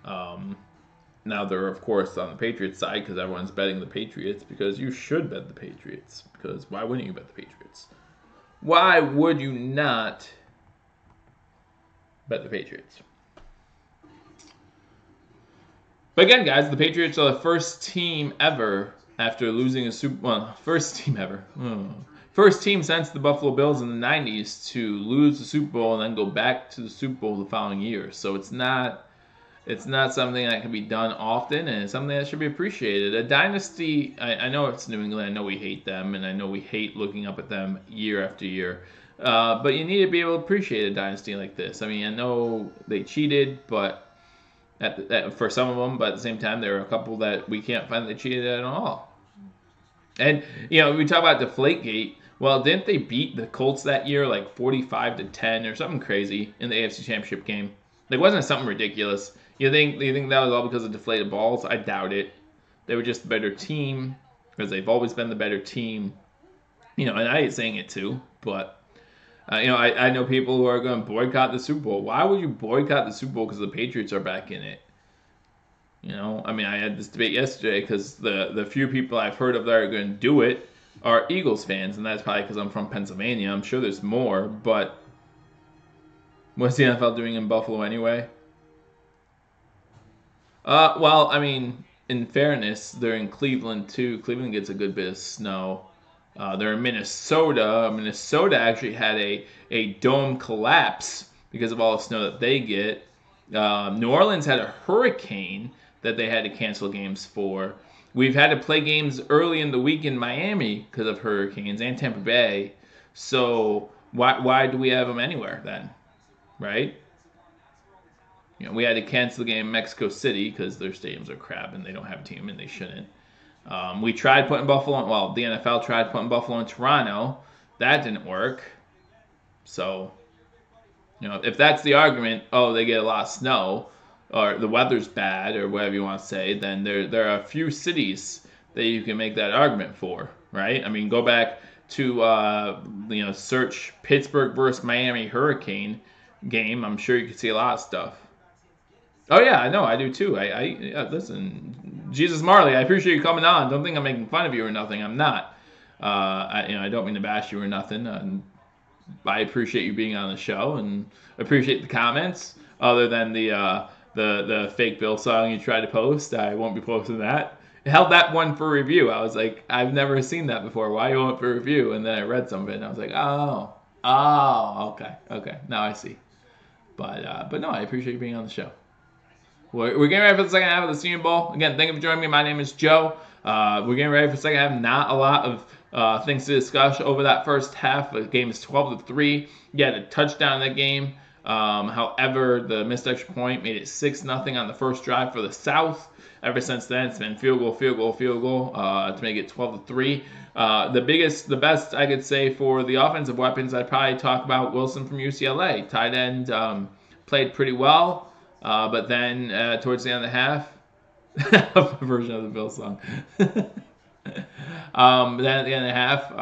Now they're, of course, on the Patriots side because everyone's betting the Patriots, because you should bet the Patriots, because why wouldn't you bet the Patriots? Why would you not bet the Patriots? But again, guys, the Patriots are the first team ever after losing a Super Bowl. Well, first team ever. First team since the Buffalo Bills in the 90s to lose the Super Bowl and then go back to the Super Bowl the following year. So it's not It's not something that can be done often, and it's something that should be appreciated. A dynasty, I know it's New England. I know we hate them, and I know we hate looking up at them year after year. But you need to be able to appreciate a dynasty like this. I mean, I know they cheated, but for some of them, but at the same time, there are a couple that we can't find that they cheated at all. And, we talk about Deflategate. Well, didn't they beat the Colts that year like 45-10 or something crazy in the AFC Championship game? Like, wasn't it something ridiculous? You think that was all because of deflated balls? I doubt it. They were just the better team because they've always been the better team. And I hate saying it too, but I know people who are going to boycott the Super Bowl. Why would you boycott the Super Bowl because the Patriots are back in it? I mean, I had this debate yesterday because the few people I've heard of that are going to do it are Eagles fans, and that's probably because I'm from Pennsylvania. I'm sure there's more, but what's the NFL doing in Buffalo anyway? Well, I mean, in fairness, they're in Cleveland too. Cleveland gets a good bit of snow. They're in Minnesota. Minnesota actually had a dome collapse because of all the snow that they get. New Orleans had a hurricane that they had to cancel games for. We've had to play games early in the week in Miami because of hurricanes and Tampa Bay. So why do we have them anywhere then, right? We had to cancel the game in Mexico City because their stadiums are crap and they don't have a team and they shouldn't. We tried putting Buffalo, well, the NFL tried putting Buffalo in Toronto. That didn't work. So, if that's the argument, they get a lot of snow or the weather's bad or whatever you want to say, then there are a few cities that you can make that argument for, right? I mean, go back to, search Pittsburgh versus Miami Hurricane game. I'm sure you can see a lot of stuff. Oh yeah, I know, I do too. Listen, Jesus Marley, I appreciate you coming on. Don't think I'm making fun of you or nothing. I'm not. I don't mean to bash you or nothing. I appreciate you being on the show and appreciate the comments. Other than the fake Bill song you tried to post, I won't be posting that. I held that one for review. I was like, I've never seen that before. Why you want it for review? And then I read some of it and I was like, okay, now I see. But no, I appreciate you being on the show. We're getting ready for the second half of the Senior Bowl. Again, thank you for joining me. My name is Joe. We're getting ready for the second half. Not a lot of things to discuss over that first half. The game is 12-3. You had a touchdown in that game. However, the missed extra point made it 6-0 on the first drive for the South. Ever since then, it's been field goal to make it 12-3. The best I could say for the offensive weapons, I'd probably talk about Wilson from UCLA. Tight end played pretty well. But then towards the end of the half, a version of the Bill song. Then at the end of the half,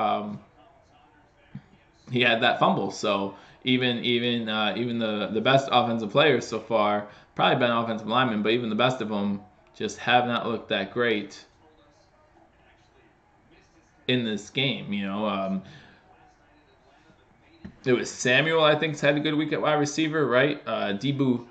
he had that fumble. So even the best offensive players so far, probably been offensive linemen, but even the best of them just have not looked that great in this game. It was Samuel, I think, had a good week at wide receiver, right? Deebo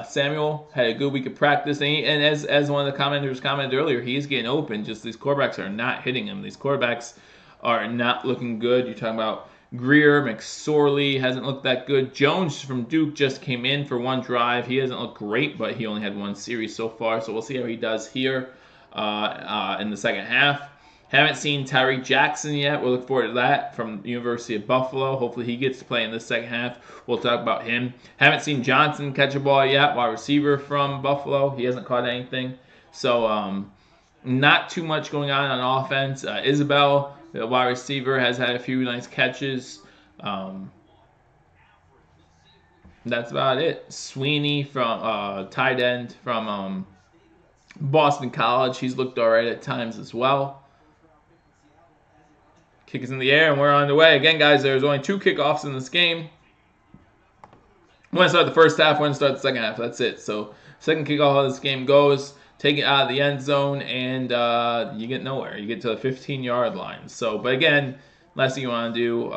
Samuel had a good week of practice, and as one of the commenters commented earlier, he's getting open. Just these quarterbacks are not hitting him. These quarterbacks are not looking good. You're talking about Greer, McSorley hasn't looked that good. Jones from Duke just came in for one drive. He hasn't looked great, but he only had one series so far, so we'll see how he does here in the second half. Haven't seen Tyree Jackson yet. We'll look forward to that from the University of Buffalo. Hopefully he gets to play in the second half. We'll talk about him. Haven't seen Johnson catch a ball yet, wide receiver from Buffalo. He hasn't caught anything. So not too much going on offense. Isabel, the wide receiver, has had a few nice catches. That's about it. Sweeney from tight end from Boston College. He's looked all right at times as well. Kick is in the air, and we're on the way. Again, guys, there's only 2 kickoffs in this game. One to start the first half, one to start the second half. That's it. So, second kickoff of this game goes, take it out of the end zone, and you get nowhere. You get to the 15-yard line. So, but again, last thing you want to do,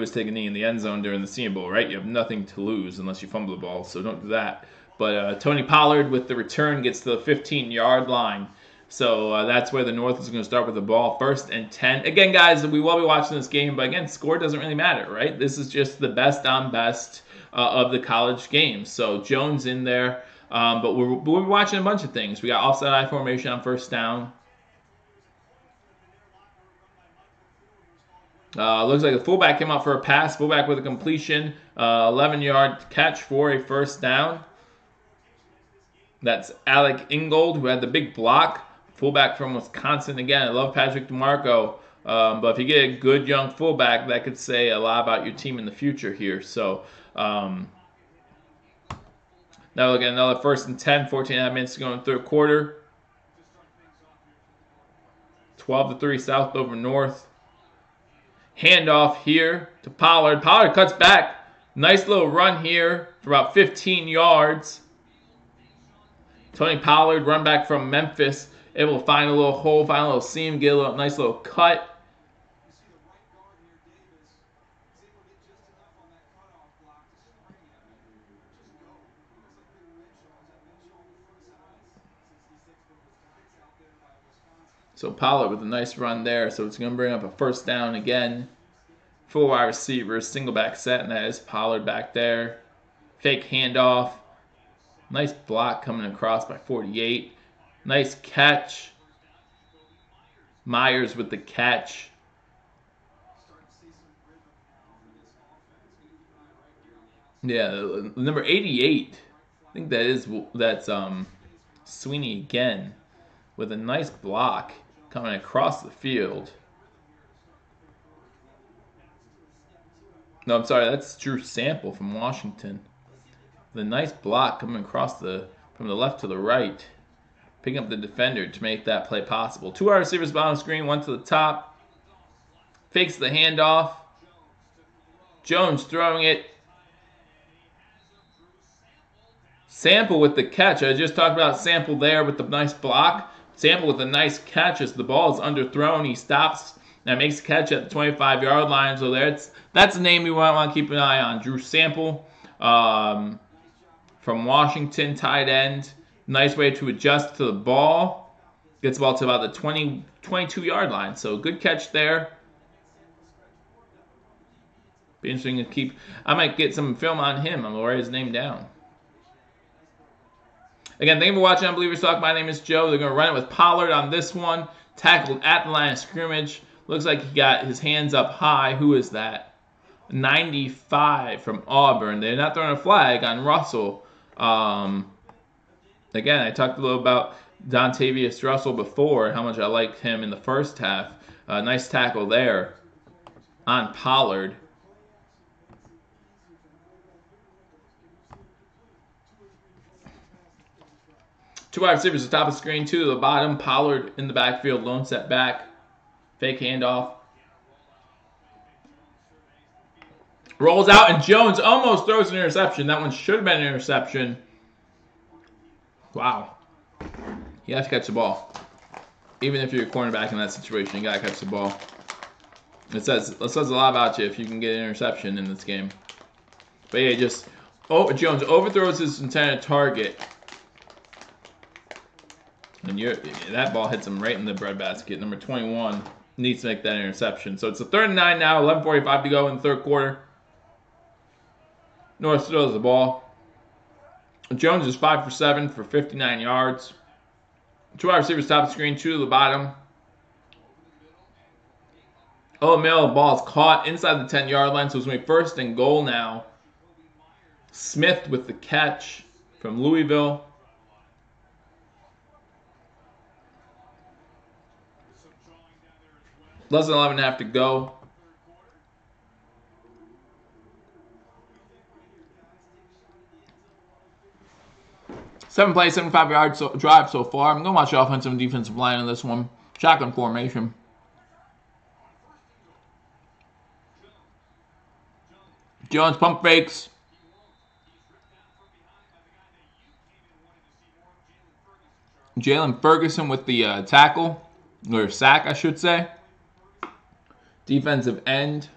is take a knee in the end zone during the Senior Bowl, right? You have nothing to lose unless you fumble the ball, so don't do that. But Tony Pollard with the return gets to the 15-yard line. So that's where the North is going to start with the ball. 1st and 10. Again, guys, we will be watching this game, but again, score doesn't really matter, right? This is just the best on best of the college games. So Jones in there, but we're watching a bunch of things. We got offside I formation on first down. Looks like the fullback came out for a pass. Fullback with a completion. 11-yard catch for a first down. That's Alec Ingold, who had the big block. Fullback from Wisconsin. Again, I love Patrick DeMarco. But if you get a good young fullback, that could say a lot about your team in the future here. So now look at another 1st and 10, 14.5 minutes to go in the third quarter. 12-3 South over North. Handoff here to Pollard. Pollard cuts back. Nice little run here for about 15 yards. Tony Pollard, run back from Memphis, able to find a little hole, find a little seam, get a nice little cut. So Pollard with a nice run there. So it's going to bring up a first down again. Full wide receiver, single back set, and that is Pollard back there. Fake handoff. Nice block coming across by 48. Nice catch. Myers with the catch. Yeah, number 88. I think that's Sweeney again with a nice block coming across the field. No, I'm sorry, that's Drew Sample from Washington. The nice block coming across from the left to the right. Picking up the defender to make that play possible. 2 wide receivers bottom screen, one to the top. Fakes the handoff. Jones throwing it. Sample with the catch. I just talked about Sample there with the nice block. Sample with a nice catch as the ball is underthrown. He stops and makes the catch at the 25-yard line. So that's a name we want to keep an eye on. Drew Sample from Washington, tight end. Nice way to adjust to the ball. Gets the ball to about the 22-yard line. So good catch there. Be interesting to keep. I might get some film on him. I'm going to write his name down. Again, thank you for watching Unbelievers Talk. My name is Joe. They're going to run it with Pollard on this one. Tackled at the line of scrimmage. Looks like he got his hands up high. Who is that? 95 from Auburn. They're not throwing a flag on Russell. Again, I talked a little about Dontavius Russell before, how much I liked him in the first half. Nice tackle there on Pollard. Two wide receivers at the top of the screen, 2 to the bottom. Pollard in the backfield, lone set back. Fake handoff. Rolls out, and Jones almost throws an interception. That one should have been an interception. Wow. You have to catch the ball. Even if you're a cornerback in that situation, you got to catch the ball. It says a lot about you if you can get an interception in this game. But yeah, Jones overthrows his intended target. And that ball hits him right in the breadbasket. Number 21 needs to make that interception. So it's a 3rd and 9 now, 11:45 to go in the third quarter. North throws the ball. Jones is 5 for 7 for 59 yards. 2 wide receivers top of the screen, 2 to the bottom. Mill, ball is caught inside the 10-yard line, so it's going to be 1st and goal now. Smith with the catch from Louisville. Less than 11.5 to go. 7-play, 75-yard drive so far. I'm going to watch the offensive and defensive line on this one. Shotgun formation. Jones pump fakes. Jalen Ferguson with the tackle, or sack, I should say. Defensive end.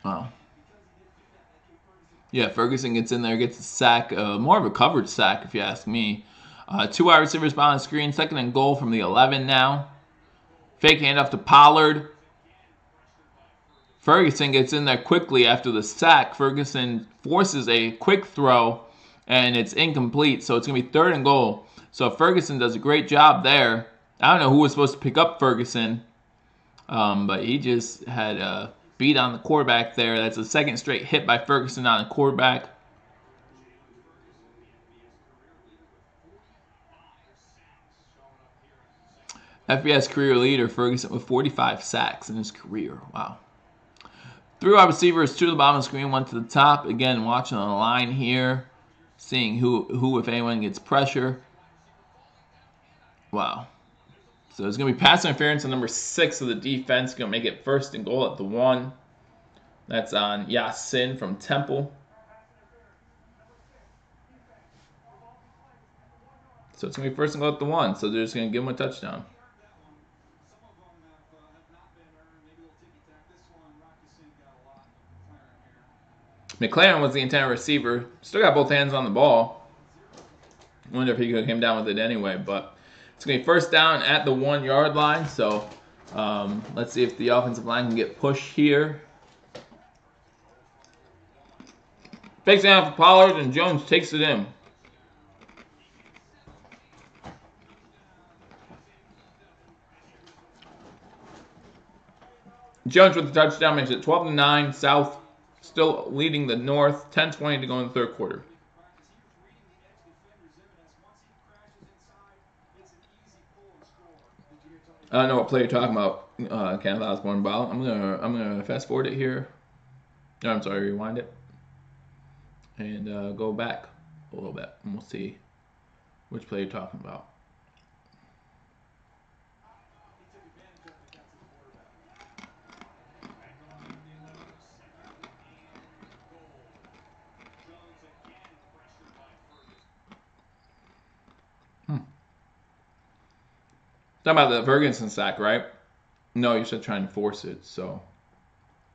Oh. Yeah, Ferguson gets in there, gets a sack. More of a coverage sack, if you ask me. Two wide receivers behind the screen. Second and goal from the 11 now. Fake handoff to Pollard. Ferguson gets in there quickly after the sack. Ferguson forces a quick throw, and it's incomplete, so it's going to be third and goal. So Ferguson does a great job there. I don't know who was supposed to pick up Ferguson, but he just had a beat on the quarterback there. That's the second straight hit by Ferguson on the quarterback. FBS career leader, Ferguson, with 45 sacks in his career. Wow. Three wide receivers, two to the bottom of the screen, one to the top. Again, watching on the line here, seeing who, if anyone, gets pressure. Wow. So it's going to be pass interference on number 6 of the defense. Going to make it first and goal at the 1. That's on Yasin from Temple. So it's going to be first and goal at the 1. So they're just going to give him a touchdown. McLaren was the intended receiver. Still got both hands on the ball. I wonder if he could have came down with it anyway. But it's going to be first down at the 1 yard line. So let's see if the offensive line can get pushed here. Fakes down for Pollard, and Jones takes it in. Jones with the touchdown makes it 12-9. South still leading the North. 10-20 to go in the third quarter. I don't know what play you're talking about. Kenneth Osborne Ball. I'm gonna fast forward it here. No, I'm sorry, rewind it. And go back a little bit, and we'll see which play you're talking about. Talking about the Ferguson sack, right? No, you said trying to force it, so.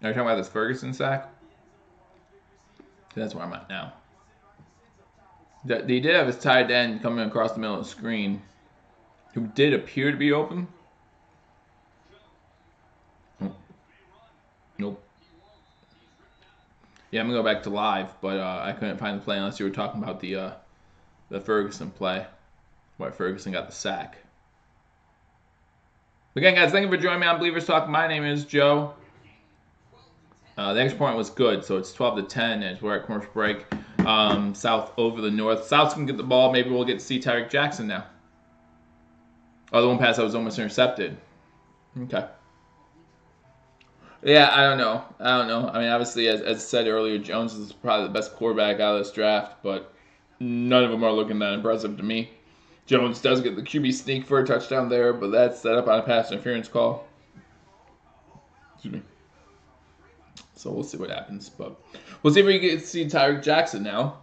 Are you talking about this Ferguson sack? That's where I'm at now. They did have his tight end coming across the middle of the screen, who did appear to be open. Nope. Yeah, I'm going to go back to live, but I couldn't find the play unless you were talking about the Ferguson play, where Ferguson got the sack. Again, guys, thank you for joining me on Believers Talk. My name is Joe. The extra point was good, so it's 12-10 as we're at commercial break. South over the North. South's going to get the ball. Maybe we'll get to see Tyreek Jackson now. Oh, the one pass that was almost intercepted. Okay. Yeah, I don't know. I mean, obviously, as I said earlier, Jones is probably the best quarterback out of this draft, but none of them are looking that impressive to me. Jones does get the QB sneak for a touchdown there, but that's set up on a pass interference call. Excuse me. So we'll see what happens. But we'll see if we can see Tyreek Jackson now.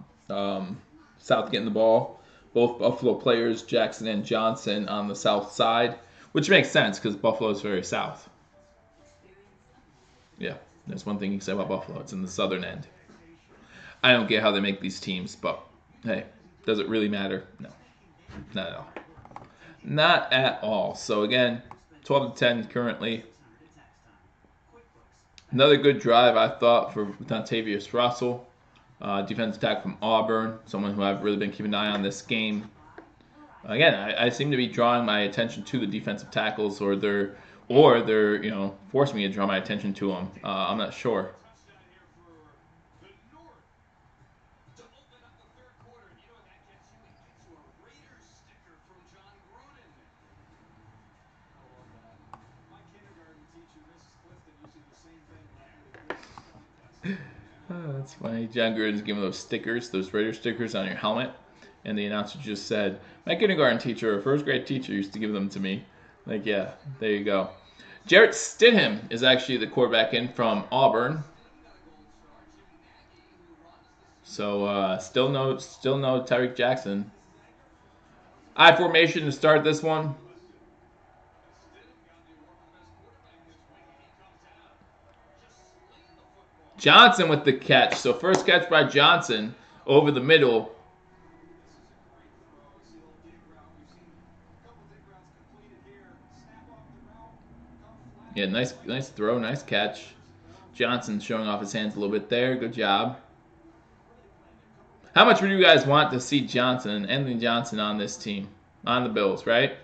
South getting the ball. Both Buffalo players, Jackson and Johnson, on the south side, which makes sense because Buffalo is very south. Yeah, that's one thing you can say about Buffalo. It's in the southern end. I don't get how they make these teams, but hey, does it really matter? No. Not at all. Not at all. So again, 12-10 currently. Another good drive, I thought, for Dontavius Russell. Defensive tackle from Auburn. Someone who I've really been keeping an eye on this game. Again, I seem to be drawing my attention to the defensive tackles, or they're forcing me to draw my attention to them. I'm not sure. Oh, that's funny. John Gruden's giving those stickers, those Raider stickers on your helmet, and the announcer just said, my kindergarten teacher or first grade teacher used to give them to me. Like, yeah, there you go. Jarrett Stidham is actually the quarterback in from Auburn. So still no Tyreek Jackson. I formation to start this one. Johnson with the catch. So first catch by Johnson over the middle. Yeah, nice throw, nice catch. Johnson showing off his hands a little bit there. Good job. How much would you guys want to see Anthony Johnson on this team, on the Bills, right?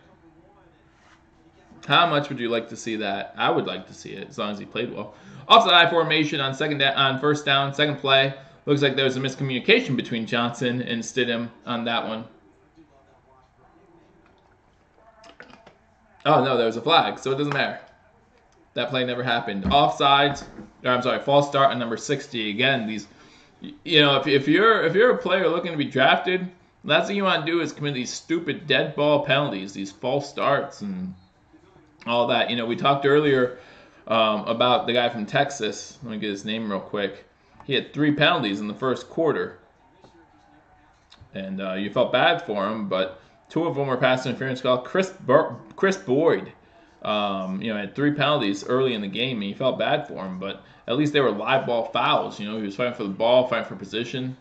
How much would you like to see that? I would like to see it as long as he played well. Offside I formation on first down, second play. Looks like there was a miscommunication between Johnson and Stidham on that one. Oh no, there was a flag, so it doesn't matter. That play never happened. Offsides, or I'm sorry, false start on number 60. Again, these, you know, if you're a player looking to be drafted, last thing you want to do is commit these stupid dead ball penalties, these false starts and all that. You know, we talked earlier about the guy from Texas. Let me get his name real quick. He had 3 penalties in the first quarter, and you felt bad for him, but 2 of them were pass interference call. Chris Boyd, you know, had 3 penalties early in the game, and you felt bad for him, but at least they were live ball fouls. You know, he was fighting for the ball, fighting for position.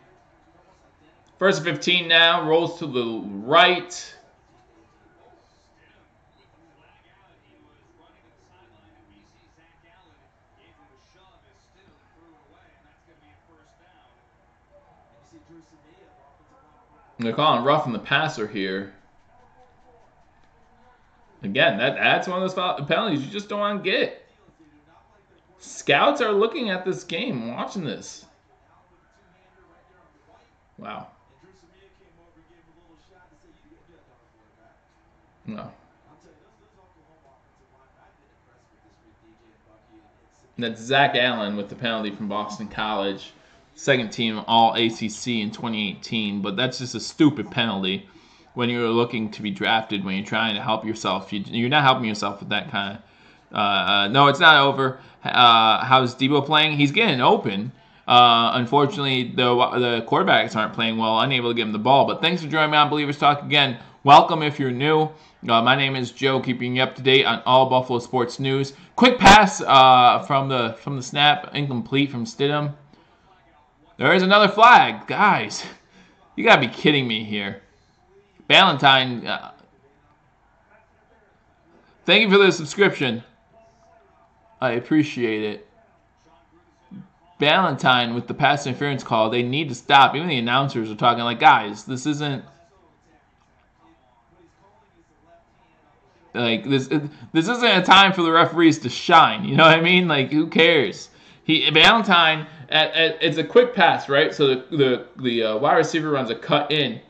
First and 15 now, rolls to the right. They're calling roughing the passer here. Again, that's one of those penalties you just don't want to get. Scouts are looking at this game, watching this. Wow. No. That's Zach Allen with the penalty from Boston College. Second team All-ACC in 2018, but that's just a stupid penalty when you're looking to be drafted, when you're trying to help yourself. You're not helping yourself with that kind of... no, it's not over. How's Debo playing? He's getting open. Unfortunately, the quarterbacks aren't playing well, unable to give him the ball. But thanks for joining me on Believers Talk again. Welcome if you're new. My name is Joe, keeping you up to date on all Buffalo sports news. Quick pass from the snap, incomplete from Stidham. There is another flag. Guys, you got to be kidding me here. Ballantyne, thank you for the subscription. I appreciate it. Ballantyne with the pass interference call. They need to stop. Even the announcers are talking like, guys, this isn't... Like, this isn't a time for the referees to shine. You know what I mean? Like, who cares? Ballantyne, it's a quick pass, right? So the wide receiver runs a cut in.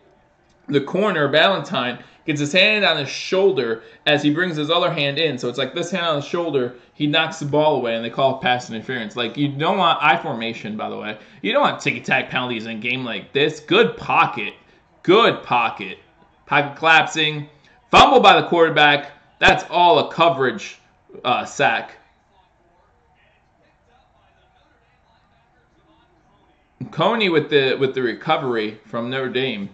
The corner, Ballantyne, gets his hand on his shoulder as he brings his other hand in. So it's like this hand on the shoulder, he knocks the ball away, and they call it pass interference. Like, you don't want I formation, by the way. You don't want ticky-tack penalties in a game like this. Good pocket. Good pocket. Pocket collapsing. Fumble by the quarterback. That's all a coverage sack. Coney with the recovery from Notre Dame.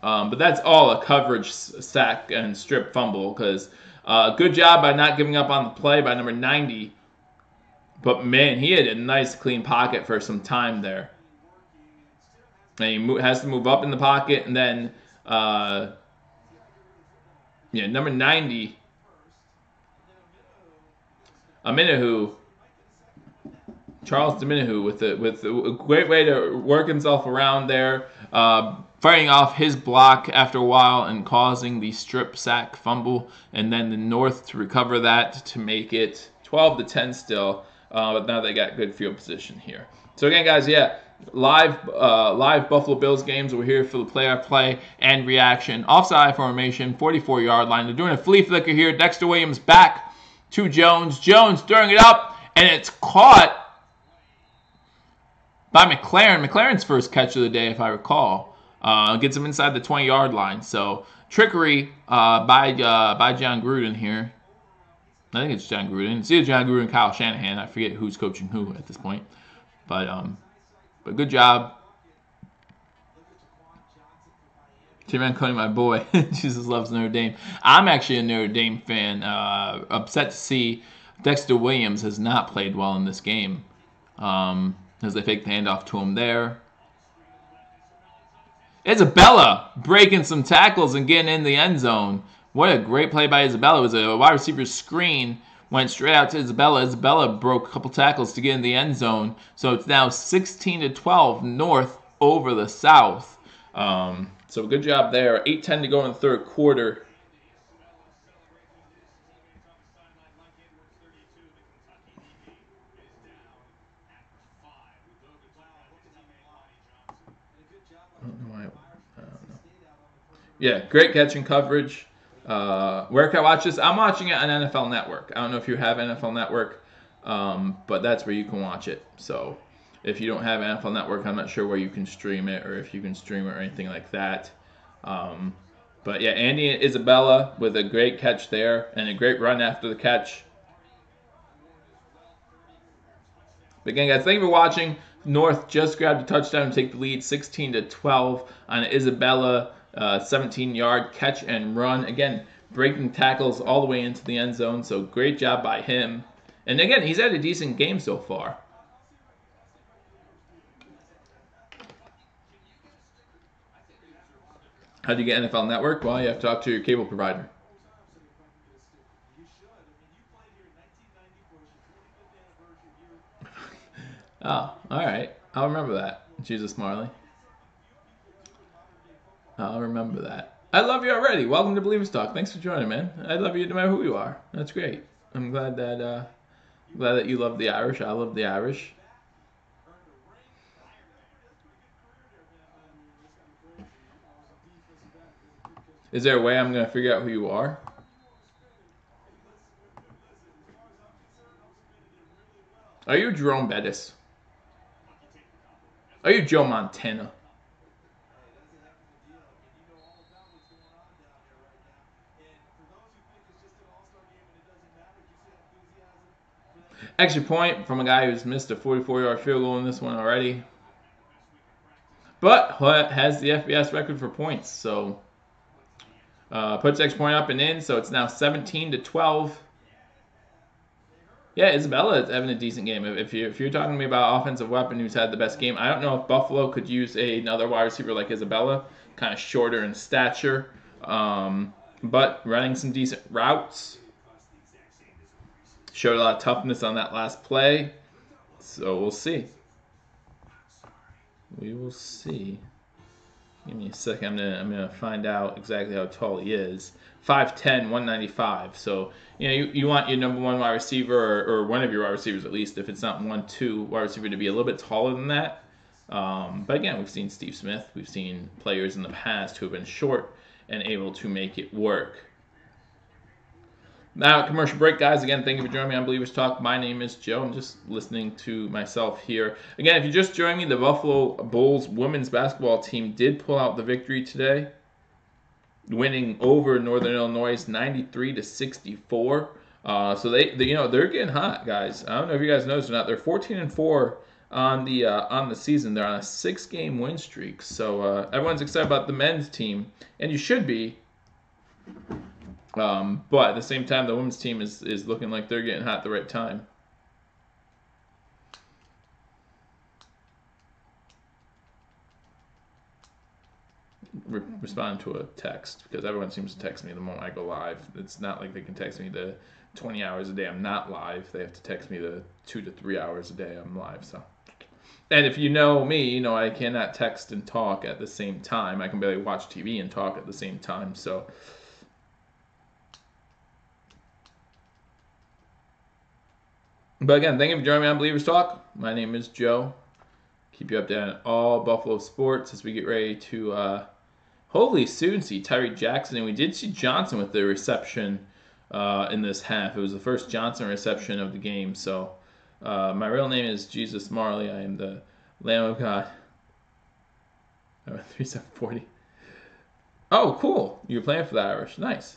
But that's all a coverage sack and strip fumble, because good job by not giving up on the play by number 90. But, man, he had a nice, clean pocket for some time there. And he has to move up in the pocket, and then, number 90, Charles Omenihu with a great way to work himself around there, fighting off his block after a while and causing the strip sack fumble, and then the North to recover that to make it 12-10 still, but now they got good field position here. So again, guys, live Buffalo Bills games. We're here for the play-by-play and reaction. Offside formation, 44-yard line. They're doing a flea flicker here. Dexter Williams back to Jones. Jones throwing it up, and it's caught by McLaurin. McLaurin's first catch of the day, if I recall. Gets him inside the 20-yard line. So trickery by John Gruden here. I think it's John Gruden. It's either John Gruden and Kyle Shanahan. I forget who's coaching who at this point. But good job. T-Man Coney, my boy. Jesus loves Notre Dame. I'm actually a Notre Dame fan. Upset to see Dexter Williams has not played well in this game. As they fake the handoff to him there. Isabella breaking some tackles and getting in the end zone. What a great play by Isabella. It was a wide receiver screen Went straight out to Isabella. Isabella broke a couple tackles to get in the end zone. So it's now 16-12 North over the South. So good job there. 8:10 to go in the third quarter. Yeah, great catching coverage. Where can I watch this? I'm watching it on NFL Network. I don't know if you have NFL Network, but that's where you can watch it. So if you don't have NFL Network, I'm not sure where you can stream it or if you can stream it or anything like that. But yeah, Andy and Isabella with a great catch there and a great run after the catch. But again, guys, thank you for watching. North just grabbed a touchdown to take the lead, 16-12 on Isabella, 17-yard catch and run. Again, breaking tackles all the way into the end zone, so great job by him. And again, he's had a decent game so far. How do you get NFL Network? Well, you have to talk to your cable provider. Oh, all right. I'll remember that. Jesus Marley. I'll remember that. I love you already. Welcome to Believers Talk. Thanks for joining, man. I love you no matter who you are. That's great. I'm glad that you love the Irish. I love the Irish. Is there a way I'm going to figure out who you are? Are you Jerome Bettis? Are you Joe Montana? Extra point from a guy who's missed a 44-yard field goal in this one already. But has the FBS record for points, so puts extra point up and in, so it's now 17-12. Yeah, Isabella is having a decent game. If you're talking to me about offensive weapon who's had the best game, I don't know if Buffalo could use another wide receiver like Isabella, kind of shorter in stature, but running some decent routes. Showed a lot of toughness on that last play, so we'll see. We will see. Give me a second. I'm gonna find out exactly how tall he is. 5'10", 195. So you want your number one wide receiver or one of your wide receivers at least, if it's not 1-2 wide receiver, to be a little bit taller than that. But again, we've seen Steve Smith. We've seen players in the past who have been short and able to make it work. Now, commercial break, guys. Again, thank you for joining me on Believers Talk. My name is Joe. I'm just listening to myself here. Again, if you just joined me, the Buffalo Bulls women's basketball team did pull out the victory today, winning over Northern Illinois 93-64. So they're getting hot, guys. I don't know if you guys noticed or not. They're 14-4 on the season. They're on a 6-game win streak. So everyone's excited about the men's team, and you should be. But at the same time, the women's team is looking like they're getting hot at the right time. Respond to a text, because everyone seems to text me the moment I go live. It's not like they can text me the 20 hours a day I'm not live. They have to text me the 2 to 3 hours a day I'm live. So, and if you know me, you know I cannot text and talk at the same time. I can barely watch TV and talk at the same time. So. But again, thank you for joining me on Believers Talk. My name is Joe. Keep you updated on all Buffalo sports as we get ready to hopefully soon see Tyree Jackson. And we did see Johnson with the reception in this half. It was the first Johnson reception of the game. So my real name is Jesus Marley. I am the Lamb of God. 3740. Oh, cool. You're playing for the Irish. Nice.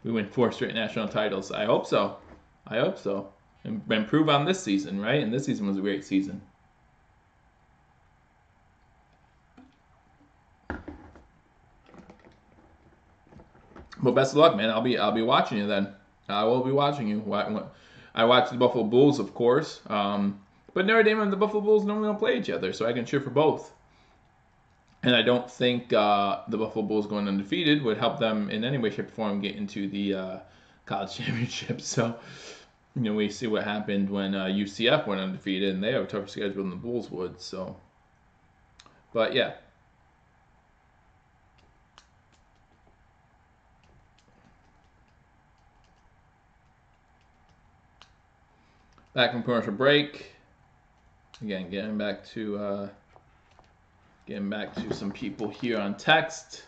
We win 4 straight national titles. I hope so. I hope so. And improve on this season, right? And this season was a great season. Well, best of luck, man. I'll be watching you then. I will be watching you. I watch the Buffalo Bulls, of course. But Notre Dame and the Buffalo Bulls normally don't play each other, so I can cheer for both. And I don't think the Buffalo Bulls going undefeated would help them in any way, shape, or form get into the college championship. So, we see what happened when UCF went undefeated, and they have a tougher schedule than the Bulls would. So, but yeah. Back from commercial break. Again, getting back to some people here on text.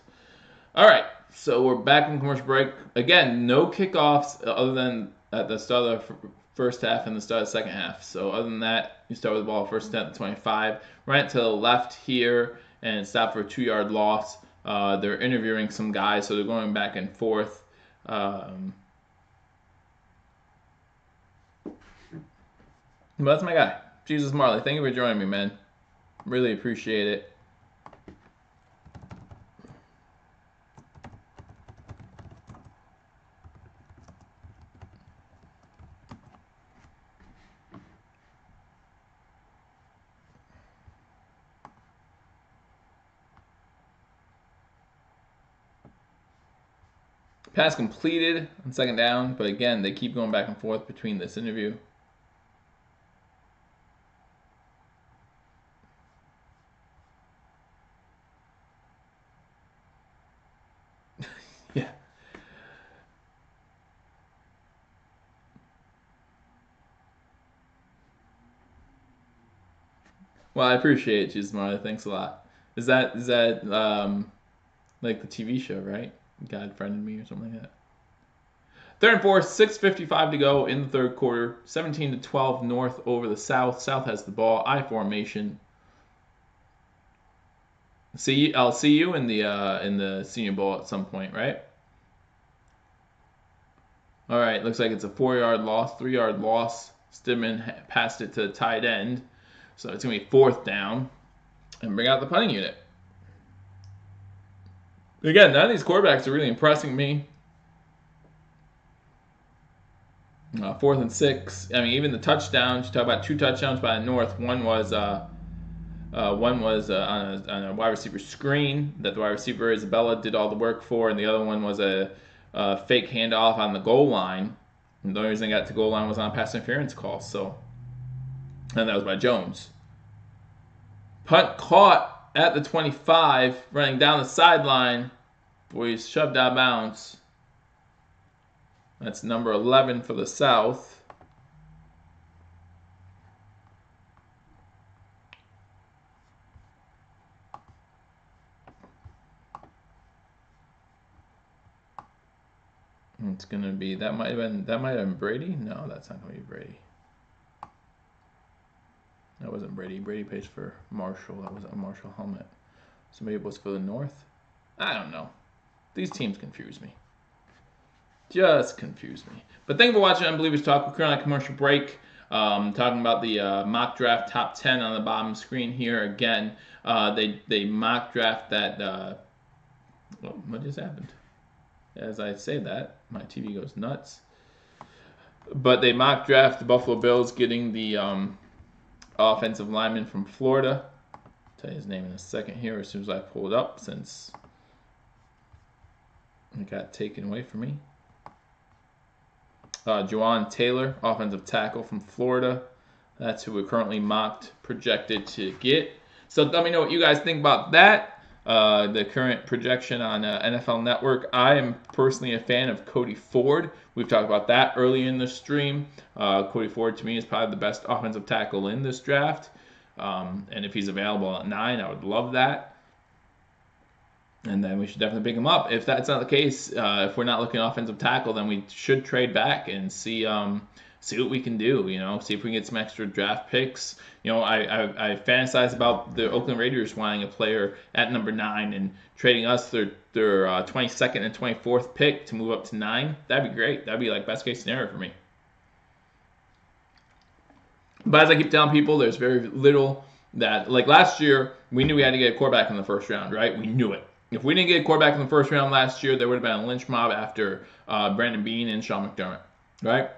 All right, so we're back from commercial break. Again, no kickoffs other than at the start of the first half and the start of the second half. So other than that, you start with the ball first at the 25, right to the left here, and stop for a 2-yard loss. They're interviewing some guys, so they're going back and forth. But that's my guy, Jesus Marley. Thank you for joining me, man. Really appreciate it. Pass completed on second down, but again, they keep going back and forth between this interview. Yeah. Well, I appreciate it, Jesus Marley. Thanks a lot. Is that like the TV show, right? God friended me or something like that. 3rd and 4, 6:55 to go in the third quarter. 17-12 North over the South. South has the ball. I formation. I'll see you in the Senior Bowl at some point, right? All right, looks like it's a 4-yard loss, 3-yard loss. Stidham passed it to the tight end, so it's gonna be 4th down, and bring out the punting unit. Again, none of these quarterbacks are really impressing me. 4th and 6. I mean, even the touchdowns. You talk about 2 touchdowns by the North. One was on a wide receiver screen that the wide receiver Isabella did all the work for, and the other one was a fake handoff on the goal line. And the only reason I got to goal line was on a pass interference call. So, and that was by Jones. Punt caught at the 25, running down the sideline. Boy, he's shoved out of bounds. That's number 11 for the South. It's gonna be that might have been Brady. No, that's not gonna be Brady. That wasn't Brady. Brady plays for Marshall. That was a Marshall helmet. So maybe it was for the North. I don't know. These teams confuse me. Just confuse me. But thank you for watching Unbelievers Talk. We're currently on commercial break. Talking about the mock draft top 10 on the bottom screen here. Again, they mock draft that. What just happened? As I say that, my TV goes nuts. But they mock draft the Buffalo Bills getting the offensive lineman from Florida. I'll tell you his name in a second here as soon as I pull it up, since it got taken away from me. Juwan Taylor, offensive tackle from Florida. That's who we're currently mocked, projected to get. So let me know what you guys think about that. The current projection on NFL Network. I am personally a fan of Cody Ford. We've talked about that early in the stream. Cody Ford, to me, is probably the best offensive tackle in this draft. And if he's available at 9, I would love that. And then we should definitely pick him up. If that's not the case, if we're not looking at offensive tackle, then we should trade back and see what we can do. See if we can get some extra draft picks. I fantasize about the Oakland Raiders wanting a player at number 9 and trading us their 22nd and 24th pick to move up to 9. That'd be great. That'd be like best case scenario for me. But as I keep telling people, there's very little that, like last year, we knew we had to get a quarterback in the first round, right? We knew it. If we didn't get a quarterback in the first round last year, there would have been a lynch mob after Brandon Beane and Sean McDermott, right?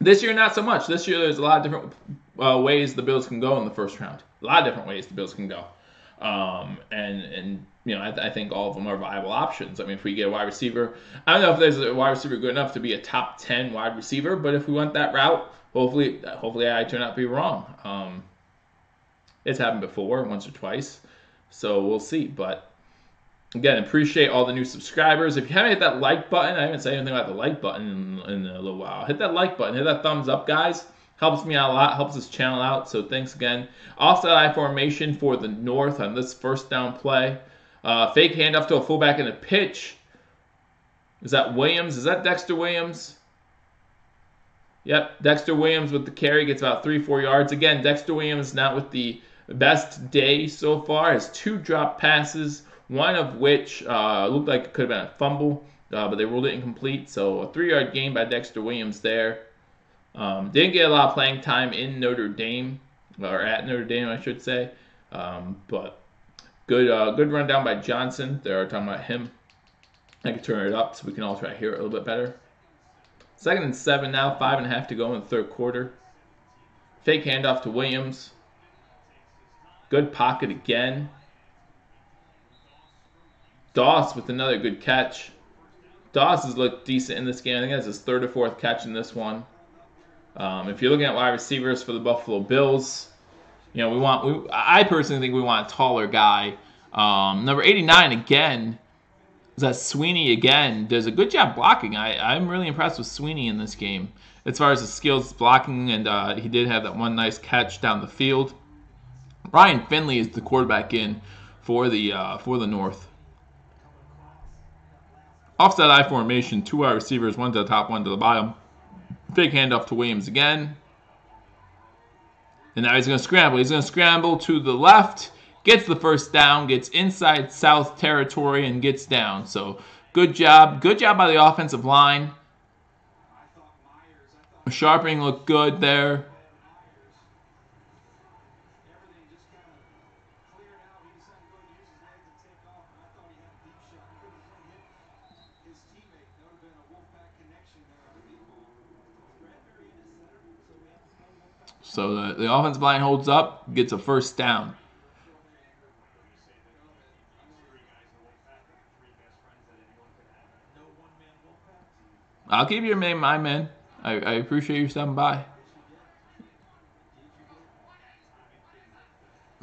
This year, not so much. This year, there's a lot of different ways the Bills can go in the first round. A lot of different ways the Bills can go. And you know, I think all of them are viable options. I mean, if we get a wide receiver, I don't know if there's a wide receiver good enough to be a top 10 wide receiver, but if we went that route, hopefully I turn out to be wrong. It's happened before, once or twice, so we'll see. But again, appreciate all the new subscribers. If you haven't hit that like button, I haven't said anything about the like button in a little while. Hit that like button, hit that thumbs up, guys. Helps me out a lot, helps this channel out, so thanks again. Offside I formation for the North on this first down play. Fake handoff to a fullback in a pitch. Is that Williams? Is that Dexter Williams? Yep, Dexter Williams with the carry, gets about 3-4 yards. Again, Dexter Williams not with the best day so far. Has 2 drop passes, one of which looked like it could have been a fumble, but they ruled it incomplete. So a 3-yard gain by Dexter Williams there. Didn't get a lot of playing time in Notre Dame, or at Notre Dame, I should say. But good rundown by Johnson. They're talking about him. I can turn it up so we can all try to hear it a little bit better. 2nd and 7 now, 5.5 to go in the third quarter. Fake handoff to Williams. Good pocket again. Doss with another good catch. Doss has looked decent in this game. I think that's his 3rd or 4th catch in this one. If you're looking at wide receivers for the Buffalo Bills, you know, I personally think we want a taller guy. Number 89 again, is that Sweeney again, does a good job blocking. I'm really impressed with Sweeney in this game as far as his skills blocking, and he did have that one nice catch down the field. Ryan Finley is the quarterback in for the North. Offset I formation, 2 wide receivers, 1 to the top, 1 to the bottom. Fake handoff to Williams again. And now he's going to scramble. He's going to scramble to the left. Gets the first down. Gets inside South territory and gets down. So good job. Good job by the offensive line. Sharping looked good there. So the offensive line holds up, gets a first down. I'll keep your name, my man. I appreciate you stopping by.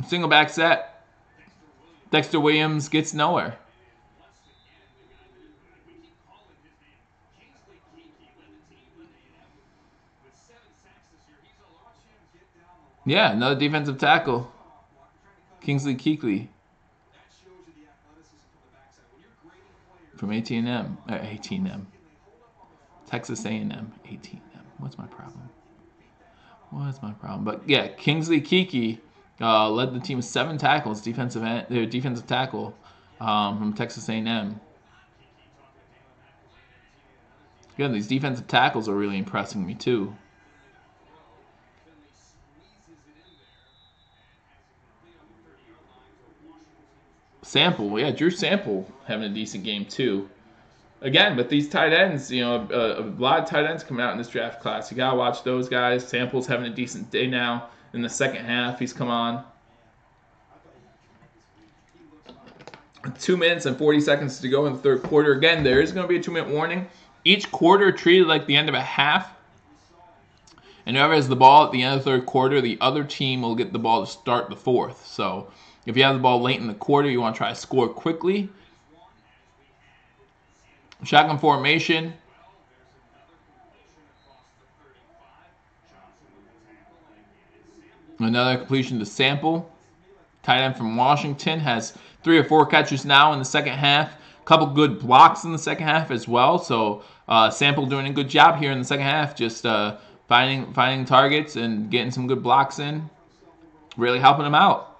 Single back set. Dexter Williams gets nowhere. Yeah, another defensive tackle. Kingsley Kuechly. From A&M. Texas A&M. A&M. What's my problem? But yeah, Kingsley Kuechly led the team with 7 tackles, defensive tackle from Texas A&M. Again, these defensive tackles are really impressing me too. Sample, yeah, Drew Sample having a decent game too. Again, but these tight ends, you know, a lot of tight ends coming out in this draft class. You gotta watch those guys. Sample's having a decent day now. In the second half, he's come on. 2 minutes and 40 seconds to go in the third quarter. Again, there is going to be a 2-minute warning. Each quarter treated like the end of a half. And whoever has the ball at the end of the third quarter, the other team will get the ball to start the fourth. So if you have the ball late in the quarter, you want to try to score quickly. Shotgun formation. Another completion to Sample. Tight end from Washington has 3 or 4 catches now in the second half. A couple good blocks in the second half as well. So Sample doing a good job here in the second half, just finding targets and getting some good blocks in. Really helping him out.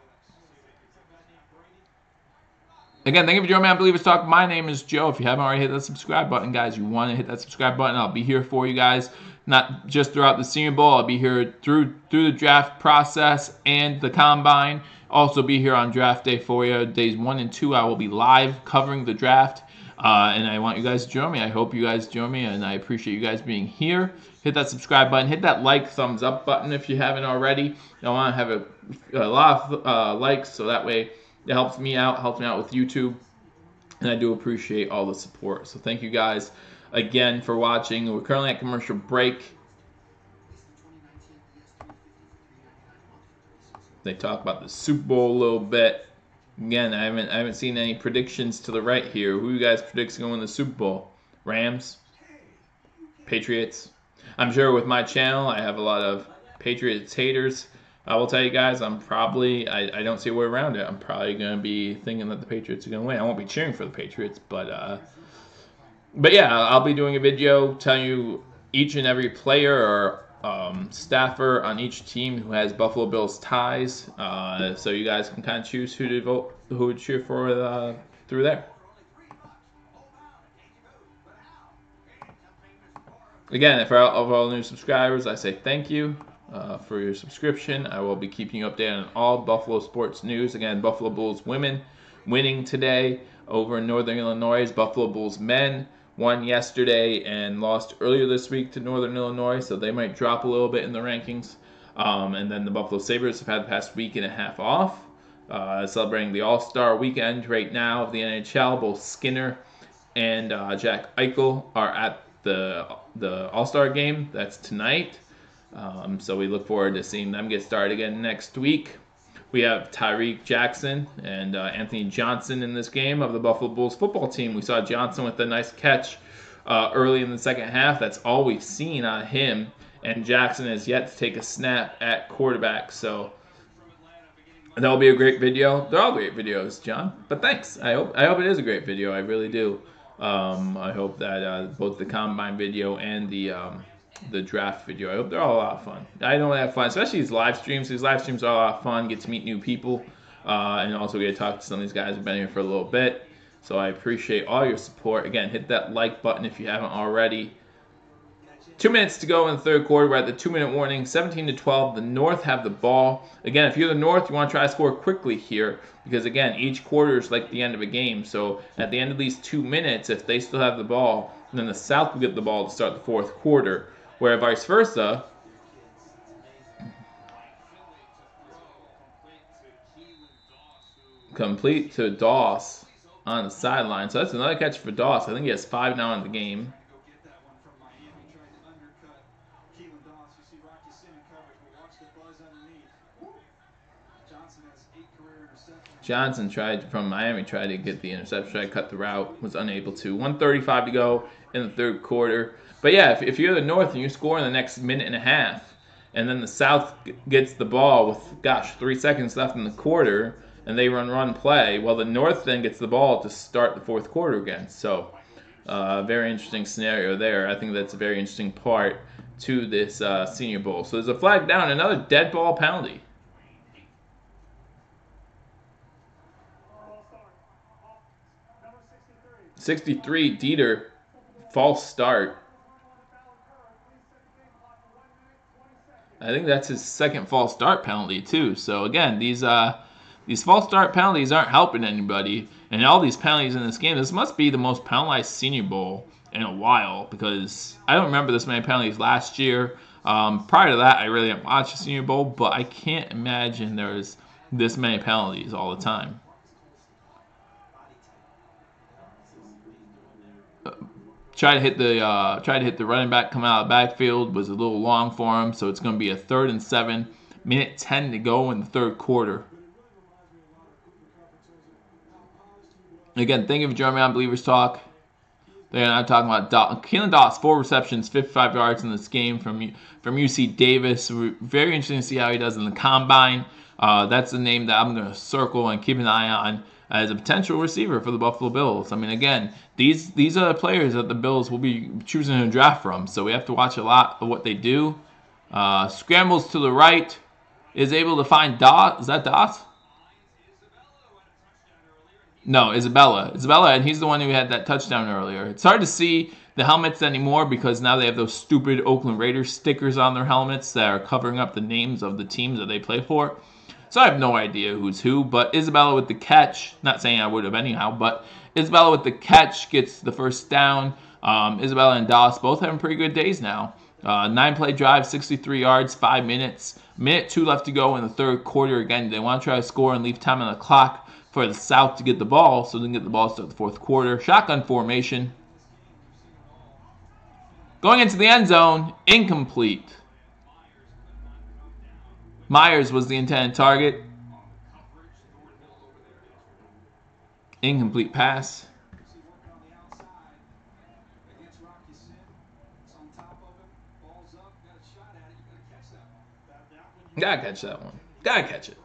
Again, thank you for joining me on Believers Talk. My name is Joe. If you haven't already hit that subscribe button, guys, you want to hit that subscribe button. I'll be here for you guys, not just throughout the Senior Bowl. I'll be here through the draft process and the combine. Also be here on draft day for you. Days 1 and 2, I will be live covering the draft. And I want you guys to join me. I hope you guys join me, and I appreciate you guys being here. Hit that subscribe button. Hit that like, thumbs up button if you haven't already. I want to have a lot of likes, so that way It helps me out with YouTube, and I do appreciate all the support. So thank you guys again for watching. We're currently at commercial break. They talk about the Super Bowl a little bit. Again, I haven't seen any predictions to the right here. Who you guys predict going to win the Super Bowl? Rams? Patriots? I'm sure with my channel, I have a lot of Patriots haters. I will tell you guys, I don't see a way around it. I'm probably going to be thinking that the Patriots are going to win. I won't be cheering for the Patriots, but yeah, I'll be doing a video telling you each and every player or staffer on each team who has Buffalo Bills ties, so you guys can kind of choose who to cheer for through there. Again, for all new subscribers, I say thank you for your subscription. I will be keeping you updated on all Buffalo sports news. Again, Buffalo Bulls women winning today over in Northern Illinois. Buffalo Bulls men won yesterday and lost earlier this week to Northern Illinois, so they might drop a little bit in the rankings. And then the Buffalo Sabres have had the past week and a half off, celebrating the All-Star weekend right now of the NHL. Both Skinner and Jack Eichel are at the All-Star game. That's tonight. So we look forward to seeing them get started again next week. We have Tyreek Jackson and Anthony Johnson in this game of the Buffalo Bulls football team. We saw Johnson with a nice catch early in the second half. That's all we've seen on him. And Jackson has yet to take a snap at quarterback. So that'll be a great video. They're all great videos, John. But thanks. I hope it is a great video. I really do. I hope that both the Combine video and the draft video, I hope they're all a lot of fun. I don't have fun, especially these live streams. These live streams are a lot of fun. Get to meet new people, and also get to talk to some of these guys who've been here for a little bit. So I appreciate all your support. Again, hit that like button if you haven't already. 2 minutes to go in the third quarter. We're at the 2-minute warning. 17-12. The North have the ball. Again, if you're the North, you want to try to score quickly here because, again, each quarter is like the end of a game. So at the end of these 2 minutes, if they still have the ball, then the South will get the ball to start the fourth quarter. Where vice versa, complete to Doss on the sideline. So that's another catch for Doss. I think he has 5 now in the game. Johnson from Miami tried to get the interception, tried to cut the route, was unable to. 1:35 to go in the third quarter. But yeah, if you're the North and you score in the next minute and a half, and then the South gets the ball with, 3 seconds left in the quarter, and they run play, well, the North then gets the ball to start the fourth quarter again. So, very interesting scenario there. I think that's a very interesting part to this Senior Bowl. So there's a flag down, another dead ball penalty. 63, Dieter, false start. I think that's his second false start penalty too. So again, these false start penalties aren't helping anybody. And all these penalties in this game, this must be the most penalized Senior Bowl in a while because I don't remember this many penalties last year. Prior to that, I really didn't watch the Senior Bowl, but I can't imagine there's this many penalties all the time. Tried to hit the running back coming out of the backfield, was a little long for him, so it's going to be a 3rd and 7, minute 10 to go in the third quarter. Again, thank you for joining me on Believers Talk. They're not talking about Keelan Doss, 4 receptions, 55 yards in this game from UC Davis. Very interesting to see how he does in the Combine. That's the name that I'm going to circle and keep an eye on as a potential receiver for the Buffalo Bills. I mean, again, these are the players that the Bills will be choosing to draft from, so we have to watch a lot of what they do. Scrambles to the right, is able to find Doss. Is that Doss? No, Isabella, and he's the one who had that touchdown earlier. It's hard to see the helmets anymore because now they have those stupid Oakland Raiders stickers on their helmets that are covering up the names of the teams that they play for. So I have no idea who's who, but Isabella with the catch, not saying I would have anyhow, but Isabella with the catch gets the first down. Isabella and Doss both having pretty good days now. 9-play drive, 63 yards, 5 minutes. Minute 2 left to go in the third quarter. Again, they want to try to score and leave time on the clock for the South to get the ball, so they can get the ball to start the fourth quarter. Shotgun formation. Going into the end zone, incomplete. Myers was the intended target. Incomplete pass. Gotta catch that one. Gotta catch it.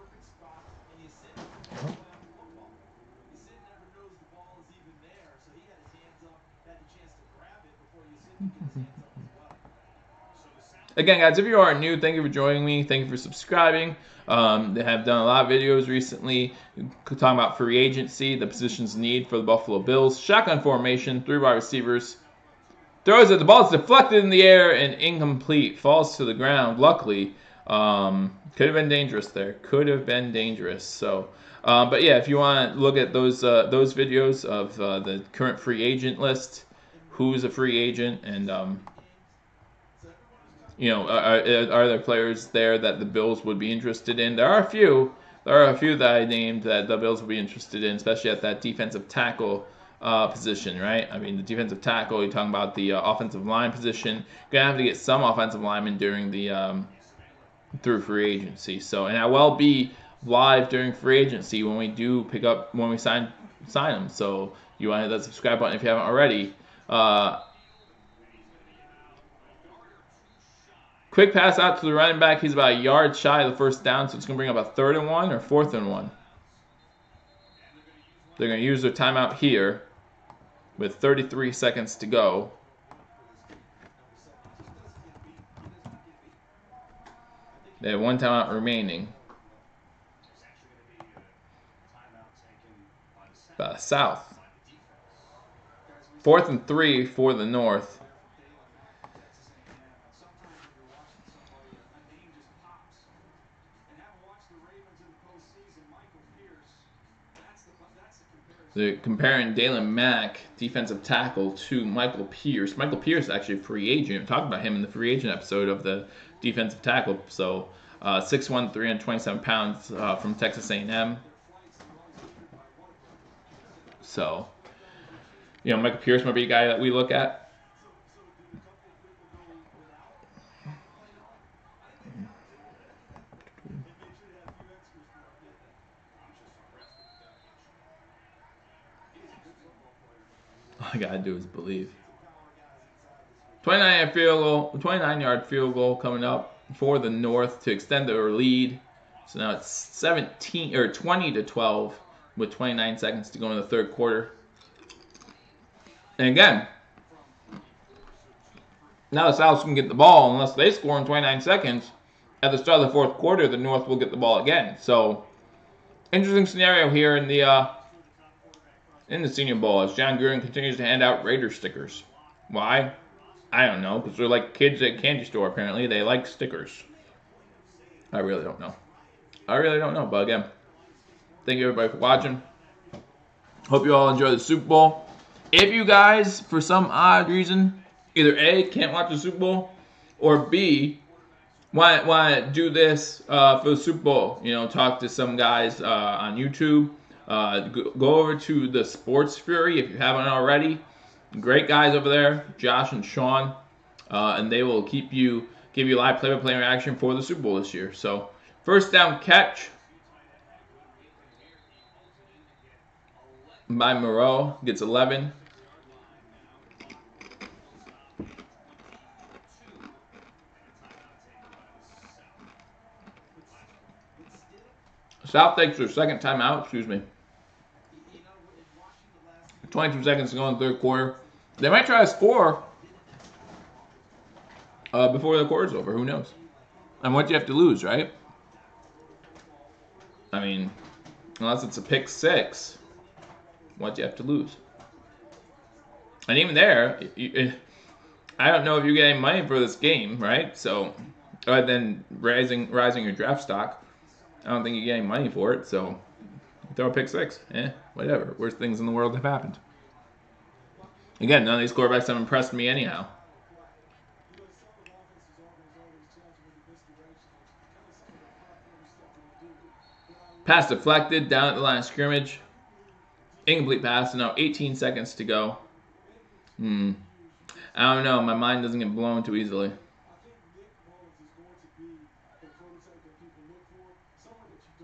Again, guys, if you are new, thank you for joining me. Thank you for subscribing. They have done a lot of videos recently talking about free agency, the positions need for the Buffalo Bills. Shotgun formation, 3 wide receivers. Throws it. The ball is deflected in the air and incomplete. Falls to the ground. Luckily, could have been dangerous there. Could have been dangerous. So, but yeah, if you want to look at those videos of the current free agent list, who's a free agent, and you know, are there players there that the Bills would be interested in? There are a few. There are a few that I named that the Bills would be interested in, especially at that defensive tackle position, right? I mean, the defensive tackle, you're talking about the offensive line position. You're going to have to get some offensive linemen during the through free agency. So, and I will be live during free agency when we do pick up, when we sign them. So you want to hit that subscribe button if you haven't already. Quick pass out to the running back. He's about a yard shy of the first down, so it's going to bring up a 3rd and 1 or 4th and 1. They're going to use their timeout here with 33 seconds to go. They have 1 timeout remaining. South. 4th and 3 for the North. They're comparing Dalen Mack, defensive tackle, to Michael Pierce. Michael Pierce is actually a free agent. We talked about him in the free agent episode of the defensive tackle. So 6'1", 327 pounds from Texas A&M. So, you know, Michael Pierce might be a guy that we look at. All I gotta do is believe. 29-yard field goal coming up for the North to extend their lead. So now it's 20-12 with 29 seconds to go in the 3rd quarter. And again, now the South can get the ball unless they score in 29 seconds. At the start of the 4th quarter, the North will get the ball again. So, interesting scenario here in the Senior Bowl as John Gruden continues to hand out Raider stickers. Why? I don't know, because they're like kids at a candy store, apparently. They like stickers. I really don't know. But again, thank you everybody for watching. Hope you all enjoy the Super Bowl. If you guys, for some odd reason, either A, can't watch the Super Bowl, or B, want to do this for the Super Bowl, you know, talk to some guys on YouTube, go over to the Sports Fury if you haven't already. Great guys over there, Josh and Sean, and they will give you live play-by-play reaction for the Super Bowl this year. So, first down catch by Moreau, gets 11. South takes their 2nd time out, 22 seconds to go in the 3rd quarter. They might try to score before the quarter's over. Who knows? And what do you have to lose, right? I mean, unless it's a pick 6, what do you have to lose? And even there, I don't know if you're getting money for this game, right? So, other than rising your draft stock, I don't think you're getting money for it. So, throw a pick 6. Whatever. Worst things in the world have happened. Again, none of these quarterbacks have impressed me anyhow. Pass deflected down at the line of scrimmage. Incomplete pass. Now 18 seconds to go. I don't know. My mind doesn't get blown too easily.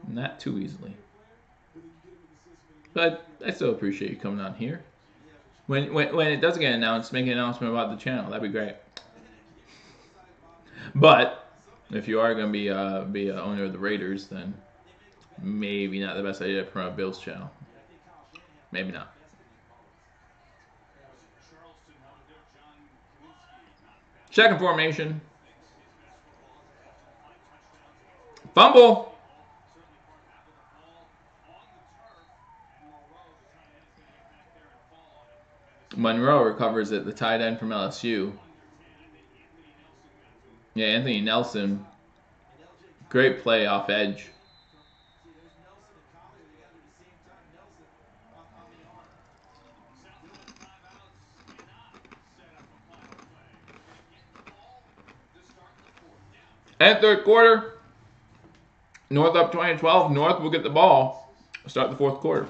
Not too easily. But I still appreciate you coming on here. When it does get announced, make an announcement about the channel. That'd be great. But if you are going to be an owner of the Raiders, then maybe not the best idea to promote Bill's channel. Maybe not. Second formation. Fumble. Monroe recovers it, the tight end from LSU. Yeah, Anthony Nelson. Great play off edge. And third quarter. North up 20-12. North will get the ball. Start the fourth quarter.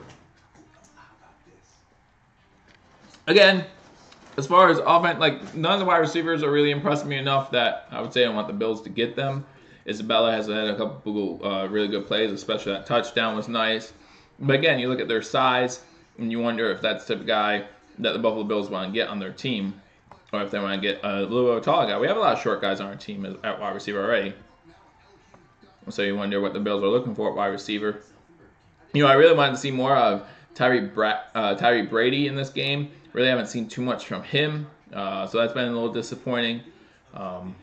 Again, as far as offense, like none of the wide receivers are really impressing me enough that I would say I want the Bills to get them. Isabella has had a couple really good plays, especially that touchdown was nice. But again, you look at their size and you wonder if that's the type of guy that the Buffalo Bills want to get on their team, or if they want to get a little bit of a tall guy. We have a lot of short guys on our team at wide receiver already. So you wonder what the Bills are looking for at wide receiver. You know, I really wanted to see more of Tyree Brady in this game. Really haven't seen too much from him, so that's been a little disappointing. Want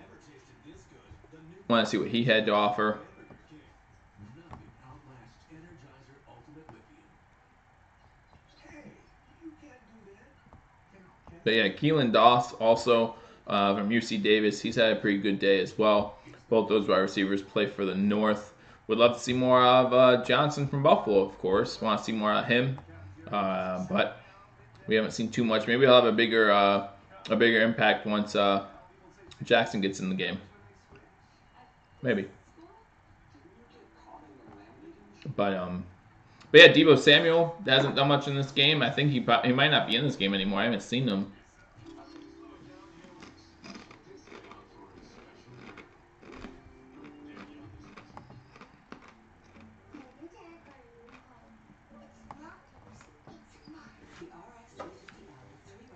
to see what he had to offer. But yeah, Keelan Doss also from UC Davis. He's had a pretty good day as well. Both those wide receivers play for the North. Would love to see more of Johnson from Buffalo, of course. Want to see more of him, but we haven't seen too much. Maybe he'll have a bigger impact once Jackson gets in the game. Maybe. But yeah, Deebo Samuel hasn't done much in this game. I think he might not be in this game anymore. I haven't seen him.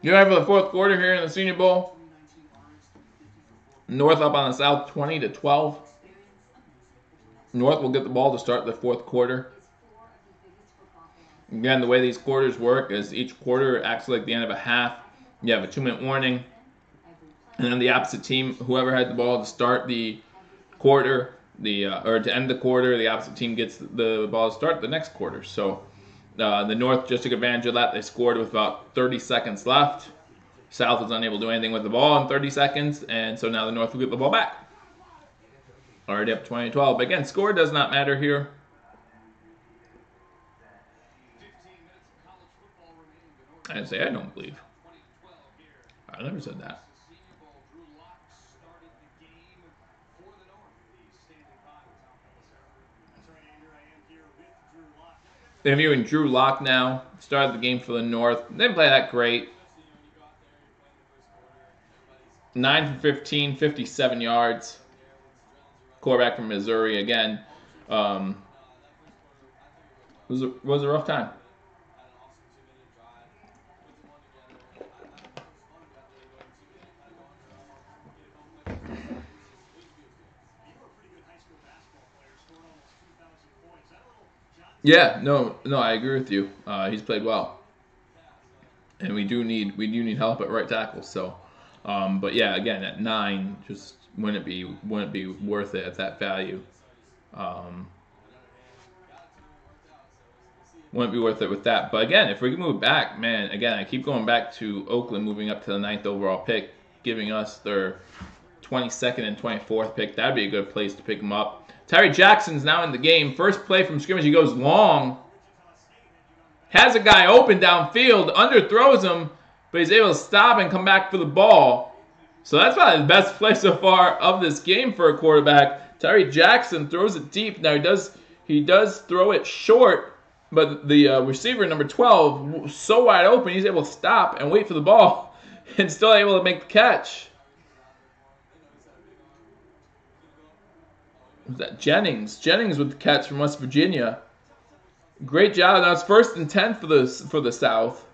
You have for the fourth quarter here in the Senior Bowl. North up on the South 20-12. North will get the ball to start the fourth quarter. Again, the way these quarters work is each quarter acts like the end of a half. You have a 2-minute warning. And then the opposite team, whoever had the ball to start the quarter, or to end the quarter, the opposite team gets the ball to start the next quarter. So the North just took advantage of that. They scored with about 30 seconds left. South was unable to do anything with the ball in 30 seconds, and so now the North will get the ball back. Already up 20-12. But again, score does not matter here. I didn't say I don't believe. I never said that. Interviewing Drew Lock now. Started the game for the North. Didn't play that great. 9 for 15, 57 yards. Quarterback from Missouri again. Was a rough time. Yeah, no, I agree with you. He's played well, and we do need help at right tackle. So, but yeah, again at 9, just wouldn't be worth it at that value. Wouldn't be worth it with that. But again, if we can move back, man, again, I keep going back to Oakland moving up to the 9th overall pick, giving us their 22nd and 24th pick. That'd be a good place to pick them up. Tyree Jackson's now in the game. First play from scrimmage, he goes long. Has a guy open downfield, underthrows him, but he's able to stop and come back for the ball. So that's probably the best play so far of this game for a quarterback. Tyree Jackson throws it deep. Now he does He does throw it short, but the receiver, number 12, so wide open, he's able to stop and wait for the ball and still able to make the catch. Was that Jennings? Jennings with the catch from West Virginia. Great job. Now it's 1st and 10 for the South.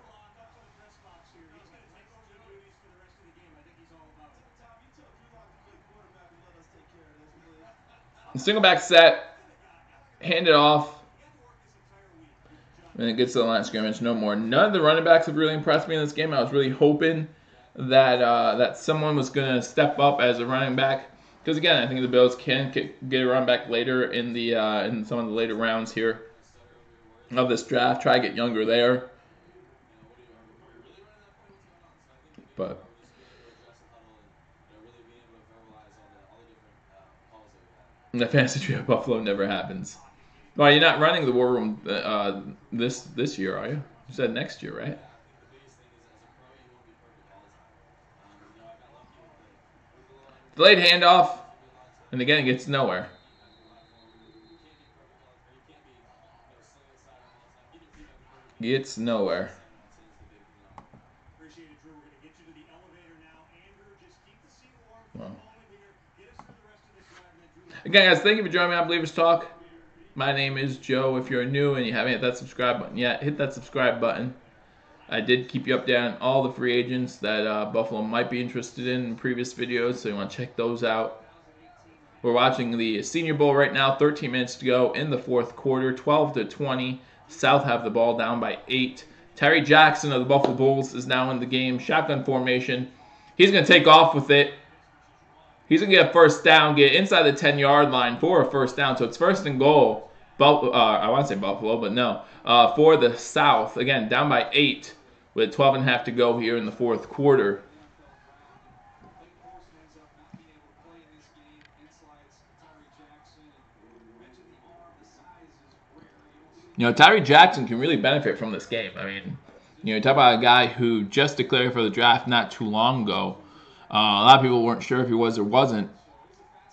Single back set. Hand it off. And it gets to the line of scrimmage. No more. None of the running backs have really impressed me in this game. I was really hoping that that someone was going to step up as a running back. Because again, I think the Bills can get a run back later in the in some of the later rounds here of this draft. Try to get younger there. But the fantasy tree of Buffalo never happens. Well, you're not running the War Room this year, are you? You said next year, right? Delayed handoff, and again it gets nowhere. Gets nowhere. Well. Again, guys, thank you for joining me on Believers Talk. My name is Joe. If you're new and you haven't hit that subscribe button yet, hit that subscribe button. I did keep you updated on all the free agents that Buffalo might be interested in previous videos, so you want to check those out. We're watching the Senior Bowl right now. 13 minutes to go in the 4th quarter. 12-20. South have the ball down by 8. Tyree Jackson of the Buffalo Bulls is now in the game. Shotgun formation. He's going to take off with it. He's going to get a first down, get inside the 10-yard line for a first down. So it's 1st and goal. I want to say Buffalo, but no. For the South. Again, down by 8 with 12.5 to go here in the 4th quarter. You know, Tyree Jackson can really benefit from this game. I mean, you know, talk about a guy who just declared for the draft not too long ago. A lot of people weren't sure if he was or wasn't.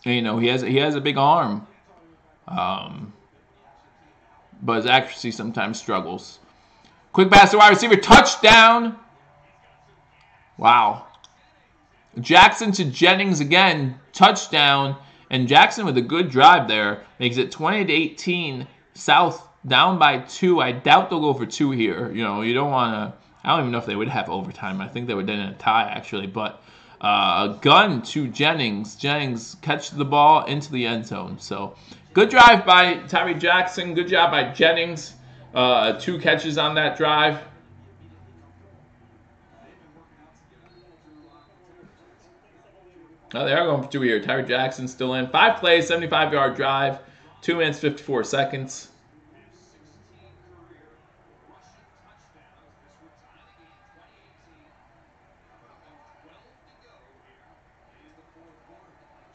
And, you know, he has a big arm, but his accuracy sometimes struggles. Quick pass to wide receiver, touchdown! Wow. Jackson to Jennings again, touchdown, and Jackson with a good drive there makes it 20-18. South down by 2. I doubt they'll go for 2 here. You know, you don't want to. I don't even know if they would have overtime. I think they would end in a tie actually, but. A gun to Jennings. Jennings catches the ball into the end zone. So, good drive by Tyree Jackson. Good job by Jennings. 2 catches on that drive. Oh, they are going for 2 here. Tyree Jackson still in. 5 plays, 75-yard drive. 2 minutes, 54 seconds.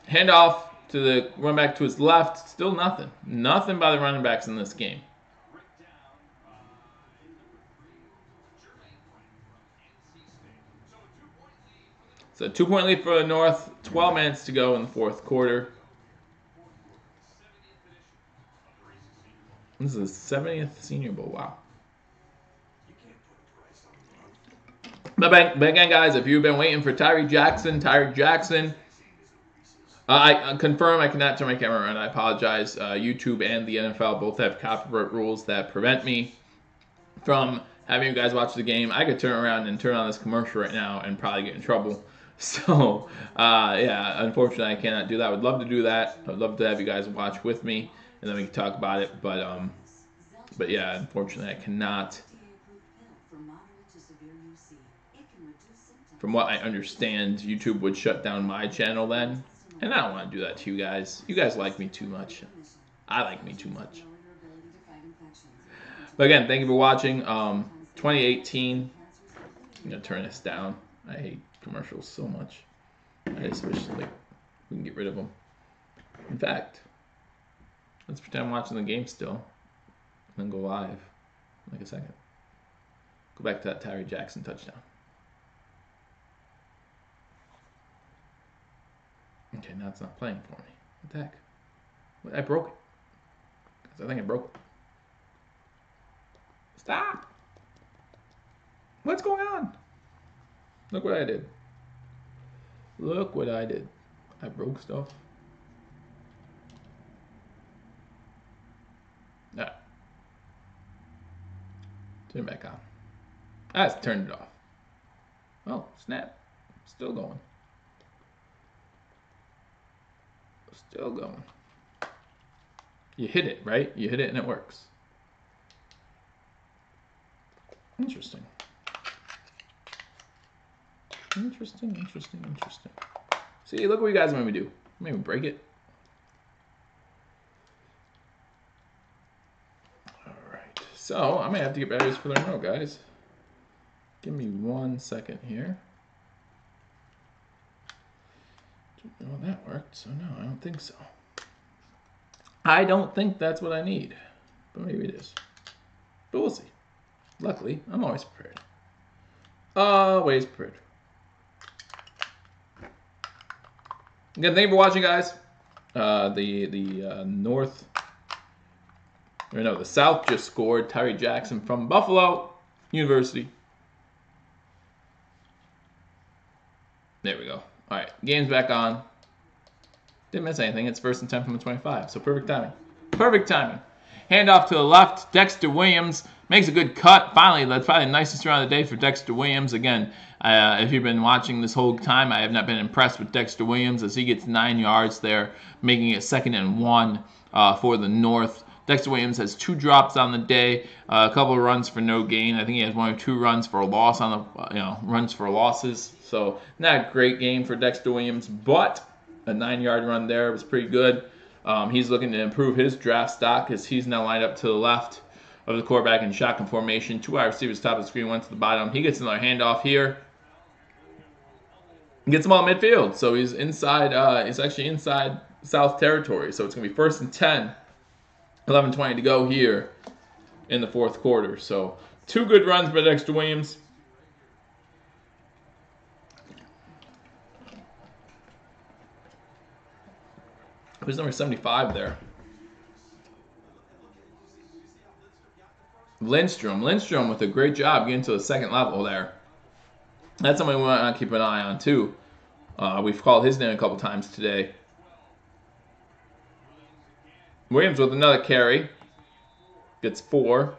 Handoff to the running back to his left. Still nothing. Nothing by the running backs in this game. So 2-point lead for the North. 12 minutes to go in the 4th quarter. This is the 70th Senior Bowl. Wow. But again, guys, if you've been waiting for Tyree Jackson, I confirm I cannot turn my camera on. I apologize. YouTube and the NFL both have copyright rules that prevent me from having you guys watch the game. I could turn around and turn on this commercial right now and probably get in trouble. So, yeah, unfortunately, I cannot do that. I would love to do that. I would love to have you guys watch with me, and then we can talk about it. But yeah, unfortunately, I cannot. From what I understand, YouTube would shut down my channel then. And I don't want to do that to you guys. You guys like me too much. I like me too much. But again, thank you for watching. 2018. I'm going to turn this down. I hate commercials so much. I just wish we can get rid of them. In fact, let's pretend I'm watching the game still. And then go live in like a second. Go back to that Tyree Jackson touchdown. Okay, now it's not playing for me. What the heck? I broke it. because I think I broke it. Stop! What's going on? Look what I did. Look what I did. I broke stuff. Nah. Turn it back on. Let's turn it off. Oh, snap. Still going. Still going. You hit it, right? You hit it and it works. Interesting. Interesting. See, look what you guys made me do. Maybe break it. Alright. So, I may have to get batteries for the remote, guys. Give me 1 second here. Didn't know that worked, so no, I don't think so. I don't think that's what I need. But maybe it is. But we'll see. Luckily, I'm always prepared. Always prepared. Again, thank you for watching, guys. The South just scored. Tyree Jackson from Buffalo University. There we go. All right, game's back on. Didn't miss anything. It's 1st and 10 from the 25, so perfect timing. Perfect timing. Handoff to the left. Dexter Williams makes a good cut. Finally, that's probably the nicest run of the day for Dexter Williams. Again, if you've been watching this whole time, I have not been impressed with Dexter Williams as he gets 9 yards there, making it 2nd and 1 for the North. Dexter Williams has 2 drops on the day, a couple of runs for no gain. I think he has 1 or 2 runs for a loss on the runs for losses. So not a great game for Dexter Williams, but a 9-yard run there was pretty good. He's looking to improve his draft stock as he's now lined up to the left of the quarterback in shotgun formation. 2 wide receivers top of the screen, 1 to the bottom. He gets another handoff here. Gets them all midfield, so he's inside. He's actually inside South territory. So it's gonna be 1st and 10, 11:20 to go here in the 4th quarter. So 2 good runs by Dexter Williams. Who's number 75 there? Lindstrom with a great job getting to the 2nd level there. That's somebody we want to keep an eye on too. We've called his name a couple times today. Williams with another carry. Gets 4.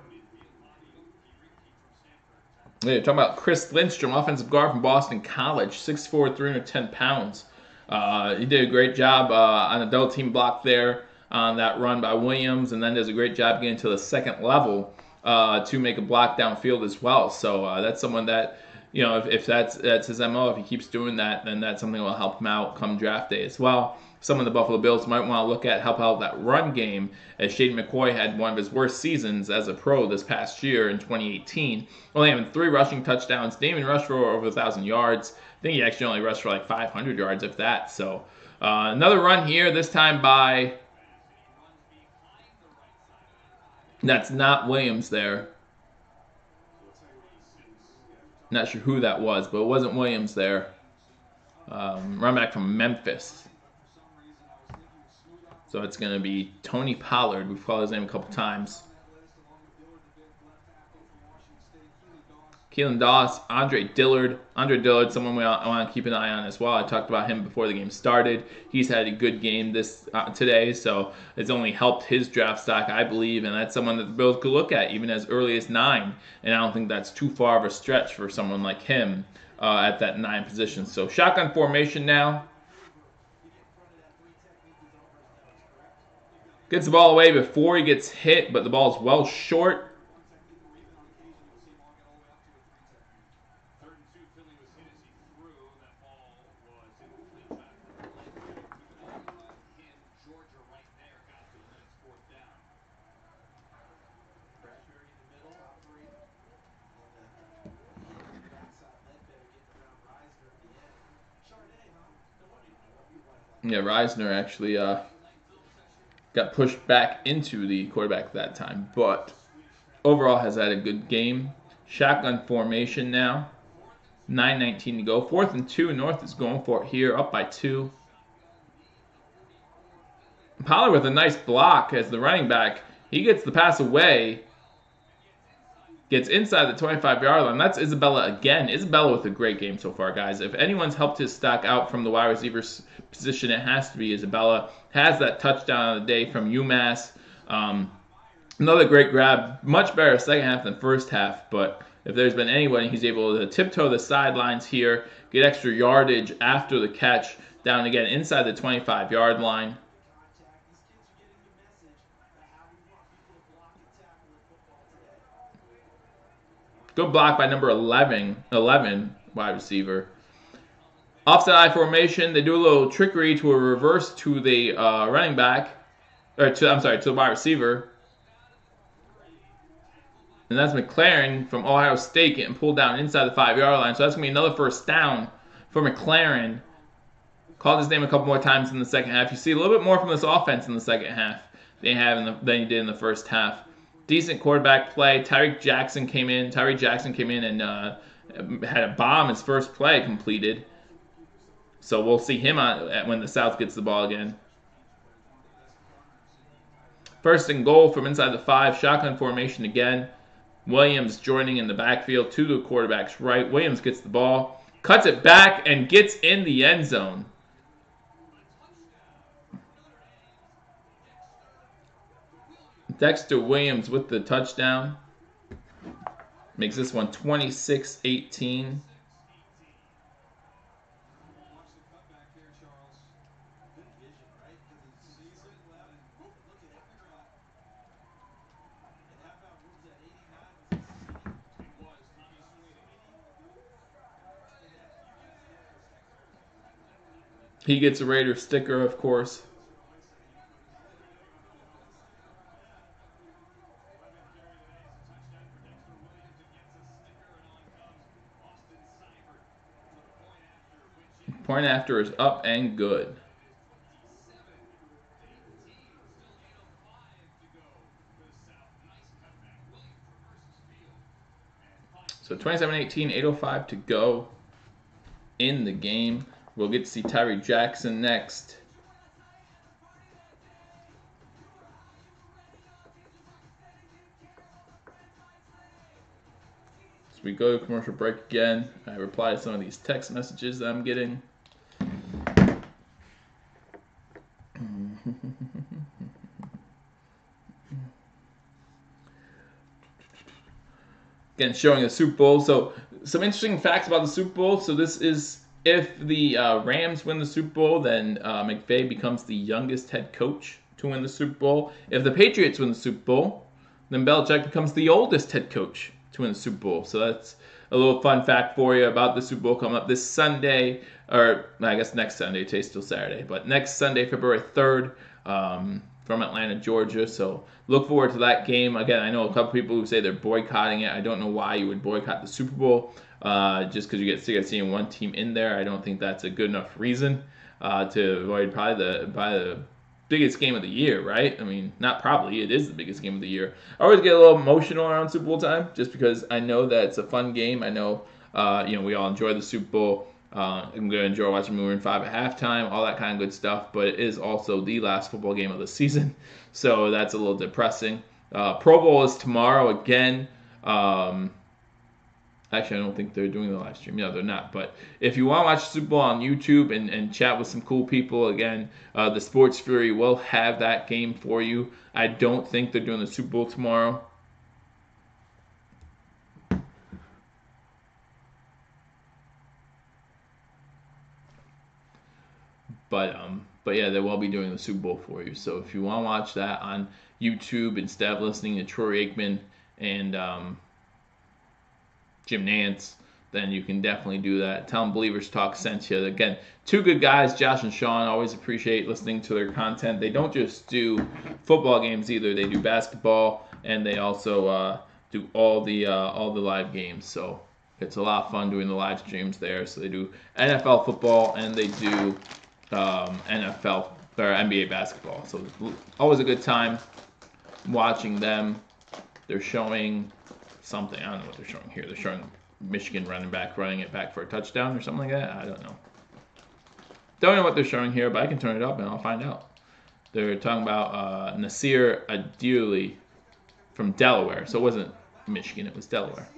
Yeah, you're talking about Chris Lindstrom, offensive guard from Boston College, 6'4", 310 pounds. He did a great job on a double team block there on that run by Williams, and then does a great job getting to the 2nd level to make a block downfield as well. So that's someone that, if that's his MO, if he keeps doing that, then that's something that will help him out come draft day as well. Some of the Buffalo Bills might want to look at help out that run game, as Shady McCoy had one of his worst seasons as a pro this past year in 2018. Only having 3 rushing touchdowns. Didn't even rush for over 1,000 yards. I think he actually only rushed for like 500 yards, if that. So another run here, this time by... That's not Williams there. Not sure who that was, but it wasn't Williams there. Run back from Memphis. So it's going to be Tony Pollard. We've called his name a couple times. Keelan Doss, Andre Dillard. Andre Dillard, someone I want to keep an eye on as well. I talked about him before the game started. He's had a good game today, so it's only helped his draft stock, I believe, and that's someone that the Bills could look at even as early as 9. And I don't think that's too far of a stretch for someone like him at that 9 position. So shotgun formation now. Gets the ball away before he gets hit, but the ball is well short. Yeah, Reisner actually got pushed back into the quarterback that time, but overall has had a good game. Shotgun formation now. 9:19 to go. 4th and 2. North is going for it here, up by 2. Pollard with a nice block as the running back He gets the pass away. Gets inside the 25-yard line. That's Isabella again. Isabella with a great game so far, guys. If anyone's helped his stock out from the wide receiver position, it has to be Isabella. Has that touchdown of the day from UMass. Another great grab. Much better second half than first half. But if there's been anyone, he's able to tiptoe the sidelines here, get extra yardage after the catch, down again inside the 25-yard line. Good block by number 11 wide receiver. Offset I formation. They do a little trickery to a reverse to the running back, or to the wide receiver. And that's McLaren from Ohio State getting pulled down inside the 5-yard line. So that's going to be another first down for McLaren. Called his name a couple more times in the second half. You see a little bit more from this offense in the second half than he did in the first half. Decent quarterback play. Tyree Jackson came in and had a bomb his first play completed. So we'll see him when the South gets the ball again. First and goal from inside the 5. Shotgun formation again. Williams joining in the backfield to the quarterback's right. Williams gets the ball, cuts it back, and gets in the end zone. Dexter Williams with the touchdown. Makes this one 26-18. He gets a Raider sticker, of course. Point after is up and good. So 27-18, 8:05 to go in the game. We'll get to see Tyree Jackson next. So we go to commercial break again. I reply to some of these text messages that I'm getting. Again, showing the Super Bowl. So some interesting facts about the Super Bowl. So this is, if the Rams win the Super Bowl, then McVay becomes the youngest head coach to win the Super Bowl. If the Patriots win the Super Bowl, then Belichick becomes the oldest head coach to win the Super Bowl. So that's a little fun fact for you about the Super Bowl coming up this Sunday, or I guess next Sunday. Today's still Saturday, but next Sunday, February 3rd, from Atlanta, Georgia. So look forward to that game. Again, I know a couple people who say they're boycotting it. I don't know why you would boycott the Super Bowl. Just because you get sick of seeing one team in there. I don't think that's a good enough reason to avoid probably the biggest game of the year, right? I mean, not probably. It is the biggest game of the year. I always get a little emotional around Super Bowl time just because I know that it's a fun game. I know, we all enjoy the Super Bowl. I'm going to enjoy watching Maroon 5 at halftime, all that kind of good stuff. But it is also the last football game of the season, so that's a little depressing. Pro Bowl is tomorrow again. Actually, I don't think they're doing the live stream. No, they're not. But if you want to watch Super Bowl on YouTube and chat with some cool people, again, the Sports Fury will have that game for you. I don't think they're doing the Super Bowl tomorrow. But yeah, they will be doing the Super Bowl for you. So if you want to watch that on YouTube instead of listening to Troy Aikman and Jim Nantz, then you can definitely do that. Tell them Believers Talk sent you. Again, two good guys, Josh and Sean. Always appreciate listening to their content. They don't just do football games either. They do basketball, and they also do all the live games. So it's a lot of fun doing the live streams there. So they do NFL football and they do NFL or NBA basketball. So always a good time watching them. They're showing something. I don't know what they're showing here. They're showing Michigan running back running it back for a touchdown or something like that. I don't know. Don't know what they're showing here, but I can turn it up and I'll find out. They're talking about Nasir Adderley from Delaware. So it wasn't Michigan, it was Delaware.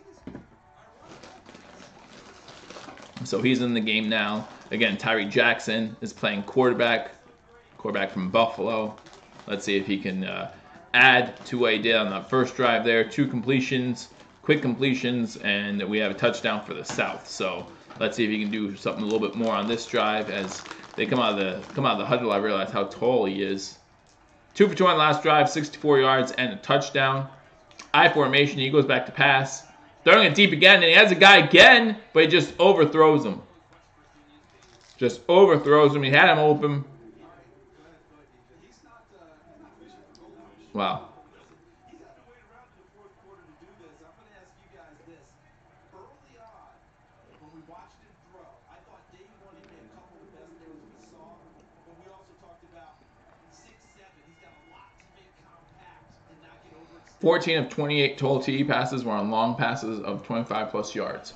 So he's in the game now. Again, Tyree Jackson is playing quarterback from Buffalo. Let's see if he can add to what he did on that first drive there. 2 completions, quick completions, and we have a touchdown for the South. So let's see if he can do something a little bit more on this drive. As they come out of the huddle, I realize how tall he is. 2 for 2 on the last drive, 64 yards and a touchdown. I formation, he goes back to pass. Throwing it deep again, and he has a guy again, but he just overthrows him. Just overthrows him. He had him open. Wow. – 14 of 28 total TE passes were on long passes of 25-plus yards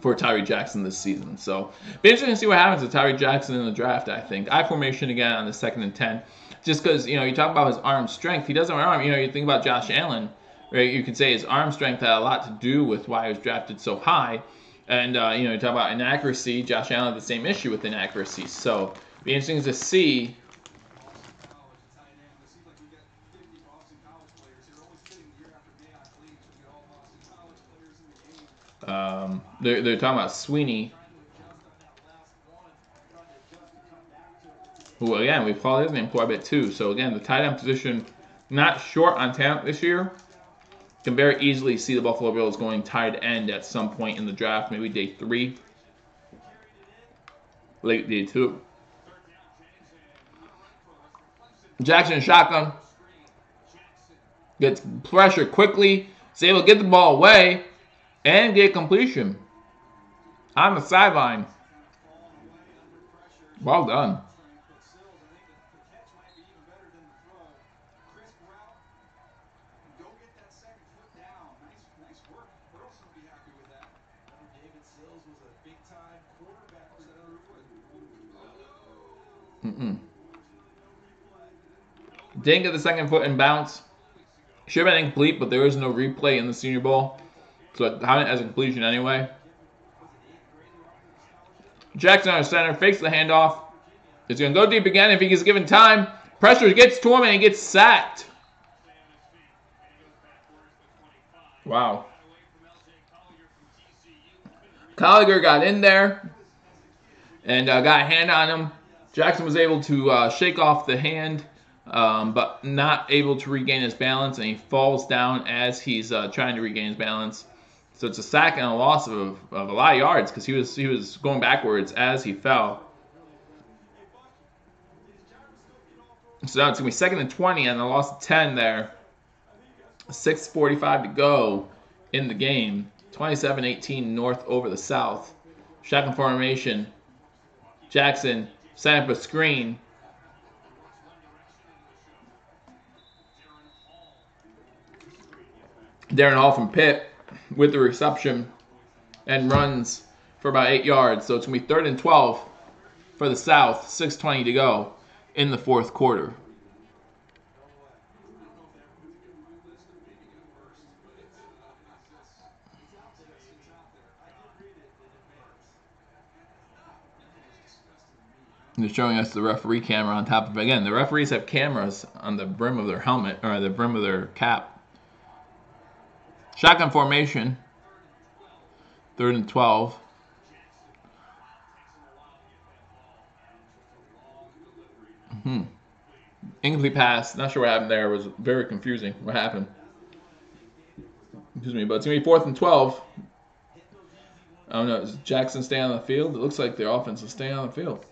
for Tyree Jackson this season. So, be interesting to see what happens to Tyree Jackson in the draft, I think. I formation again on the 2nd and 10. Just because, you talk about his arm strength. He doesn't have an arm. You think about Josh Allen, right? You could say his arm strength had a lot to do with why he was drafted so high. And, you talk about inaccuracy. Josh Allen had the same issue with inaccuracy. So, be interesting to see. They're talking about Sweeney, who, again, we've called his name quite a bit too. So, again, the tight end position not short on talent this year. Can very easily see the Buffalo Bills going tight end at some point in the draft, maybe day 3, late day 2. Jackson shotgun. Gets pressure quickly. Is able to get the ball away and get completion on the sideline. Well done. Didn't get the second foot in bounce. Should have been incomplete, but there is no replay in the Senior Bowl. So it counted as a completion anyway. Jackson on center, fakes the handoff. It's going to go deep again if he gets given time. Pressure gets to him and he gets sacked. Wow. Colliger got in there and got a hand on him. Jackson was able to shake off the hand, but not able to regain his balance, and he falls down as he's trying to regain his balance. So it's a sack and a loss of a lot of yards because he was going backwards as he fell. So now it's going to be 2nd and 20 and a loss of 10 there. 6:45 to go in the game. 27-18 North over the South. Shotgun formation. Jackson set up a screen. Darren Hall from Pitt with the reception and runs for about 8 yards. So it's going to be 3rd and 12 for the South. 6:20 to go in the 4th quarter. They're showing us the referee camera on top of it. Again, the referees have cameras on the brim of their helmet, or the brim of their cap. Shotgun formation. 3rd and 12. Incomplete pass. Not sure what happened there. It was very confusing what happened. Excuse me, but it's going to be 4th and 12. I don't know. Is Jackson staying on the field? It looks like their offense is staying on the field.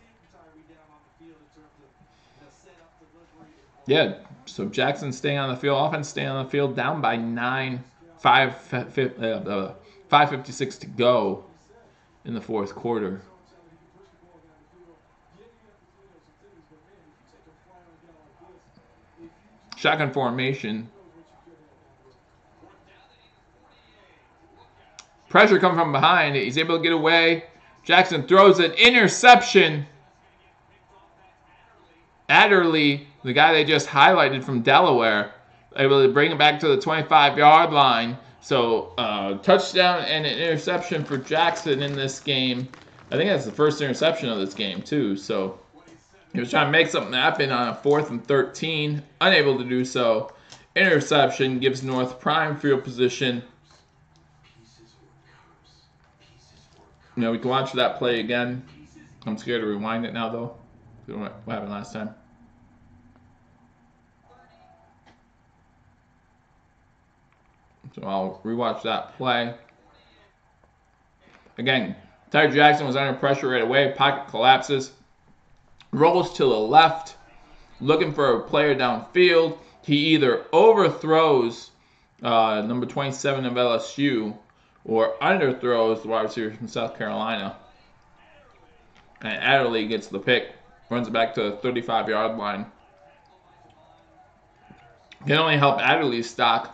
Yeah, so Jackson staying on the field, offense staying on the field, down by 9, 5:56 to go in the 4th quarter. Shotgun formation. Pressure coming from behind. He's able to get away. Jackson throws an interception. Adderley, the guy they just highlighted from Delaware, able to bring it back to the 25-yard line. So touchdown and an interception for Jackson in this game. I think that's the first interception of this game too. So he was trying to make something happen on a 4th and 13, unable to do so. Interception gives North prime field position. You know, we can watch that play again. I'm scared to rewind it now, though. What happened last time? So I'll rewatch that play. Again, Ty Jackson was under pressure right away. Pocket collapses. Rolls to the left, looking for a player downfield. He either overthrows number 27 of LSU or underthrows the wide receiver from South Carolina. And Adderley gets the pick, runs it back to the 35-yard line. Can only help Adderley's stock.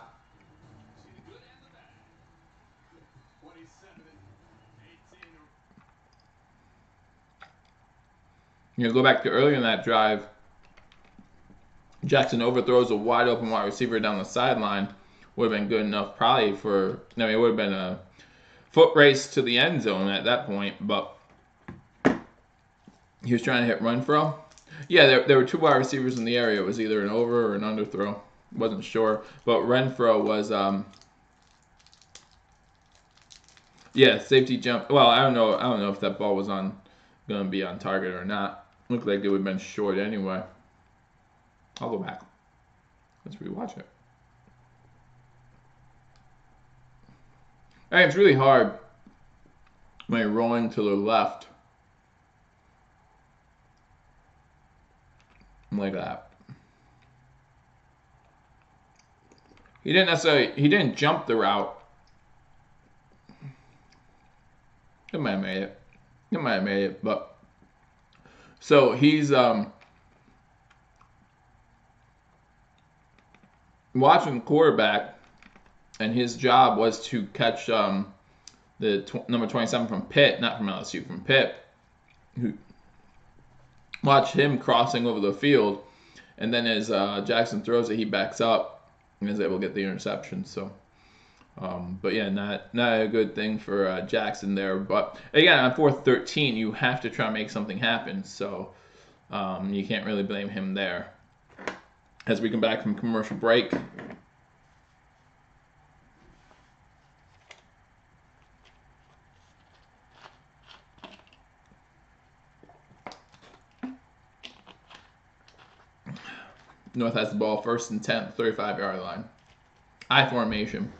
You know, go back to earlier in that drive. Jackson overthrows a wide open wide receiver down the sideline. Would have been good enough probably for, I mean, it would have been a foot race to the end zone at that point, but he was trying to hit Renfro. Yeah, there were 2 wide receivers in the area. It was either an over or an underthrow. Wasn't sure, but Renfro was, yeah, safety jump. Well, I don't know if that ball was going to be on target or not. Looked like it would have been short anyway. I'll go back. Let's rewatch it. Hey, it's really hard when you're rolling to the left like that. He didn't jump the route. It might have made it. But so he's watching the quarterback, and his job was to catch number 27 from Pitt, not from LSU, from Pitt. Watch him crossing over the field, and then as Jackson throws it, he backs up and is able to get the interception. So, but yeah, not a good thing for Jackson there. But again, on 4th 13, you have to try and make something happen. So you can't really blame him there. As we come back from commercial break. North has the ball 1st and 10, 35-yard line. I formation.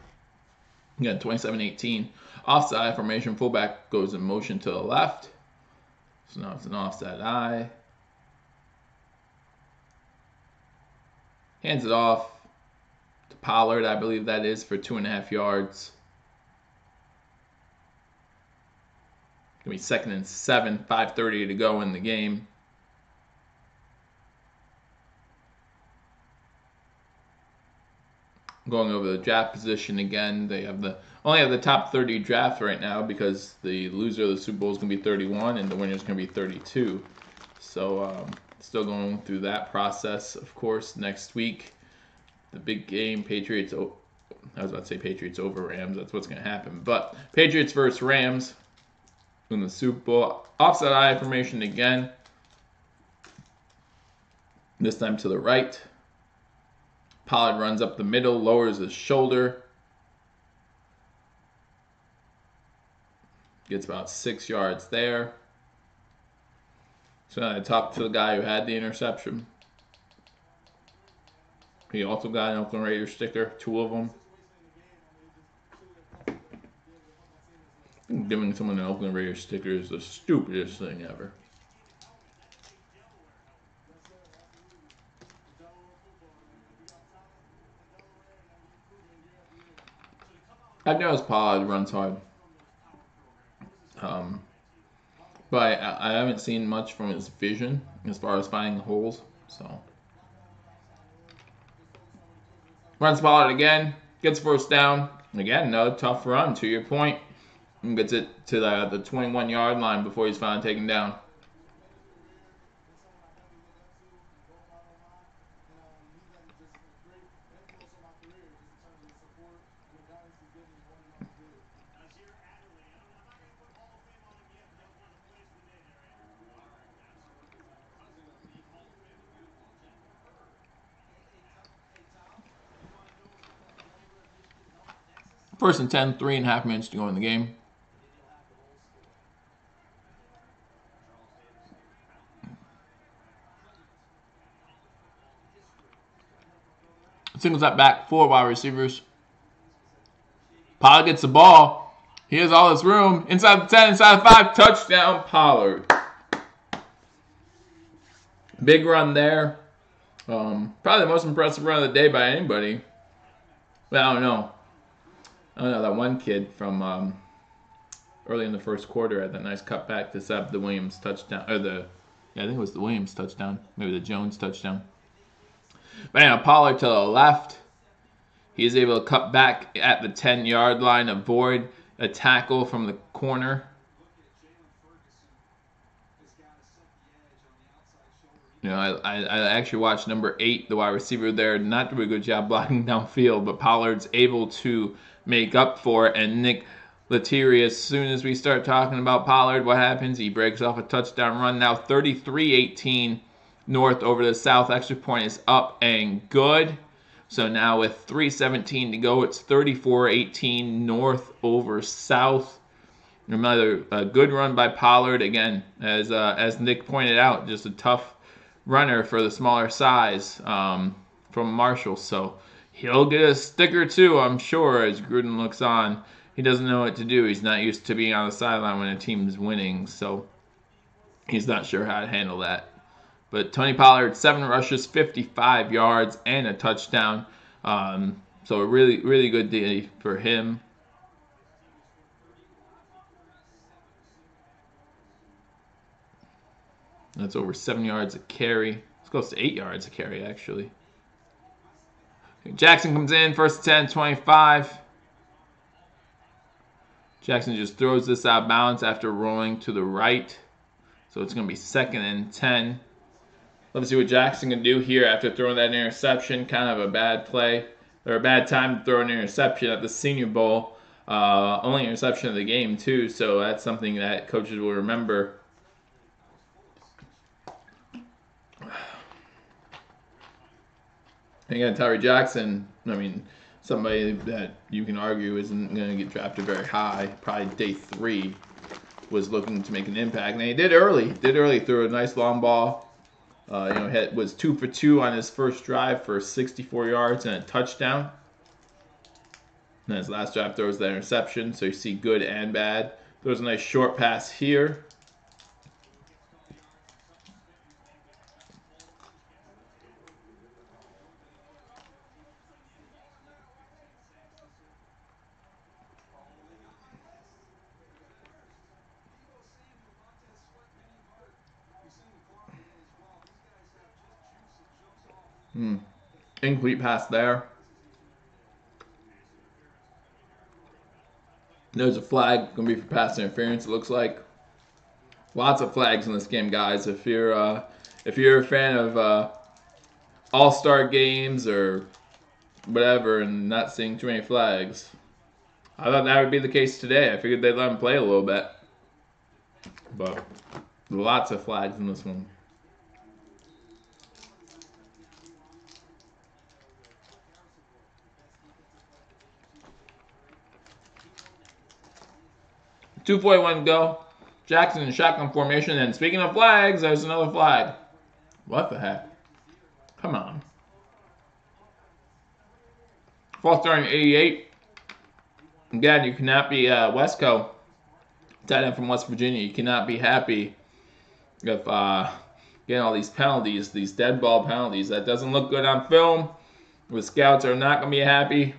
Again, 27-18. Offside formation. Fullback goes in motion to the left. So now it's an offside I. Hands it off to Pollard, I believe that is, for 2.5 yards. Gonna be 2nd and 7, 5:30 to go in the game. Going over the draft position again. They have only have the top 30 draft right now because the loser of the Super Bowl is gonna be 31 and the winner is gonna be 32. So still going through that process, of course. Next week, the big game, Patriots. I was about to say Patriots over Rams. That's what's going to happen. But Patriots versus Rams in the Super Bowl. Offside I formation again. This time to the right. Pollard runs up the middle, lowers his shoulder. Gets about 6 yards there. So I talked to the guy who had the interception. He also got an Oakland Raiders sticker, 2 of them. Giving someone an Oakland Raiders sticker is the stupidest thing ever. I've noticed Pollard runs hard. But I haven't seen much from his vision as far as finding holes. So runs Pollard again, gets 1st down. Again, another tough run, to your point. And gets it to the 21-yard line before he's finally taken down. First and 10, 3.5 minutes to go in the game. Singles that back, 4 wide receivers. Pollard gets the ball. He has all this room. Inside the 10, inside the 5. Touchdown, Pollard. Big run there. Probably the most impressive run of the day by anybody. But I don't know. That one kid from early in the first quarter had that nice cutback to set up the Williams touchdown. I think it was the Williams touchdown. Maybe the Jones touchdown. But anyhow, Pollard to the left. He is able to cut back at the 10-yard line, avoid a tackle from the corner. I actually watched number 8, the wide receiver there, not do a good job blocking downfield, but Pollard's able to make up for it. And Nick Lettieri, as soon as we start talking about Pollard, what happens? He breaks off a touchdown run. Now 33-18 North over the South. Extra point is up and good. So now with 3:17 to go, it's 34-18 North over South. Another good run by Pollard. Again, as Nick pointed out, just a tough runner for the smaller size from Marshall. So he'll get a sticker too, I'm sure, as Gruden looks on. He doesn't know what to do. He's not used to being on the sideline when a team's winning, so he's not sure how to handle that. But Tony Pollard, 7 rushes, 55 yards, and a touchdown. So a really, really good day for him. That's over 7 yards a carry. It's close to 8 yards a carry, actually. Jackson comes in, first and 10, 25. Jackson just throws this out of bounds after rolling to the right. So it's going to be 2nd and 10. Let's see what Jackson can do here after throwing that interception. Kind of a bad play, or a bad time to throw an interception at the Senior Bowl. Only interception of the game, too, so that's something that coaches will remember. Again, Tyree Jackson, somebody that you can argue isn't going to get drafted very high, probably day 3, was looking to make an impact. And he did early. Threw a nice long ball. Was 2 for 2 on his first drive for 64 yards and a touchdown. And his last drive throws that interception, so you see good and bad. Throws a nice short pass here. Incomplete pass there. There's a flag going to be for pass interference. It looks like lots of flags in this game, guys. If you're a fan of all-star games or whatever and not seeing too many flags, I thought that would be the case today. I figured they'd let him play a little bit, but lots of flags in this one. .241 to go. Jackson in shotgun formation. And speaking of flags, there's another flag. What the heck? Come on. False start 88. Again, you cannot be Wesco, tight end from West Virginia. You cannot be happy if getting all these penalties, these dead ball penalties. That doesn't look good on film. The scouts are not going to be happy.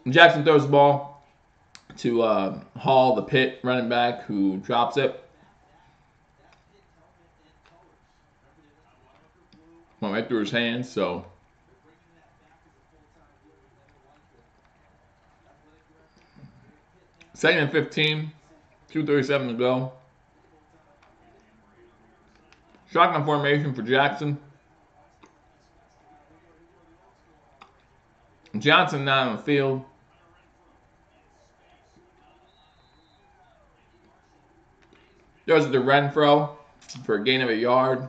Jackson throws the ball to Hall, the Pitt running back, who drops it. Went right through his hands, so. Second and 15, 2:37 to go. Shotgun formation for Jackson. Johnson not on the field. Throws it to Renfro. for a gain of a yard.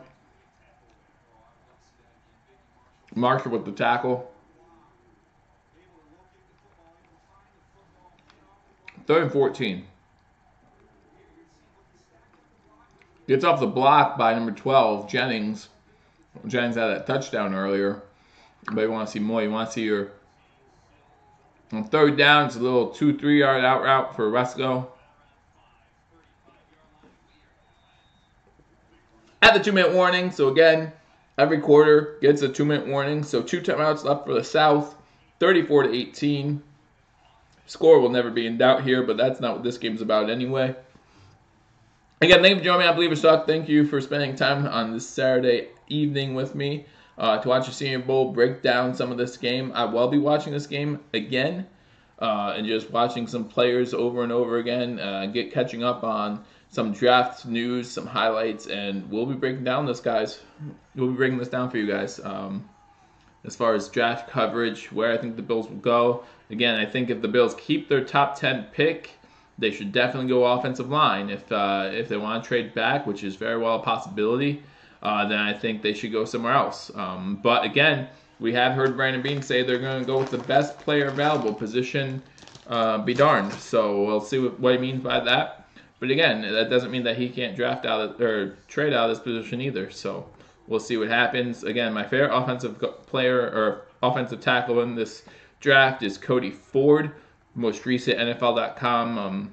Marshall with the tackle. 3rd and 14. Gets off the block by number 12, Jennings. Jennings had that touchdown earlier. But you want to see more. You want to see your... On 3rd down, it's a little 2-3 yard out route for Resco. At the 2-minute warning. So again, every quarter gets a 2-minute warning. So 2 timeouts left for the South. 34-18. Score will never be in doubt here, but that's not what this game's about anyway. Again, thank you for joining me on Believers Talk. Thank you for spending time on this Saturday evening with me to watch the Senior Bowl, break down some of this game. I will be watching this game again and just watching some players over and over again, catching up on some draft news, some highlights, and we'll be breaking down this, guys. We'll be breaking this down for you guys. As far as draft coverage, where I think the Bills will go. Again, I think if the Bills keep their top 10 pick, they should definitely go offensive line. If they want to trade back, which is very well a possibility, then I think they should go somewhere else. But again, we have heard Brandon Beane say they're going to go with the best player available, position be darned. So we'll see what he means by that. But again, that doesn't mean that he can't draft out or trade out of this position either. So we'll see what happens. Again, my favorite offensive player or offensive tackle in this draft is Cody Ford. Most recent NFL.com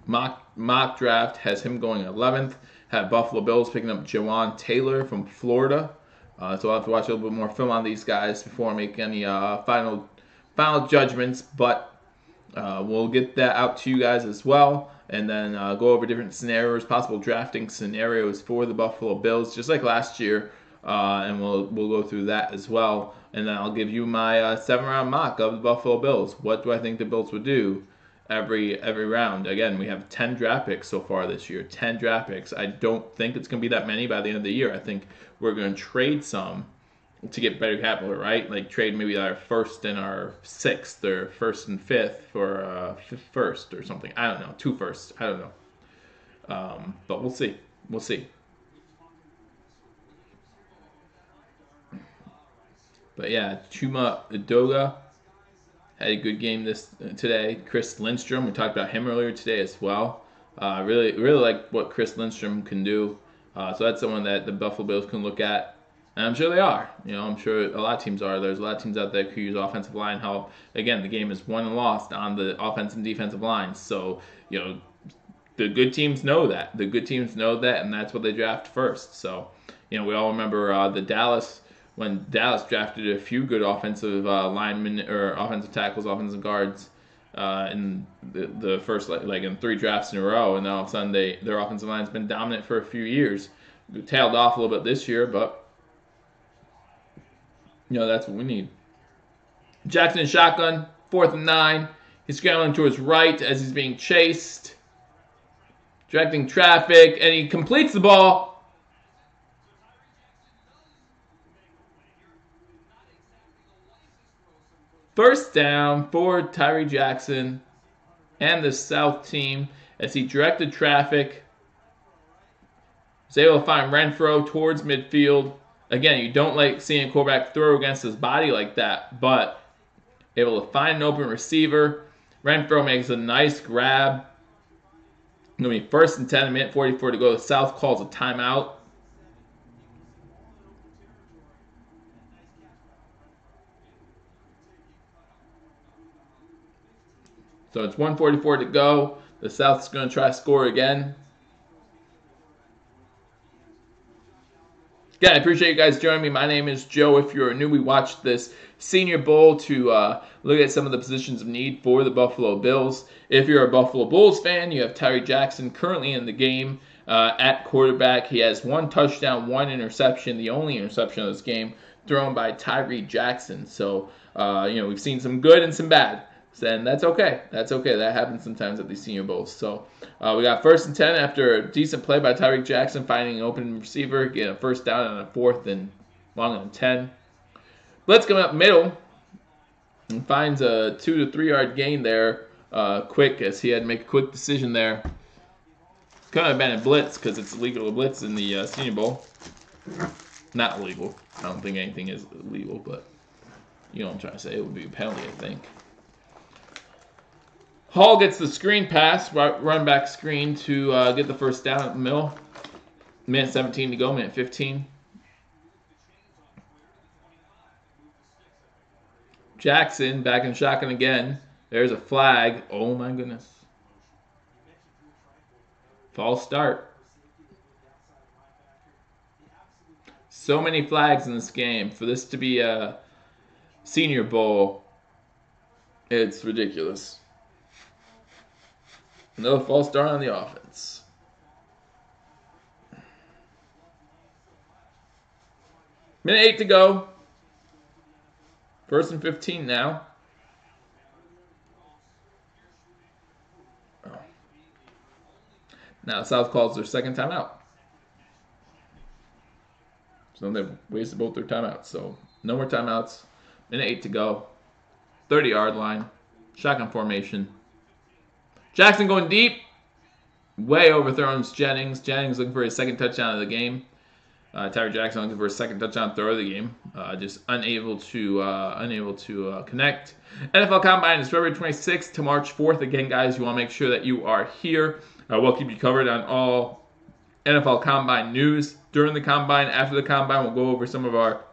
mock draft has him going 11th. Had Buffalo Bills picking up Jawan Taylor from Florida. So I'll have to watch a little bit more film on these guys before I make any final judgments. But we'll get that out to you guys as well. And then go over different scenarios, possible drafting scenarios for the Buffalo Bills, just like last year. And we'll go through that as well. And then I'll give you my 7-round mock of the Buffalo Bills. What do I think the Bills would do every round? Again, we have 10 draft picks so far this year. 10 draft picks. I don't think it's going to be that many by the end of the year. I think we're going to trade some to get better capital, right? Like trade maybe our 1st and our 6th, or 1st and 5th for 1st or something. I don't know. 2 firsts. I don't know. But we'll see. We'll see. But yeah, Chuma Edoga had a good game today. Chris Lindstrom, we talked about him earlier today as well. Really like what Chris Lindstrom can do. So that's someone that the Buffalo Bills can look at. And I'm sure they are. I'm sure a lot of teams are. There's a lot of teams out there who use offensive line help. Again, the game is won and lost on the offensive and defensive lines. So, the good teams know that. The good teams know that, and that's what they draft first. So, we all remember when Dallas drafted a few good offensive linemen or offensive tackles, offensive guards in the first like in 3 drafts in a row, and now all of a sudden their offensive line's been dominant for a few years. It tailed off a little bit this year, but that's what we need. Jackson shotgun, 4th and 9. He's scrambling to his right as he's being chased, directing traffic, and he completes the ball. First down for Tyree Jackson and the South team as he directed traffic. Was able to find Renfro towards midfield. Again, you don't like seeing a quarterback throw against his body like that, but able to find an open receiver. Renfro makes a nice grab. Going to be 1st and 10, a minute 44 to go. The South calls a timeout. So it's 1:44 to go. The South's going to try to score again. Again, I appreciate you guys joining me. My name is Joe. If you're new, we watched this Senior Bowl to look at some of the positions of need for the Buffalo Bills. If you're a Buffalo Bulls fan, you have Tyree Jackson currently in the game at quarterback. He has 1 touchdown, 1 interception. The only interception of this game thrown by Tyree Jackson. So, we've seen some good and some bad. And that's okay. That's okay. That happens sometimes at these Senior Bowls. So we got 1st and 10 after a decent play by Tyree Jackson, finding an open receiver, getting a 1st down on a 4th and long and 10. Blitz coming up middle and finds a 2 to 3 yard gain there quick as he had to make a quick decision there. Could have been a blitz because it's illegal to blitz in the Senior Bowl. Not illegal. I don't think anything is illegal, but you know what I'm trying to say. It would be a penalty, I think. Hall gets the screen pass, run back screen to get the first down at the middle. Minute 17 to go, minute 15. Jackson back in shotgun again. There's a flag. Oh my goodness. False start. So many flags in this game. For this to be a Senior Bowl, it's ridiculous. Another false start on the offense. Minute 8 to go. 1st and 15 now. Oh. Now South calls their second timeout. So they've wasted both their timeouts. So no more timeouts. Minute 8 to go. 30-yard line. Shotgun formation. Jackson going deep. Way overthrows Jennings. Jennings looking for his second touchdown of the game. Tyree Jackson looking for his second touchdown throw of the game. Just unable to connect. NFL Combine is February 26th to March 4th. Again, guys, you want to make sure that you are here. We'll keep you covered on all NFL Combine news during the Combine. After the Combine, we'll go over some of our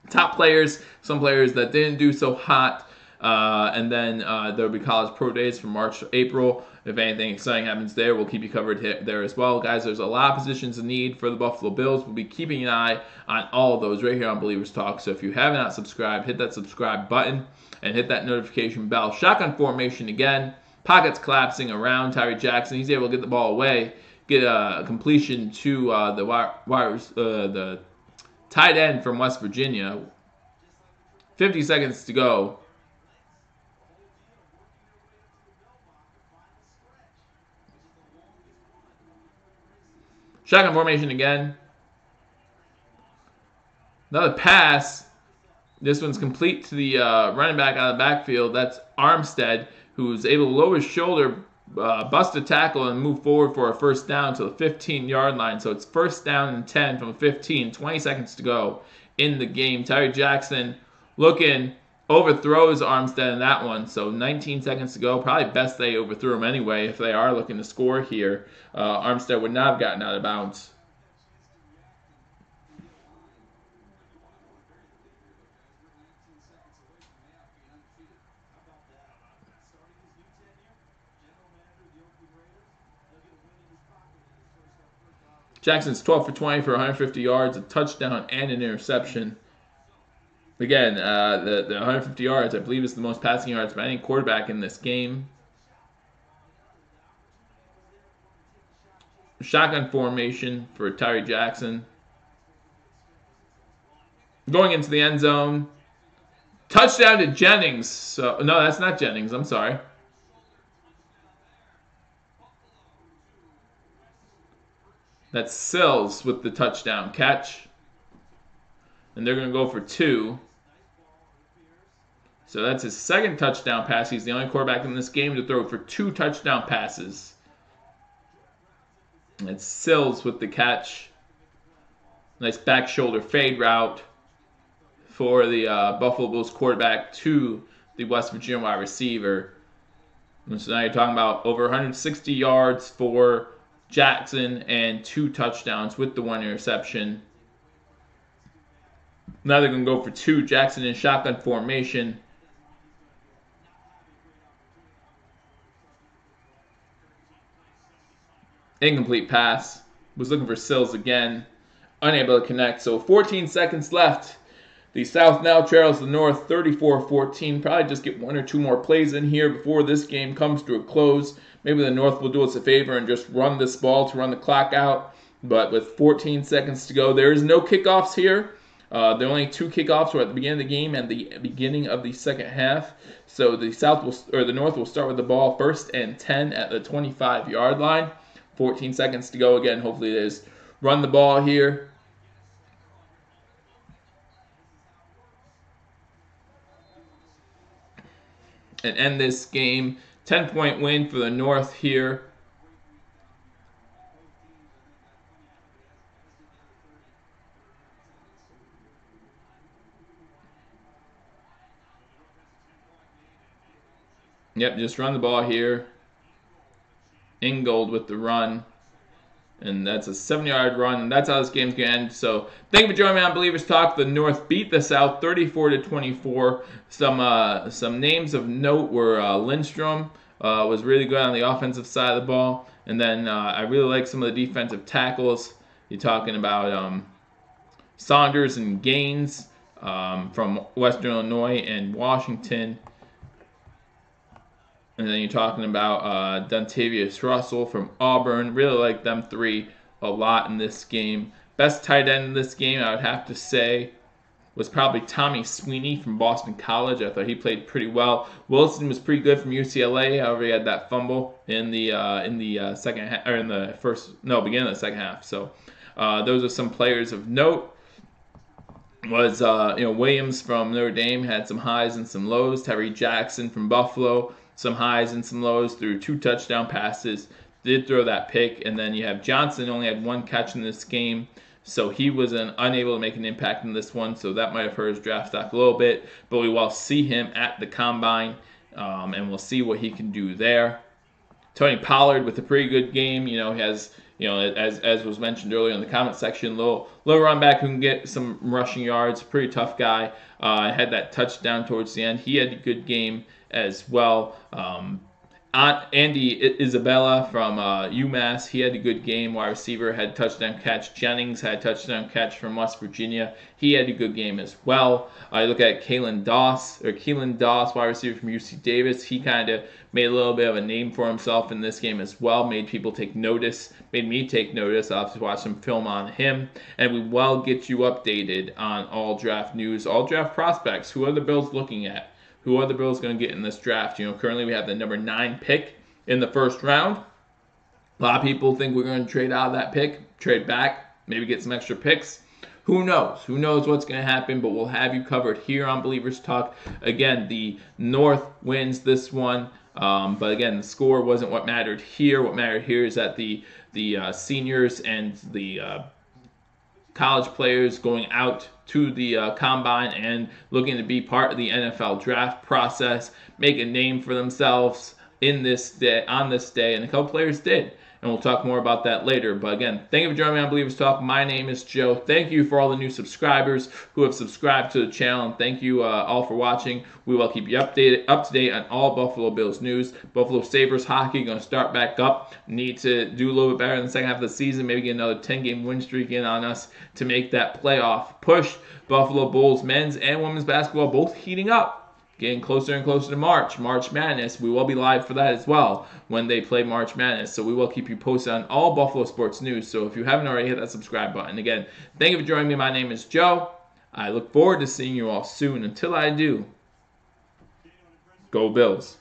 top players, some players that didn't do so hot. And then there will be college pro days from March to April. If anything exciting happens there, we'll keep you covered there as well. Guys, there's a lot of positions in need for the Buffalo Bills. We'll be keeping an eye on all of those right here on Believers Talk. So if you have not subscribed, hit that subscribe button and hit that notification bell. Shotgun formation again. Pockets collapsing around Tyree Jackson. He's able to get the ball away, get a completion to the tight end from West Virginia. 50 seconds to go. Shotgun formation again. Another pass. This one's complete to the running back out of the backfield. That's Armstead, who's able to lower his shoulder, bust a tackle, and move forward for a first down to the 15-yard line. So it's 1st down and 10 from 15. 20 seconds to go in the game. Tyree Jackson looking, overthrows Armstead in that one. So 19 seconds to go. Probably best they overthrew him anyway if they are looking to score here. Armstead would not have gotten out of bounds. Jackson's 12 for 20 for 150 yards, a touchdown, and an interception. Again, the 150 yards, I believe, is the most passing yards by any quarterback in this game. Shotgun formation for Tyree Jackson. Going into the end zone. Touchdown to Jennings. So, no, that's not Jennings. I'm sorry. That's Sills with the touchdown catch. And they're going to go for 2. So that's his second touchdown pass. He's the only quarterback in this game to throw for 2 touchdown passes. And it's Sills with the catch. Nice back shoulder fade route for the Buffalo Bills quarterback to the West Virginia wide receiver. And so now you're talking about over 160 yards for Jackson and 2 touchdowns with the 1 interception. Now they're going to go for 2. Jackson in shotgun formation. Incomplete pass. Was looking for Sills again. Unable to connect. So 14 seconds left. The South now trails the North 34-14. Probably just get 1 or 2 more plays in here before this game comes to a close. Maybe the North will do us a favor and just run this ball to run the clock out. But with 14 seconds to go, there is no kickoffs here. There are only 2 kickoffs were at the beginning of the game and the beginning of the second half. So the North will start with the ball 1st and 10 at the 25-yard line. 14 seconds to go again. Hopefully they just run the ball here. And end this game. 10-point win for the North here. Yep, just run the ball here. Ingold with the run. And that's a 7-yard run, and that's how this game's going to end. So thank you for joining me on Believers Talk. The North beat the South 34-24. Some names of note were Lindstrom was really good on the offensive side of the ball. And then I really like some of the defensive tackles. You're talking about Saunders and Gaines from Western Illinois and Washington. And then you're talking about Dontavius Russell from Auburn. Really like them three a lot in this game. Best tight end in this game, I would have to say, was probably Tommy Sweeney from Boston College. I thought he played pretty well. Wilson was pretty good from UCLA. However, he had that fumble in the second half, or in the beginning of the second half. So those are some players of note. Was Williams from Notre Dame had some highs and some lows. Tyree Jackson from Buffalo, some highs and some lows, threw 2 touchdown passes, did throw that pick. And then you have Johnson, only had 1 catch in this game, so he was unable to make an impact in this one, so that might have hurt his draft stock a little bit. But we will see him at the combine, and we'll see what he can do there. Tony Pollard with a pretty good game. He has, as was mentioned earlier in the comment section, little run back who can get some rushing yards. Pretty tough guy. Had that touchdown towards the end. He had a good game as well. Andy Isabella from UMass, he had a good game. Wide receiver, had a touchdown catch. Jennings had a touchdown catch from West Virginia. He had a good game as well. I look at Keelan Doss, wide receiver from UC Davis. He kind of made a little bit of a name for himself in this game as well. Made people take notice. Made me take notice. I'll have to watch some film on him. And we will get you updated on all draft news, all draft prospects. Who are the Bills looking at? Who are the Bills going to get in this draft? Currently we have the number 9 pick in the first round. A lot of people think we're going to trade out of that pick, trade back, maybe get some extra picks. Who knows? Who knows what's going to happen, but we'll have you covered here on Believers Talk. Again, the North wins this one, but again, the score wasn't what mattered here. What mattered here is that the seniors and the college players going out to the combine and looking to be part of the NFL draft process, make a name for themselves on this day, and a couple players did. And we'll talk more about that later. But again, thank you for joining me on Believers Talk. My name is Joe. Thank you for all the new subscribers who have subscribed to the channel. And thank you all for watching. We will keep you up to date on all Buffalo Bills news. Buffalo Sabres hockey going to start back up. Need to do a little bit better in the second half of the season. Maybe get another 10-game win streak in on us to make that playoff push. Buffalo Bulls men's and women's basketball both heating up. Getting closer and closer to March Madness. We will be live for that as well when they play March Madness. So we will keep you posted on all Buffalo sports news. So if you haven't already, hit that subscribe button. Again, thank you for joining me. My name is Joe. I look forward to seeing you all soon. Until I do, go Bills.